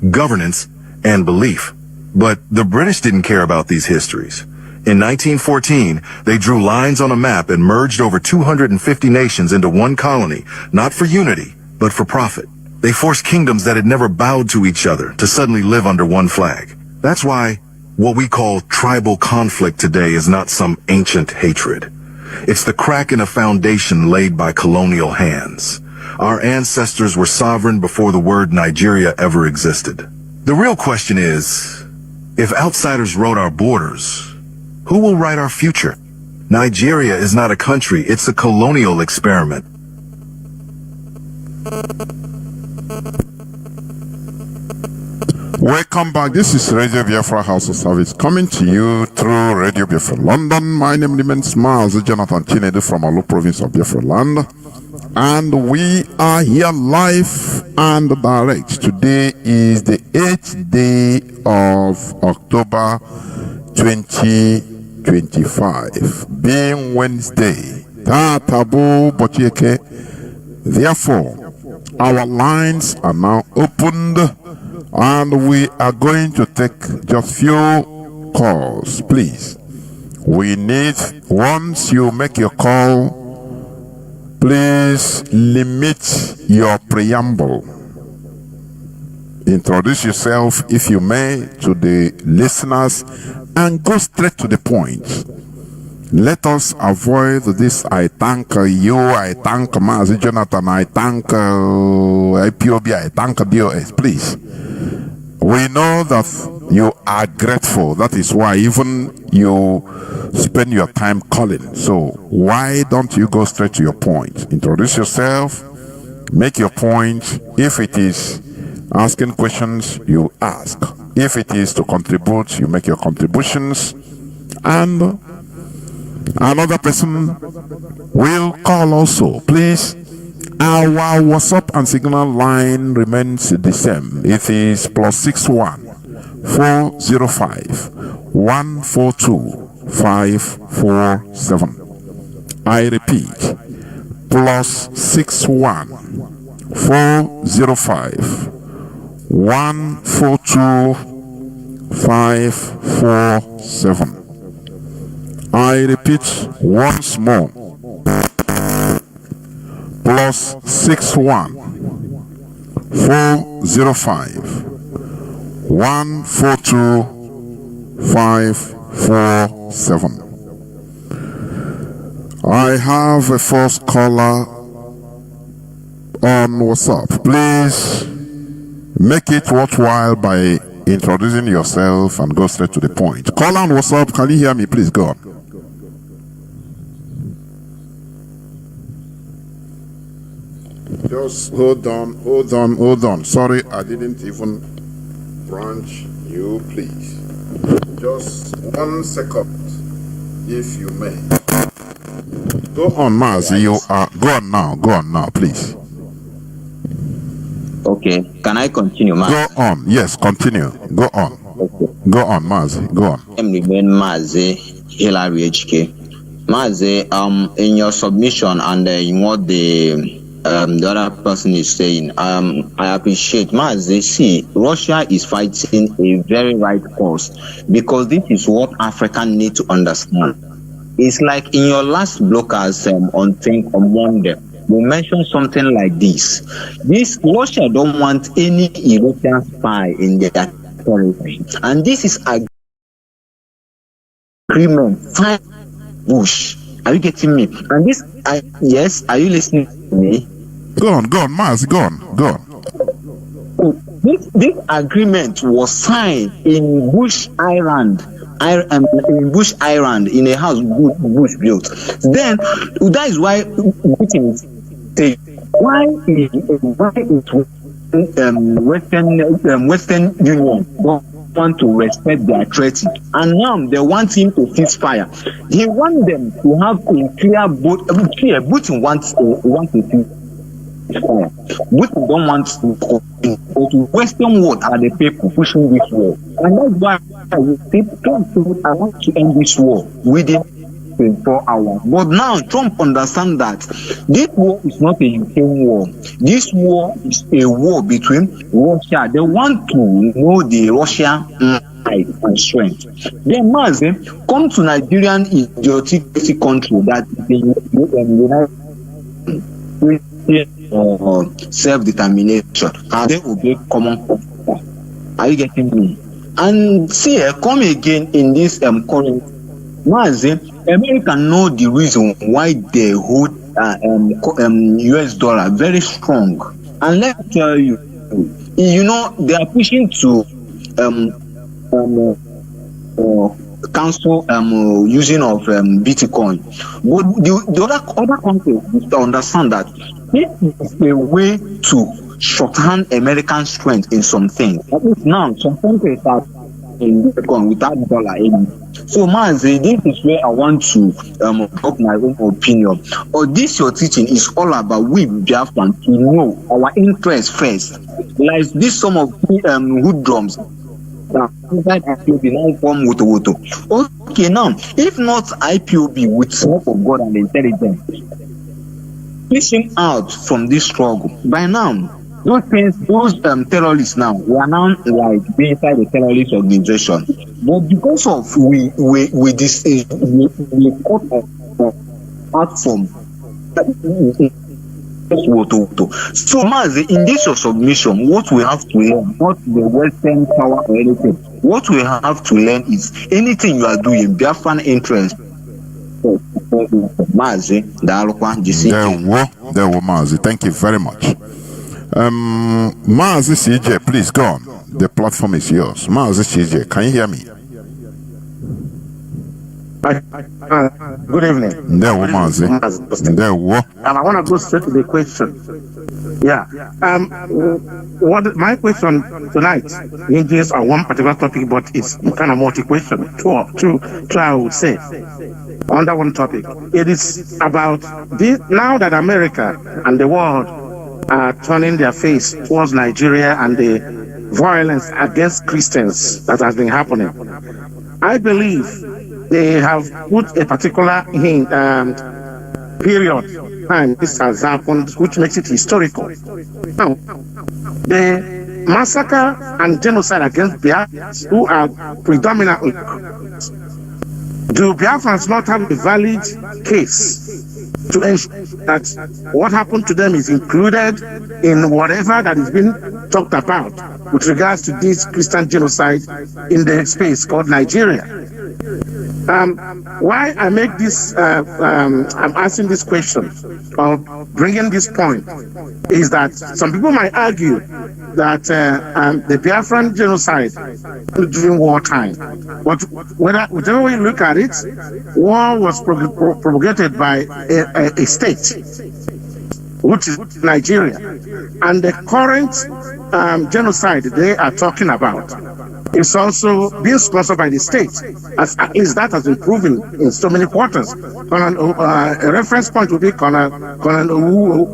governance, and belief. But the British didn't care about these histories. In 1914, they drew lines on a map and merged over 250 nations into one colony, not for unity, but for profit. They forced kingdoms that had never bowed to each other to suddenly live under one flag. That's why what we call tribal conflict today is not some ancient hatred. It's the crack in a foundation laid by colonial hands. Our ancestors were sovereign before the word Nigeria ever existed. The real question is, if outsiders wrote our borders, who will write our future? Nigeria is not a country, it's a colonial experiment. Welcome back. This is Radio Biafra House of Service coming to you through Radio Biafra London. My name remains Mazi Jonathan Chinedu from Olu province of Biafra land. And we are here live and direct. Today is the 8th day of October 2025, being Wednesday. Therefore, our lines are now opened, and we are going to take just few calls, please. We need, once you make your call, please limit your preamble. Introduce yourself, if you may, to the listeners and go straight to the point. Let us avoid this I thank you, I thank Mazi Jonathan, I thank IPOB, I thank DOS, please. We know that you are grateful. That is why even you spend your time calling. So why don't you go straight to your point? Introduce yourself, make your point. If it is asking questions, you ask. If it is to contribute, you make your contributions. And another person will call also. Please, our WhatsApp and Signal line remains the same. It is +61 405 142 547. I repeat, +61 405 142 547. I repeat once more, +61 405 142 547. I have a first caller on WhatsApp. Please make it worthwhile by introducing yourself and go straight to the point. Call on WhatsApp. Can you hear me? Please go on. Just hold on. Sorry, I didn't even branch you, please. Just 1 second, if you may. Go on, Mazi. You are go on now. Go on now, please. Okay, can I continue, Mazi? Go on. Yes, continue. Go on. Okay. Go on, Mazi. Go on. I'm remain Mazi Hillary HK. Mazi, in your submission and in what the other person is saying, I appreciate. Mazi, see, Russia is fighting a very right cause, because this is what Africans need to understand. It's like in your last blockers on Monday, we mentioned something like this. This Russia don't want any European spy in their territory, and this is agreement signed Bush. Are you getting me? And this, yes, are you listening to me? Go on, Mazi. Go on. This agreement was signed in Bush Island. In Bush Island, in a house Bush built. Then that is why Putin say why is Western Union want to respect their treaty, and now they want him to cease fire. He wants them to have a clear vote. Putin wants to cease fire. Putin don't want to go to Western world are the people pushing this war, and that's why I want to end this war within 24 hours. But now Trump understands that this war is not a Ukraine war. This war is a war between Russia. They want to know the Russian might and strength. Then Mazi come to Nigerian idiotic country that the United self-determination, and they obey common. Are you getting me? And see, come again in this current Mazi, America know the reason why they hold US dollar very strong. And let me tell you, they are pushing to cancel using of Bitcoin. But the other countries understand that this is a way to shorthand American strength in some things. At least now, some countries are in Bitcoin without dollar anymore. So, Mazi, this is where I want to drop my own opinion. Or this your teaching is all about we Biafran to know our interest first. Like this, some of the hoodlums. Okay, now, if not IPOB with help of God and intelligence, pushing out from this struggle. By now, those terrorists now, we are now like being inside the terrorist organization. But because of we cut out from so Mazi, in this your submission, what we have to learn, not the Western power or anything, what we have to learn is anything you are doing, Biafran interest. Mazi, there were Mazi. Thank you very much. Mazi CJ, please go on. The platform is yours. Mazi CJ, can you hear me? Good evening. There were Mazi. There were. And I want to go straight to the question. Yeah. What my question tonight hinges on one particular topic, but it's kind of multi-question. Two, I would say. Under one topic, it is about this, now that America and the world are turning their face towards Nigeria and the violence against Christians that has been happening. I believe they have put a particular period time this has happened, which makes it historical. Now, the massacre and genocide against Biafrans, who are predominantly, do Biafrans not have a valid case to ensure that what happened to them is included in whatever that is being talked about with regards to this Christian genocide in the space called Nigeria? Why I make this, I'm asking this question or bringing this point is that some people might argue that the Biafran genocide during wartime, but whichever way you look at it, war was propagated by a state, which is Nigeria, and the current genocide they are talking about It's also being sponsored by the state. At least that has been proven in so many quarters. A reference point would be Colonel Olu.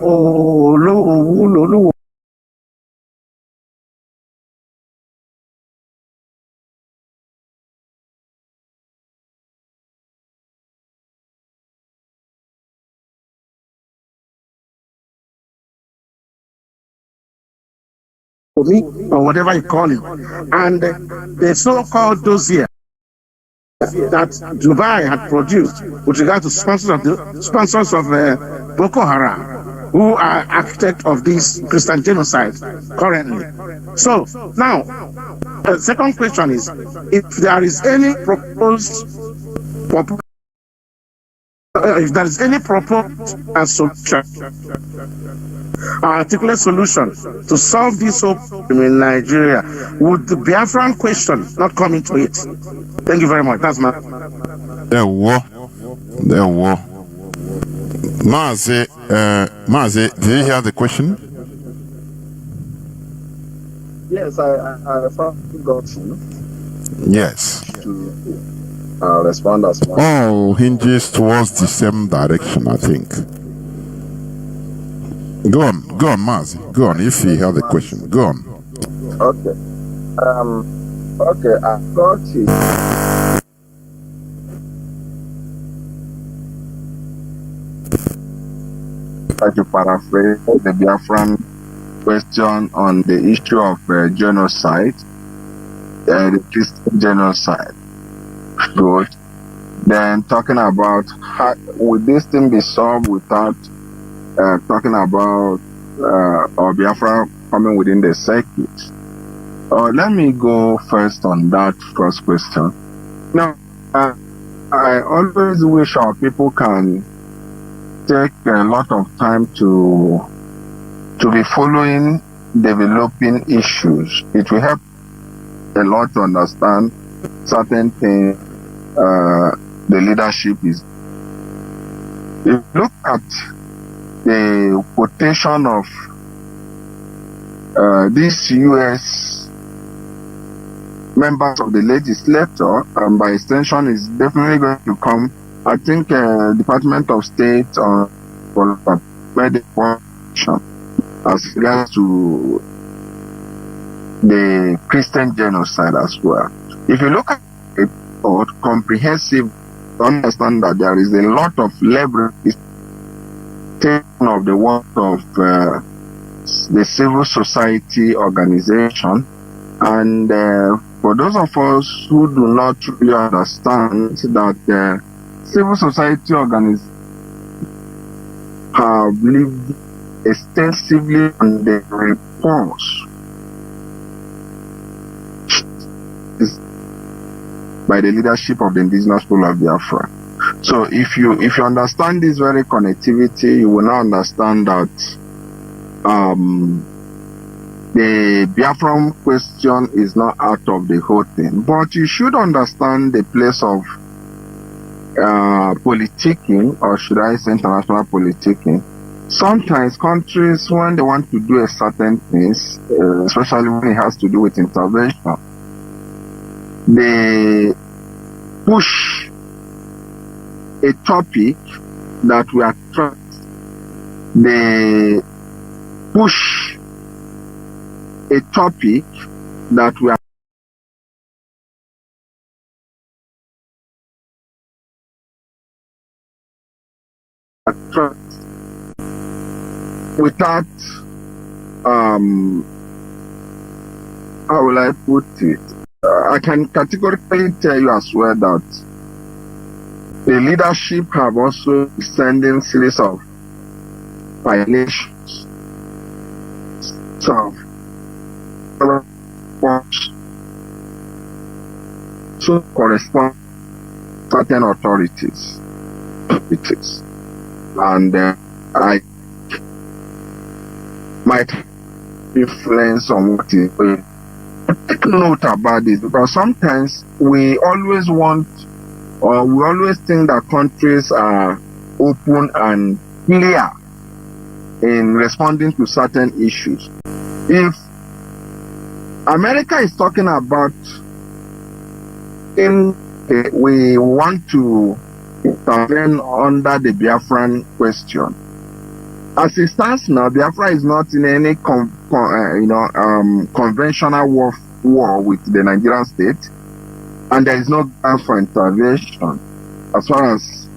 Or whatever you call it, and the so-called dossier that Dubai had produced with regard to sponsors of Boko Haram, who are architect of this Christian genocide currently. So now, the second question is, if there is any proposed and solution, articulate solution to solve this problem in Nigeria, would the Biafran question not come into it? Thank you very much. That's my. There were. Mazi, did you hear the question? Yes, I finally got you. Yes. To respond as well. Oh, hinges towards the same direction, I think. Go on, Mazi. Go on, if you hear the question. Go on. Okay. Okay, I got it. Try to paraphrase the Biafran question on the issue of genocide, the Christian genocide. Good. Then talking about how would this thing be solved without talking about or Biafra coming within the circuit. Let me go first on that first question. Now, I always wish our people can take a lot of time to be following developing issues. It will help a lot to understand certain things the leadership is. If you look at the quotation of these U.S. members of the legislature, and by extension is definitely going to come, I think Department of State made a question as regards to the Christian genocide as well. If you look at it comprehensive, understand that there is a lot of leverage of the work of the civil society organization, and for those of us who do not really understand that civil society organizations have lived extensively on the reports by the leadership of the indigenous people of Biafra. So if you understand this very connectivity, you will now understand that the Biafran question is not out of the whole thing, but you should understand the place of politicking, or should I say international politicking. Sometimes countries, when they want to do a certain things, especially when it has to do with intervention, they push a topic that we attract. They push a topic that we attract without how will I put it? I can categorically tell you as well that the leadership have also sending series of violations, so correspond certain authorities, and I might influence on what is going. Take note about this, because sometimes we always want, or we always think that countries are open and clear in responding to certain issues. If America is talking about we want to intervene under the Biafran question. As it stands now, Biafra is not in any conventional war with the Nigerian state, and there is no ground for intervention as far as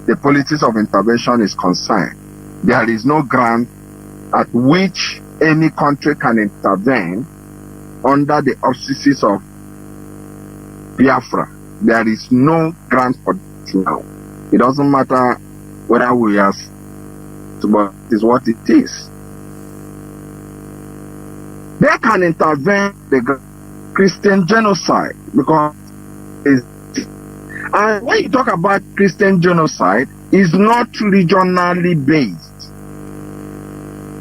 the politics of intervention is concerned. There is no ground at which any country can intervene under the auspices of Biafra. There is no ground for it now. It doesn't matter whether we are, but it is what it is. They can intervene the Christian genocide because and when you talk about Christian genocide, it's not regionally based.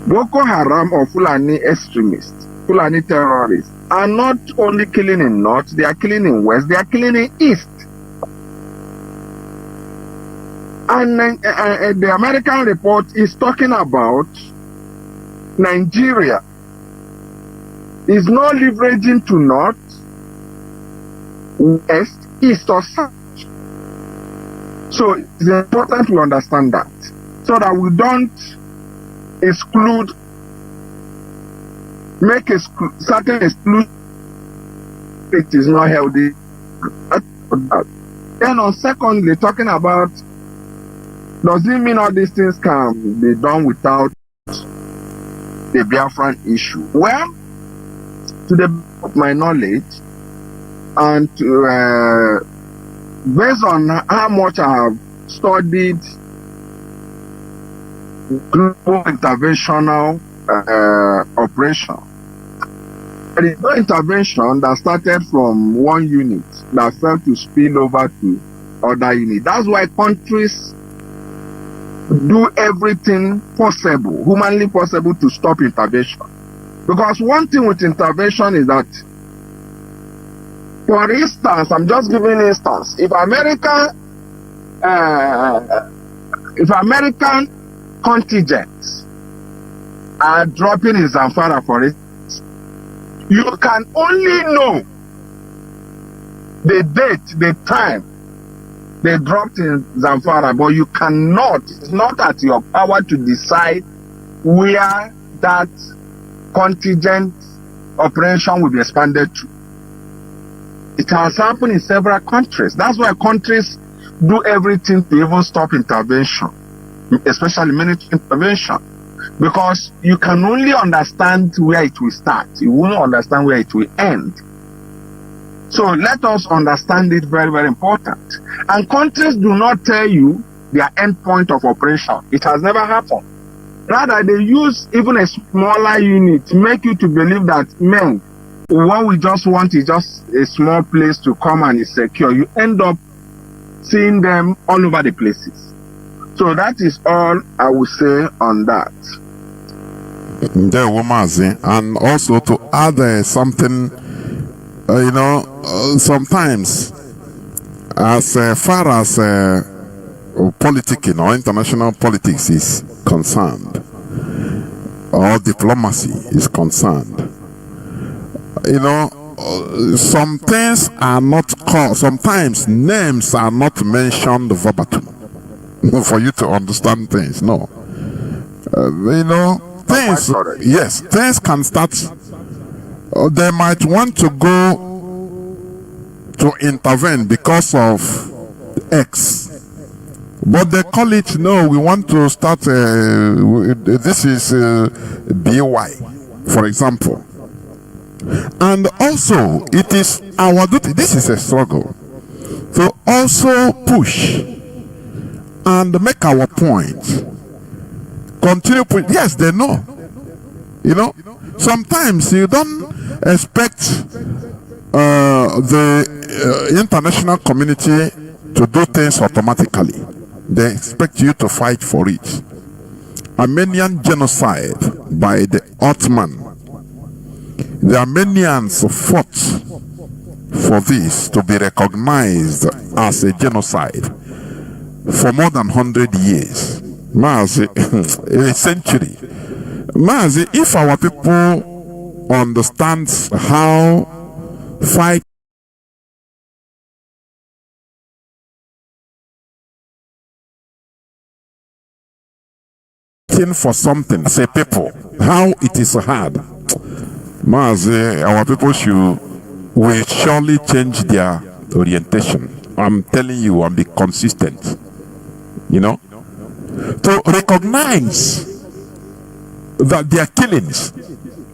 Boko Haram or Fulani extremists, Fulani terrorists are not only killing in North, they are killing in West, they are killing in East. And the American report is talking about Nigeria is not leveraging to North, West, East or South. So it's important we understand that, so that we don't exclude, make a certain exclusion. It is not healthy. Then on secondly, talking about, does it mean all these things can be done without the Biafran issue? Well, to the best of my knowledge, and to, based on how much I have studied global interventional operation, there is no intervention that started from one unit that fell to spill over to other units. That's why countries do everything possible, humanly possible, to stop intervention. Because one thing with intervention is that, for instance, I'm just giving an instance. If American contingents are dropping in Zamfara, for it, you can only know the date, the time they dropped in Zamfara, but you cannot, it's not at your power to decide where that contingent operation will be expanded to. It has happened in several countries. That's why countries do everything to even stop intervention, especially military intervention, because you can only understand where it will start. You won't understand where it will end. So let us understand it, very, very important. And countries do not tell you their end point of operation. It has never happened. Rather, they use even a smaller unit to make you to believe that, man, what we just want is just a small place to come and is secure. You end up seeing them all over the places. So that is all I will say on that. Mazi, and also to add something, sometimes as far as politicking or international politics is concerned, or diplomacy is concerned, some things are not called, sometimes names are not mentioned verbatim for you to understand things. No. Things, yes, things can start, they might want to go to intervene because of X, but they call it, no, we want to start, this is BY, for example. And also, it is our duty, this is a struggle, to also push and make our point. Continue push. Yes, they know. Sometimes you don't expect the international community to do things automatically. They expect you to fight for it. Armenian genocide by the Ottoman. The Armenians fought for this to be recognized as a genocide for more than 100 years. Mazi, a century. Mazi, if our people understand how fight waiting for something as a people. How it is hard. Mazi, our people will surely change their orientation. I'm telling you, and be consistent. You know? To recognize that their killings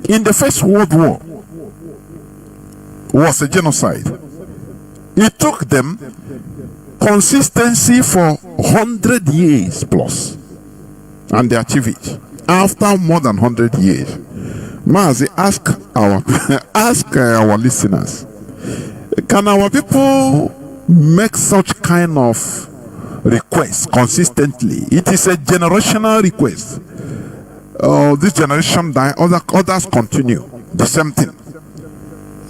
in the First World War was a genocide. It took them consistency for 100 years plus, and they achieved it after more than 100 years. Mazi, ask our listeners, can our people make such kind of requests consistently? It is a generational request. This generation die, others continue the same thing.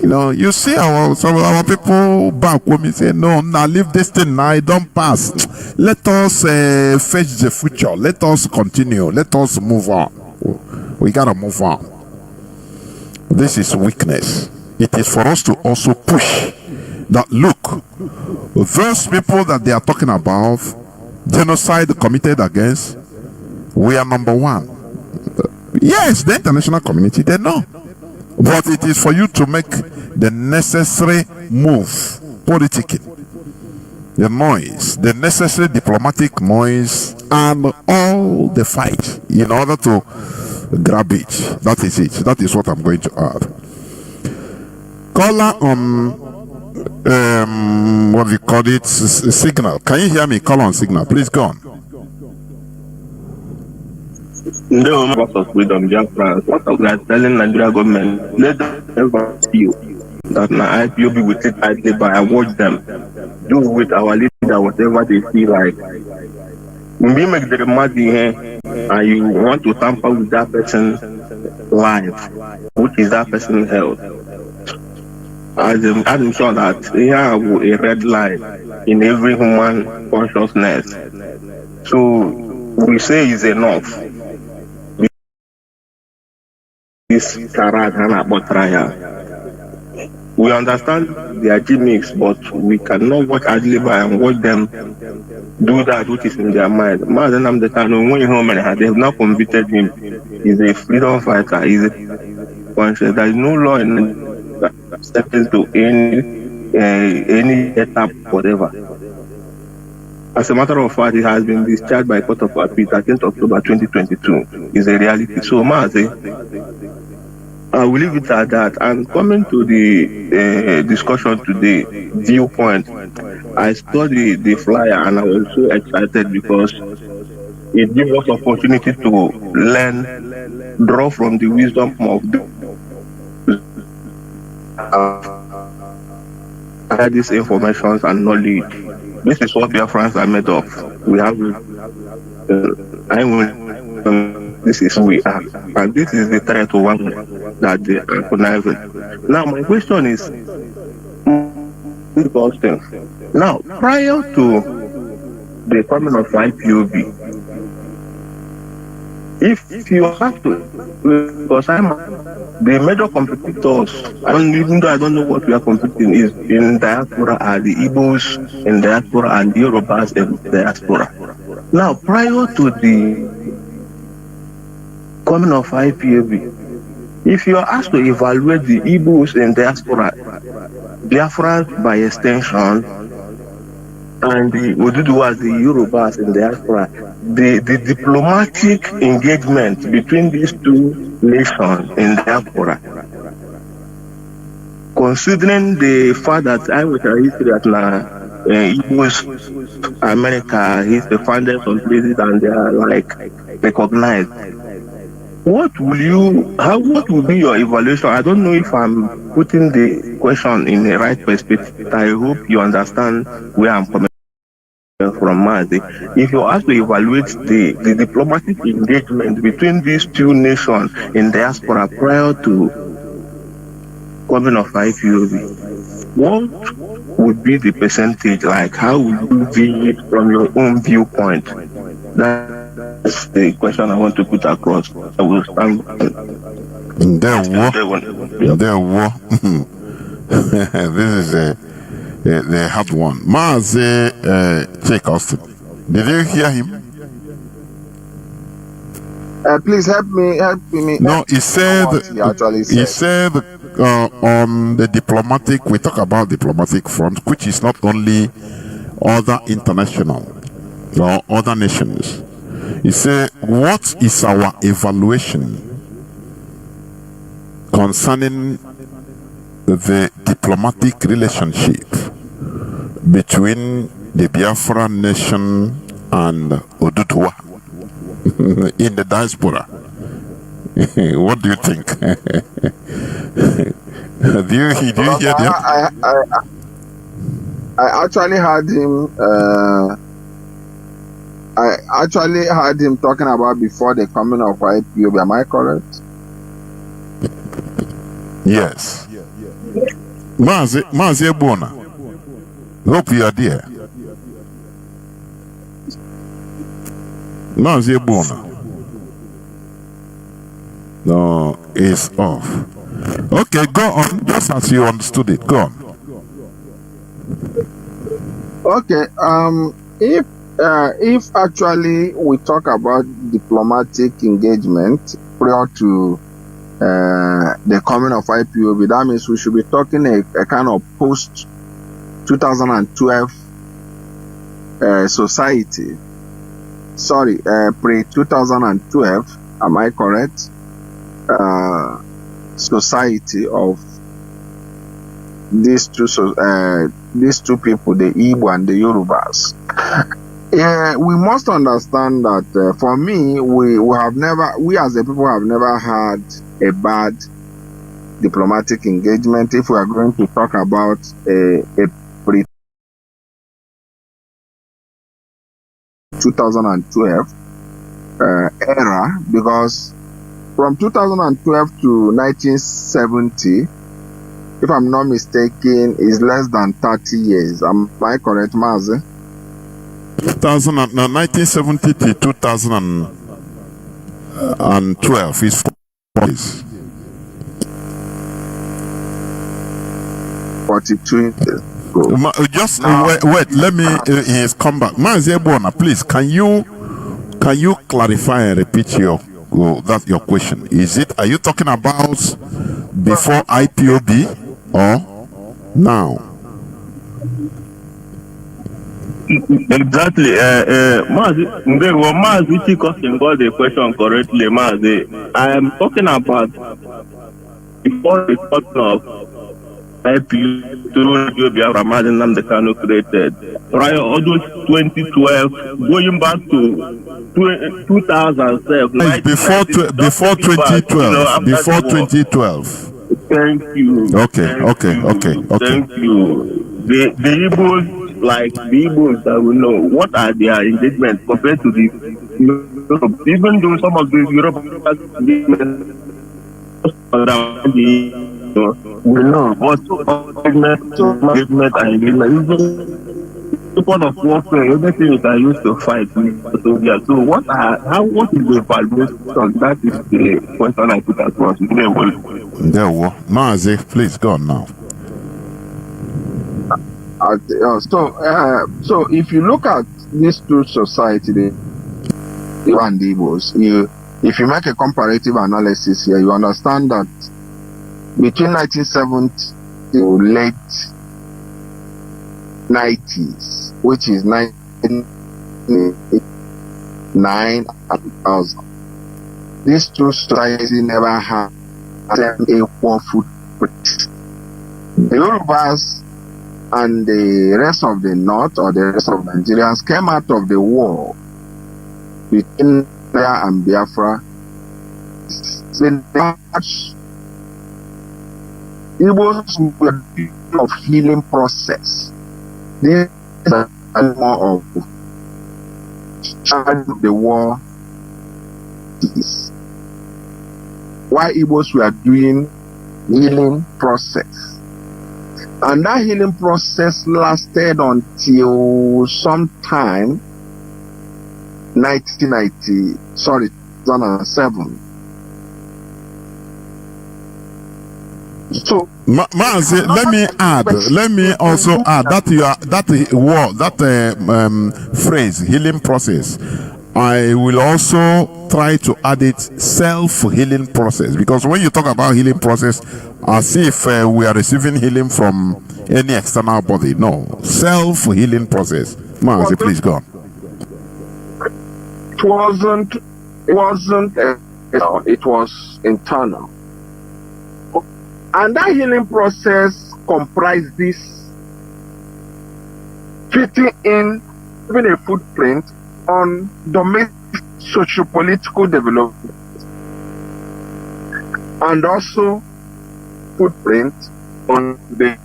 You know, you see some of our people back when we say, no, now leave this thing now, it don't pass. Let us fetch the future. Let us continue. Let us move on. We gotta move on. This is weakness. It is for us to also push that, look, those people that they are talking about, genocide committed against, we are number one. Yes, the international community, they know. But it is for you to make the necessary move politically. The noise, the necessary diplomatic noise, and all the fight in order to grab it. That is it. That is what I'm going to add. Caller on, what we call it, signal. Can you hear me? Call on signal. Please go on. No, of freedom, Biafrans. What we are telling Nigeria government, let them ever see you. That my IPOB will take idly by and watch them. Do with our leader whatever they feel like. When we make the money here, and you want to tamper with that person's life, which is that person's health. I'm sure that they have a red line in every human consciousness. So we say it's enough. This charade about trial. We understand their gimmicks, but we cannot watch Adliba and watch them do that which is in their mind. Mazi Jonathan Chinedu, they have not convicted him. He's a freedom fighter. He's a conscious. There is no law in that steps to any etap, whatever. As a matter of fact, he has been discharged by Court of Appeal 13th October 2022. It's a reality. So, Mazi, I will leave it at that. And coming to the discussion today, viewpoint, I studied the flyer and I was so excited because it gives us opportunity to learn, draw from the wisdom of this information and knowledge. This is what Biafrans are made of. We have, this is who we are. And this is the threat to one that they are conniving. Now, my question is, now, prior to the coming of IPOB, if you have to, because the major competitors, even though I don't know what we are competing, is in diaspora are the Igbos in diaspora and the Yorubas in diaspora. Now, prior to the coming of IPOB, if you are asked to evaluate the Igbos in diaspora, Biafrans by extension, and the Oduduwas, the Yorubas in diaspora, the diplomatic engagement between these two nations in diaspora, considering the fact that I was a history at Igbos, America, he's the founders of places and they are like recognized. What will be your evaluation? I don't know if I'm putting the question in the right perspective. I hope you understand where I'm coming from, Mazi. If you ask to evaluate the diplomatic engagement between these two nations in diaspora prior to coming of IPOB, what would be the percentage? Like, how would you view it from your own viewpoint? That's the question I want to put across. I will stand. This is the hard one. Mazi Austin. Did you hear him? Please help me. No, he said. He actually said. He said on the diplomatic. We talk about diplomatic front, which is not only other international or other nations. He said, "What is our evaluation concerning the diplomatic relationship between the Biafran nation and Oduduwa in the diaspora?" What do you think? do you hear them? I actually heard him. I actually heard him talking about before the coming of IPOB. Am I correct? Yes. Mazi Ebona. Hope you are there. Mazi Ebona. No, it's off. Okay, go on. Just as you understood it. Go on. Okay. If actually we talk about diplomatic engagement prior to the coming of IPOB, that means we should be talking a kind of post 2012 society. Sorry, pre 2012. Am I correct? Society of these two people, the Igbo and the Yorubas. We must understand that for me, we as a people have never had a bad diplomatic engagement. If we are going to talk about a pre 2012 era, because from 2012 to 1970, if I'm not mistaken, is less than 30 years. Am I correct, Mazi? 1970 to 2012 is 4 years. 42 years. Just wait. Let me come back. Mazi Ebona, please. Can you clarify and repeat your question? Are you talking about before IPOB or now? Exactly. Mazi Chikosin got the question correctly, Mazi. I am talking about before the talking of IPOB through Radio Biafra, Mazi Nnamdi Kanu created. Prior August 2012, going back to 2007. Before 2012. Before 2012. Thank you. Okay. Thank you. The Igbos, like the Igbos that we know, what are their engagements compared to the Europe? Even though some of the European we know, but engagement and engagement, part of warfare, everything that used to fight with Soviet. So what is the evaluation? That is the question I put across. Mazi, please go on now. So if you look at these two societies, the and the Igbos, if you make a comparative analysis here, you understand that between 1970 to late 90s, which is 1999 and 2000, these two societies never had equal footprint. The Yorubas and the rest of the North or the rest of Nigerians came out of the war between Nigeria and Biafra. Igbos were of healing process. This is more of the war. Why Igbos were doing healing process. And that healing process lasted until sometime 2007. So Mazi, let me also add that phrase, healing process. I will also try to add it self-healing process, because when you talk about healing process, as if we are receiving healing from any external body. No, self-healing process. Mazi, please go on. It was internal. And that healing process comprised this fitting in even a footprint on domestic socio-political development, and also footprint on the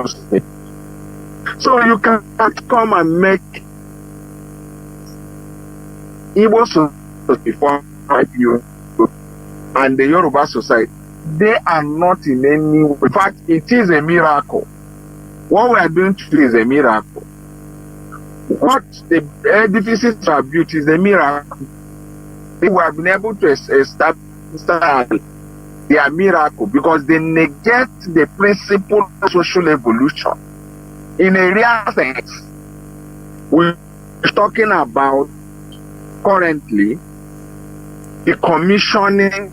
state. So you can't come and make Igbo society before you and the Yoruba society. They are not in any way. In fact, it is a miracle. What we are doing today is a miracle. What the edifices are built is a miracle. We have been able to establish their miracle because they negate the principle of social evolution. In a real sense, we're talking about currently the commissioning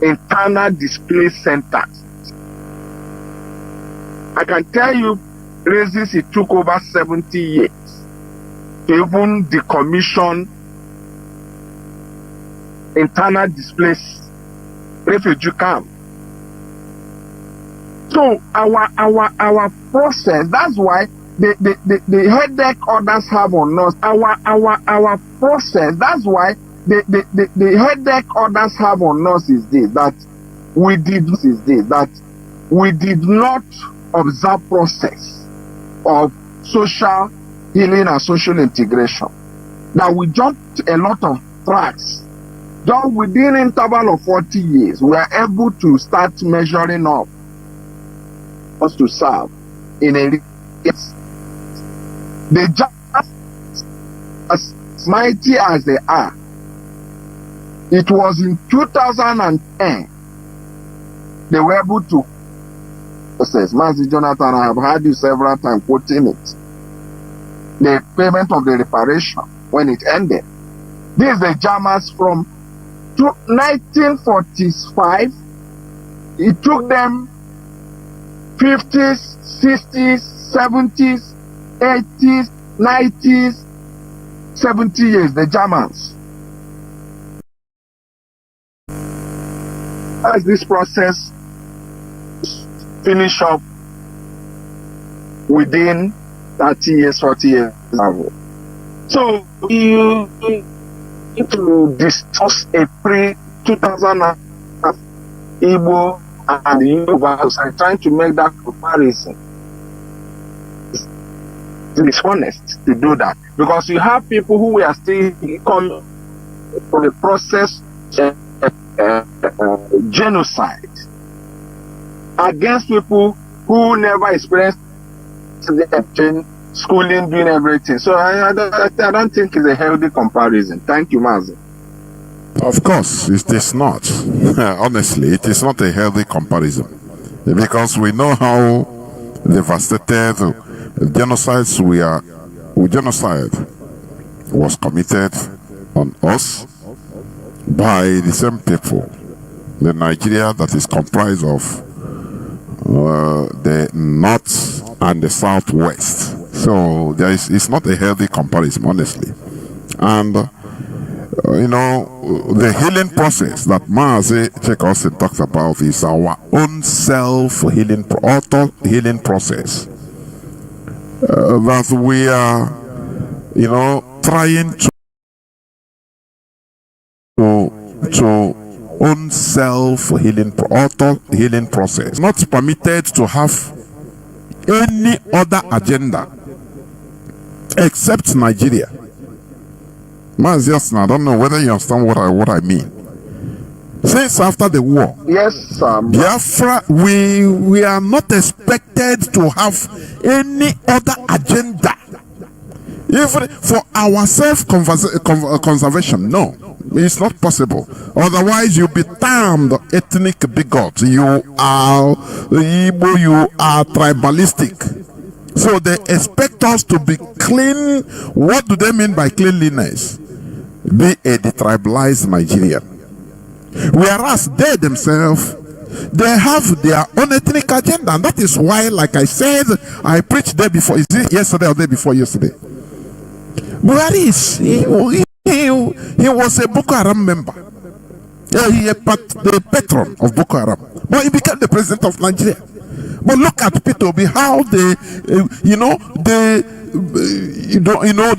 internal display centers. I can tell you, races it took over 70 years to even decommission internal displaced refugee camp. So our process, that's why the headache others have on us. Our process, that's why the headache others have on us is this, that we did not observe process of social healing and social integration. That we jumped a lot of tracks. Just within an interval of 40 years, we are able to start measuring up us to serve in a they just as mighty as they are. It was in 2010 they were able to process. Mazi Jonathan, I have heard you several times quoting it. The payment of the reparation when it ended. This is the Germans from 1945. It took them 50s, 60s, 70s, 80s, 90s, 70 years, the Germans. As this process finish up within 30 years, 40 years. So you need to discuss a pre-2000 Igbo and the Yoruba society, trying to make that comparison. It's honest to do that, because you have people who are still coming from the process genocide against people who never experienced schooling, doing everything. So I don't think it's a healthy comparison. Thank you, Mazi. Of course, it is not. Honestly, it is not a healthy comparison, because we know how devastated genocide was committed on us by the same people. The Nigeria that is comprised of the north and the southwest. So it's not a healthy comparison, honestly. And the healing process that Mazi Jonathan talks about is our own self-healing, auto-healing process that we are, trying to own self-healing, auto-healing process. Not permitted to have any other agenda except Nigeria. Mazi, I don't know whether you understand what I mean. Since after the war, yes, sir, Biafra, we are not expected to have any other agenda, even for our self-conservation. No, it's not possible. Otherwise, you'll be termed ethnic bigot. You are Igbo. You are tribalistic. So they expect us to be clean. What do they mean by cleanliness? Be a detribalized Nigerian. Whereas they themselves, they have their own ethnic agenda. And that is why, like I said, I preached day before, is it yesterday or day before yesterday? Buhari he was a Boko Haram member. He the patron of Boko Haram. But he became the president of Nigeria. But look at P2B, how they,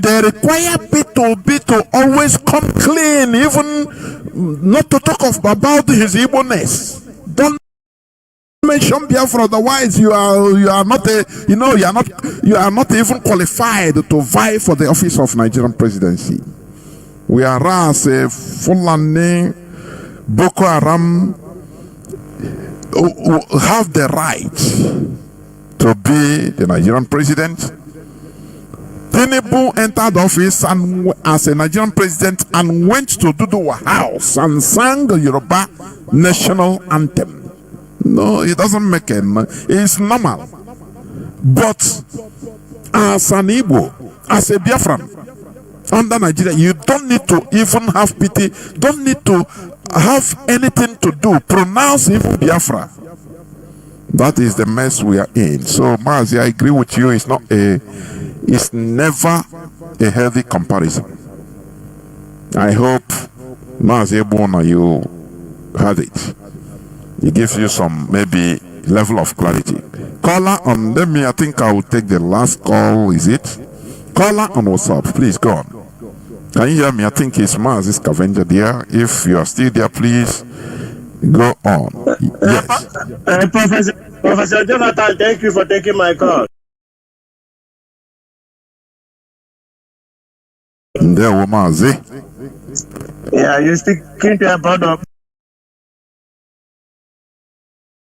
they require P2B to always come clean, even not to talk about his Igbo-ness. Don't mention Biafra, otherwise you are not even qualified to vie for the office of Nigerian presidency. Whereas a Fulani Boko Haram have the right to be the Nigerian president. Tinubu entered office and as a Nigerian president and went to Duduwa House and sang the Yoruba national anthem. No, it doesn't make it. It's normal. But as an Igbo, as a Biafran under Nigeria, you don't need to even have pity, don't need to have anything to do, pronounce even Biafra. That is the mess we are in. So Mazi, I agree with you, it's never a healthy comparison. I hope Mazi Ebona, you had it. It gives you some maybe level of clarity. Caller on, I think I will take the last call, is it? Caller on WhatsApp, please go on. Can you hear me? I think it's Mazi Scavenger there. If you are still there, please go on. Yes. Professor Jonathan, thank you for taking my call. There, Mazi. Yeah, you're speaking to about of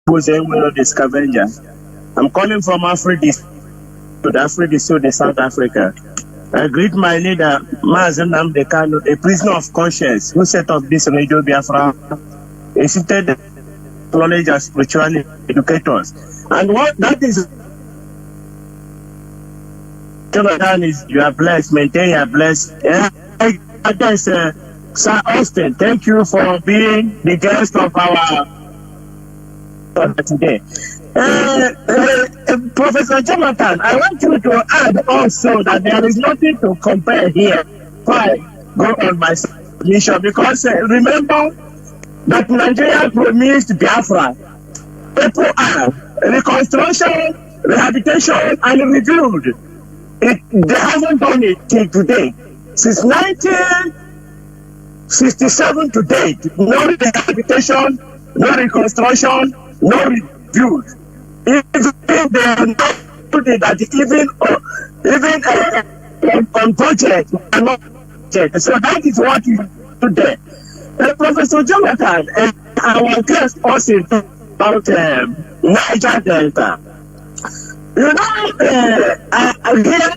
the scavenger. I'm calling from Africa to the South Africa. I greet my leader, Mazi Jonathan Chinedu, a prisoner of conscience, who set up this Radio Biafra, assisted knowledge as spiritual educators. And what that is, Jonathan, is you are blessed, maintain you are blessed. Sir Austin, thank you for being the guest of our today. Professor Jonathan, I want you to add also that there is nothing to compare here. Fine, go on my submission, because remember that Nigeria promised Biafra. People are reconstruction, rehabilitation, and rebuild. They haven't done it till today. Since 1967 to date, no rehabilitation, no reconstruction, no rebuild. Even they are not today that even on budget, not budget. So that is what is today. Professor Jonathan, our guest also about Niger Delta. You know, here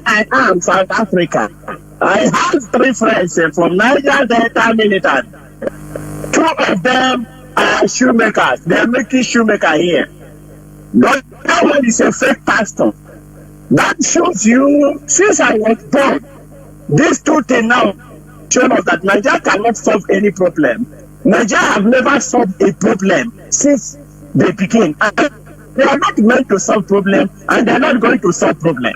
I am, South Africa. I have 3 friends from Niger Delta militant. 2 of them are shoemakers. They are making shoemaker here. But that one is a fake pastor. That shows you, since I was born, these 2 things now show us that Nigeria cannot solve any problem. Nigeria have never solved a problem since they began. They are not meant to solve problem, and they are not going to solve problem.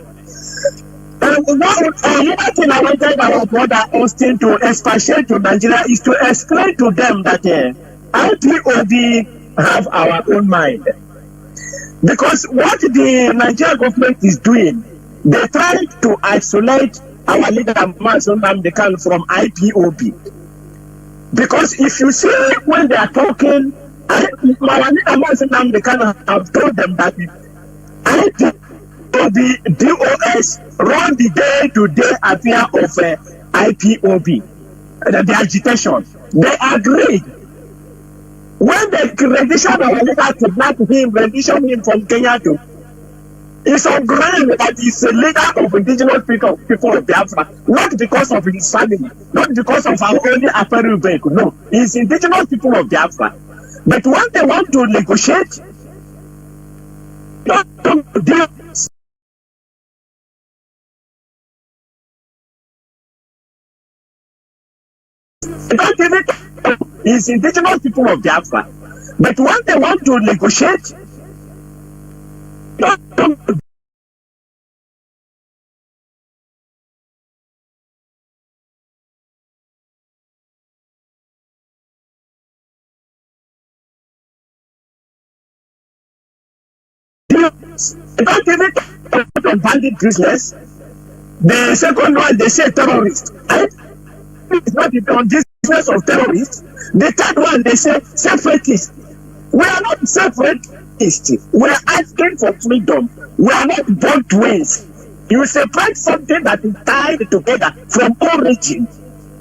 Another thing I wanted our brother Austin to expatiate to Nigeria is to explain to them that IPOB have our own mind. Because what the Nigerian government is doing, they try to isolate our leader Mazi Jonathan Chinedu from IPOB. Because if you see when they are talking, our leader Mazi Jonathan Chinedu have told them that IPOB DOS run the day-to-day affair of IPOB, the agitation. They agreed. When the rendition of our leader kidnapped him, rendition him from Kenya to, it's on ground that he's a leader of indigenous people of Biafra, not because of his family, not because of our only apparel vehicle. No, he's indigenous people of Biafra. But when they want to negotiate, Don't even is indigenous people of Biafra. But when they want to negotiate, don't even bandit business. The second one, they say terrorists. Right? It's not on this business of terrorists. The third one, they say separatists. We are not separatists. We are asking for freedom. We are not born twins. You separate something that is tied together from origin.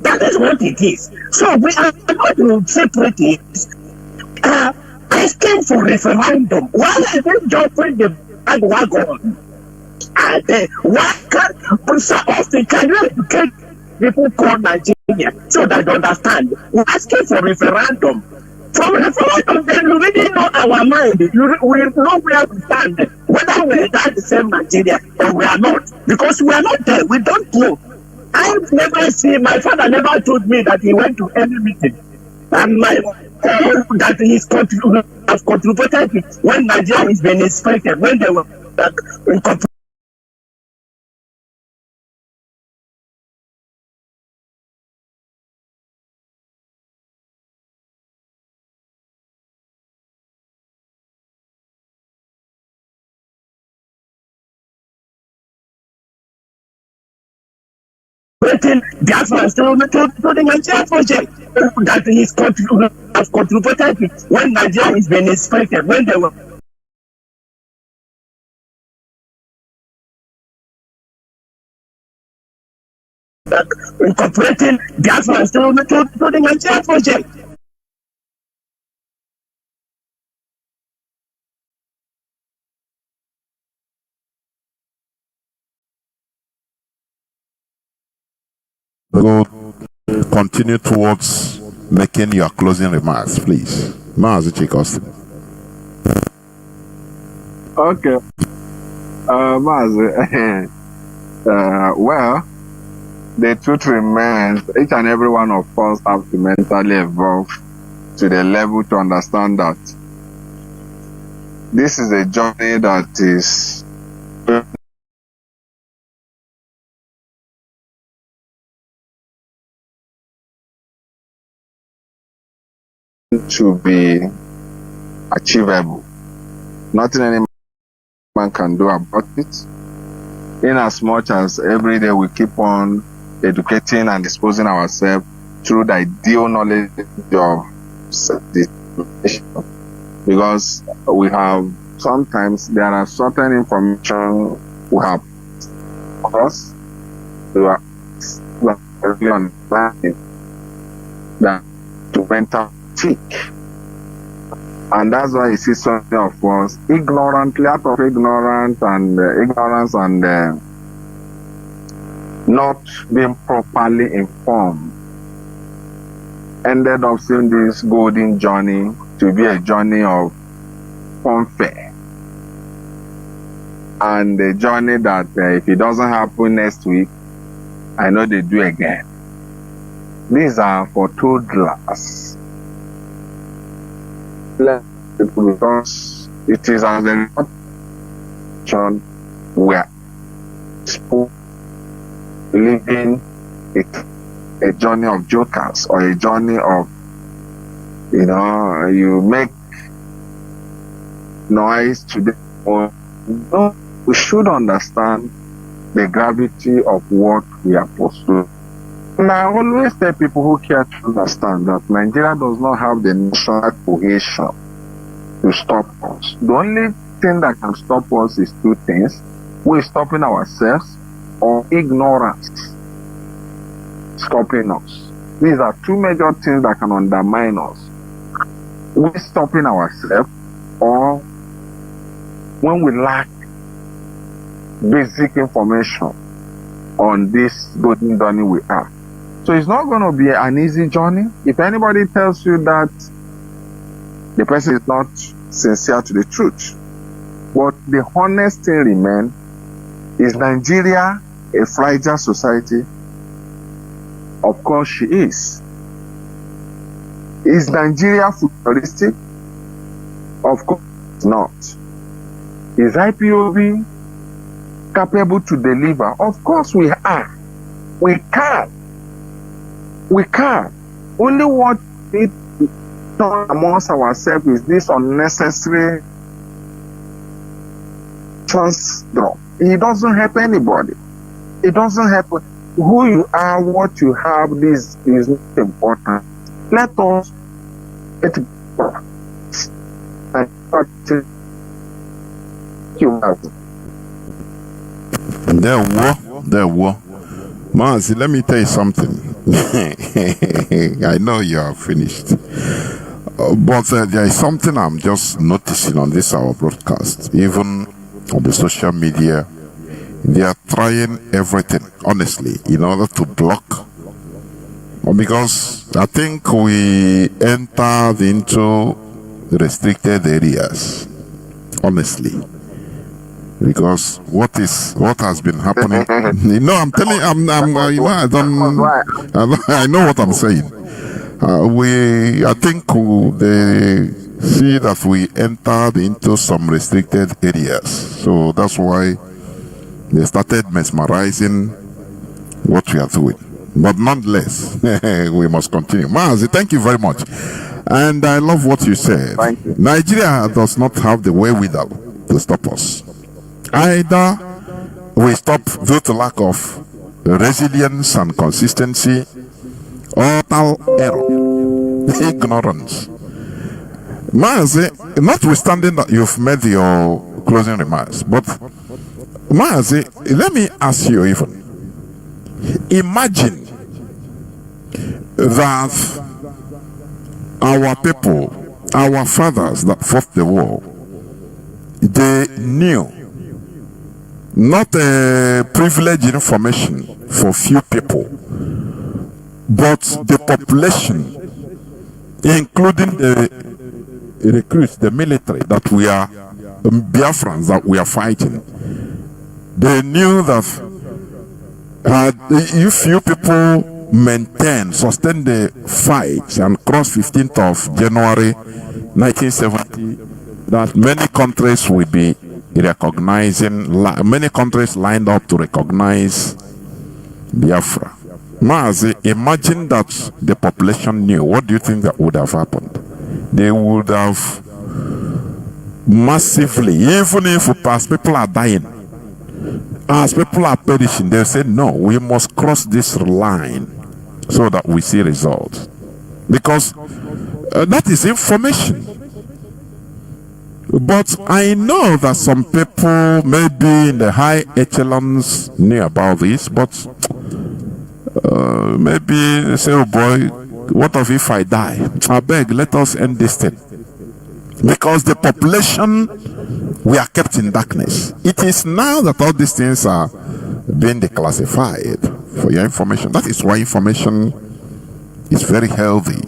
That is what it is. So we are not separatists. Asking for referendum. Why are they jumping the bandwagon? And why can you educate people called Nigeria so that they understand? We're asking for referendum. From referendum, then we really know our mind. We know where we stand. Whether we are the same Nigeria or we are not. Because we are not there. We don't know. I've never seen, my father never told me that he went to any meeting. And that he has contributed when Nigeria is being inspected, when they were incorporated. Biafrans to the Nigeria project that has contributed when Nigeria is being inspected, when they were incorporating Biafrans to the Nigeria project. Go continue towards making your closing remarks, please. Mazi Jonathan. Okay. Mazi, well, the truth remains, each and every one of us have to mentally evolve to the level to understand that this is a journey that is to be achievable. Nothing any man can do about it. In as much as every day we keep on educating and exposing ourselves through the ideal knowledge of this, because we have sometimes there are certain information we have us we are really understanding that to mental thick. And that's why you see some of us ignorantly, out of ignorance and not being properly informed, ended up seeing this golden journey to be a journey of funfair, and a journey that if it doesn't happen next week, I know they do again. These are for toddlers. Because it is as a nation where people living a journey of jokers or a journey of, you make noise today. No, we should understand the gravity of what we are pursuing. And I always tell people who care to understand that Nigeria does not have the national cohesion to stop us. The only thing that can stop us is two things. We're stopping ourselves, or ignorance stopping us. These are two major things that can undermine us. We're stopping ourselves, or when we lack basic information on this golden journey we have. So it's not going to be an easy journey. If anybody tells you that, the person is not sincere to the truth. But the honest thing remains, is Nigeria a fragile society? Of course she is. Is Nigeria futuristic? Of course not. Is IPOB capable to deliver? Of course we are. We can. We can. Only what we done amongst ourselves is this unnecessary chance drop. It doesn't help anybody. It doesn't help who you are, what you have. This is not important. Let us get better. There were. Mazi, let me tell you something. I know you are finished. But there is something I'm just noticing on this our broadcast. Even on the social media, they are trying everything, honestly, in order to block. Because I think we entered into restricted areas, honestly. Because what has been happening? I'm telling you, I know what I'm saying. I think they see that we entered into some restricted areas, so that's why they started mesmerizing what we are doing. But nonetheless, we must continue. Mazi, thank you very much, and I love what you said. Nigeria does not have the wherewithal to stop us. Either we stop due to lack of resilience and consistency, or total error, ignorance. Mazi, notwithstanding that you've made your closing remarks, but Mazi, let me ask you even. Imagine that our people, our fathers that fought the war, they knew not a privileged information for few people, but the population, including the recruits, the military that we are, Biafrans that we are fighting. They knew that if you people sustain the fight and cross 15th of January 1970, that many countries will be recognizing, many countries lined up to recognize Biafra. Mazi, imagine that the population knew. What do you think that would have happened? They would have massively, even if as people are dying, as people are perishing, they say, no, we must cross this line so that we see results. Because that is information. But I know that some people, maybe in the high echelons, knew about this, but maybe they say, oh boy, what if I die? I beg, let us end this thing. Because the population, we are kept in darkness. It is now that all these things are being declassified for your information. That is why information is very healthy.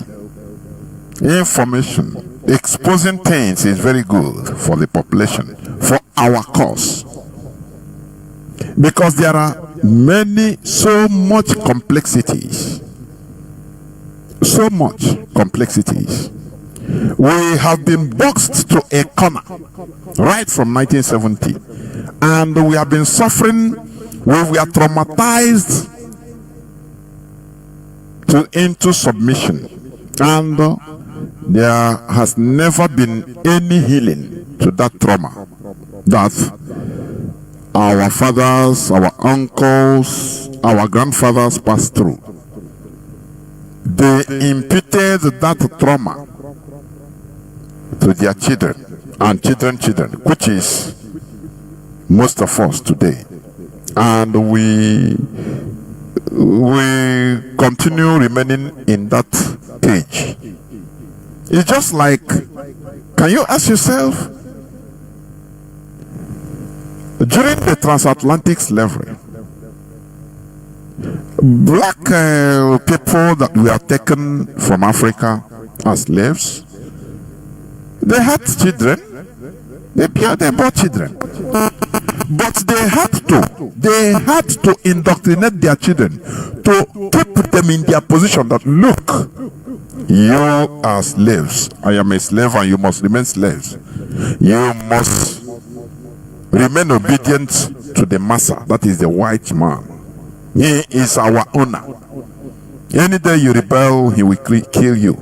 Information, exposing things is very good for the population, for our cause. Because there are so much complexities. So much complexities. We have been boxed to a corner right from 1970, and we have been suffering. We are traumatized into submission, and there has never been any healing to that trauma that our fathers, our uncles, our grandfathers passed through. They imputed that trauma to their children and children, which is most of us today, and we continue remaining in that cage. It's just like, can you ask yourself, during the transatlantic slavery, black people that were taken from Africa as slaves, they had children, they brought children, but they had to indoctrinate their children to keep them in their position that, look, You are slaves. I am a slave and you must remain slaves. You must remain obedient to the master, that is the white man. He is our owner. Any day you rebel, he will kill you.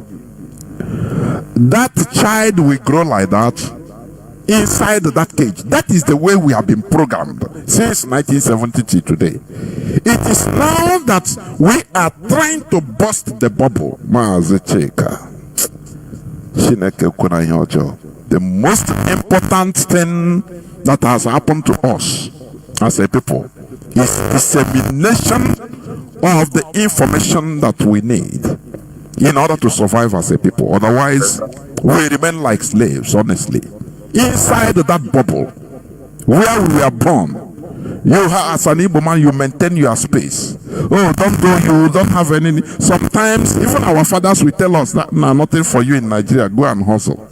That child will grow like that inside that cage. That is the way we have been programmed since 1970 to today. It is now that we are trying to burst the bubble. The most important thing that has happened to us as a people is dissemination of the information that we need in order to survive as a people. Otherwise, we remain like slaves, honestly. Inside that bubble where we are born, you as an Igbo man, you maintain your space. Oh, don't go, you don't have any. Sometimes even our fathers will tell us that nothing for you in Nigeria, go and hustle.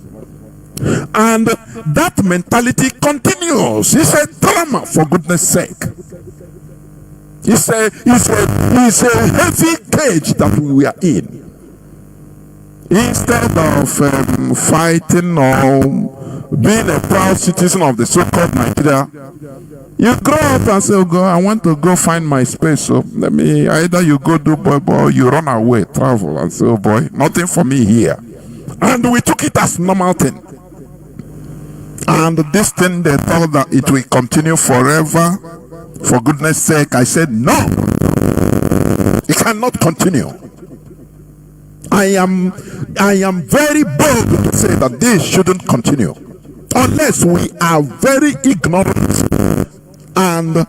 And that mentality continues. It's a drama, for goodness sake. It's a heavy cage that we are in. Instead of fighting or being a proud citizen of the so-called Nigeria, you grow up and say, oh God, I want to go find my space. So let me, either you go do boy, you run away, travel, and say, oh boy, nothing for me here. And we took it as normal thing. And this thing, they thought that it will continue forever. For goodness sake, I said, no, it cannot continue. I am very bold to say that this shouldn't continue unless we are very ignorant and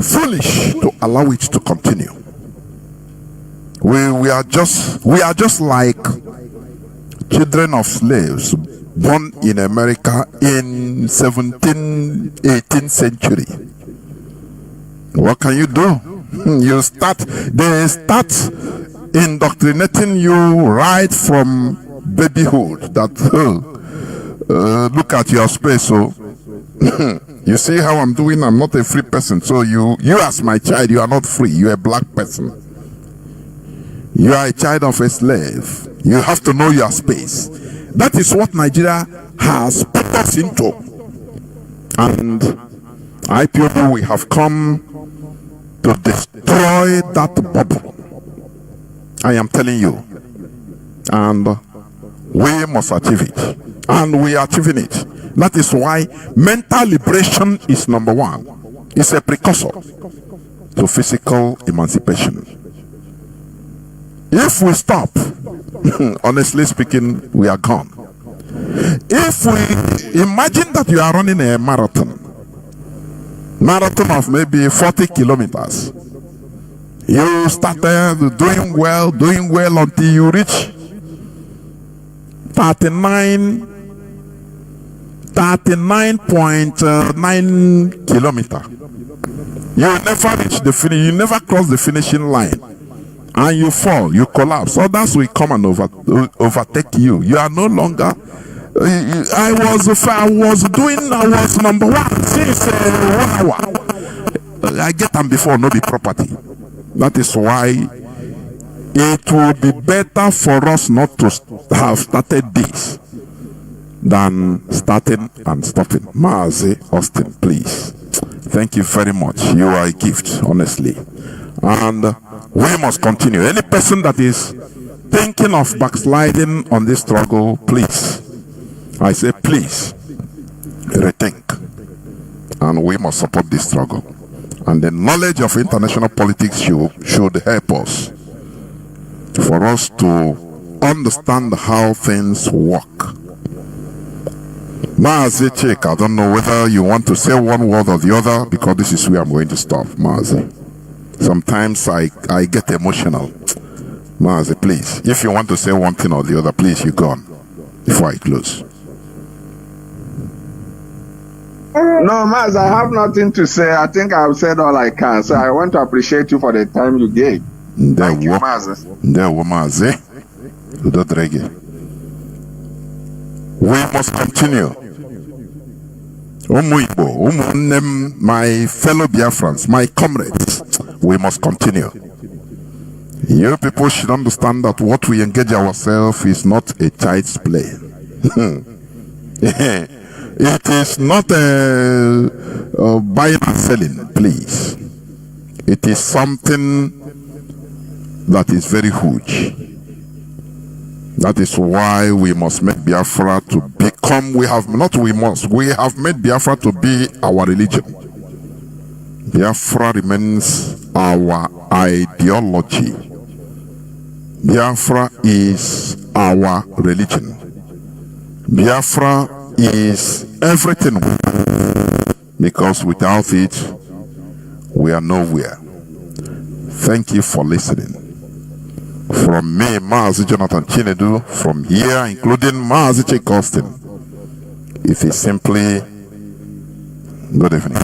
foolish to allow it to continue. We are just like children of slaves born in America in 17th, 18th century. What can you do? They start indoctrinating you right from babyhood. That look at your space. So you see how I'm doing? I'm not a free person. So you as my child, you are not free. You are a black person. You are a child of a slave. You have to know your space. That is what Nigeria has put us into. And IPOB, we have come to destroy that bubble. I am telling you. And we must achieve it. And we are achieving it. That is why mental liberation is number one. It's a precursor to physical emancipation. If we stop, honestly speaking, we are gone. If we imagine that you are running a marathon of maybe 40 kilometers, you started doing well until you reach 39.9 kilometer. You never reach the finish. You never cross the finishing line, and you fall. You collapse. Others will come and overtake you. You are no longer. I was number one since 1 hour. I get them before no be property. That is why it will be better for us not to have started this than starting and stopping. Mazi Austin, please. Thank you very much. You are a gift, honestly. And we must continue. Any person that is thinking of backsliding on this struggle, please, I say please, rethink. And we must support this struggle. And the knowledge of international politics should help us, for us to understand how things work. Mazi Chik, I don't know whether you want to say one word or the other, because this is where I'm going to stop, Mazi. Sometimes I get emotional. Mazi, please, if you want to say one thing or the other, please, you go on before I close. No, Maz, I have nothing to say. I think I've said all I can. So I want to appreciate you for the time you gave. Thank you, Maz. We must continue. My fellow Biafrans, my comrades, we must continue. You people should understand that what we engage ourselves is not a child's play. It is not a buying and selling, please. It is something that is very huge. That is why we must make Biafra to become, we have made Biafra to be our religion. Biafra remains our ideology. Biafra is our religion. Biafra is everything, because without it, we are nowhere. Thank you for listening. From me, Mazi Jonathan Chinedu, from here, including Mazi Austin, it is simply good evening.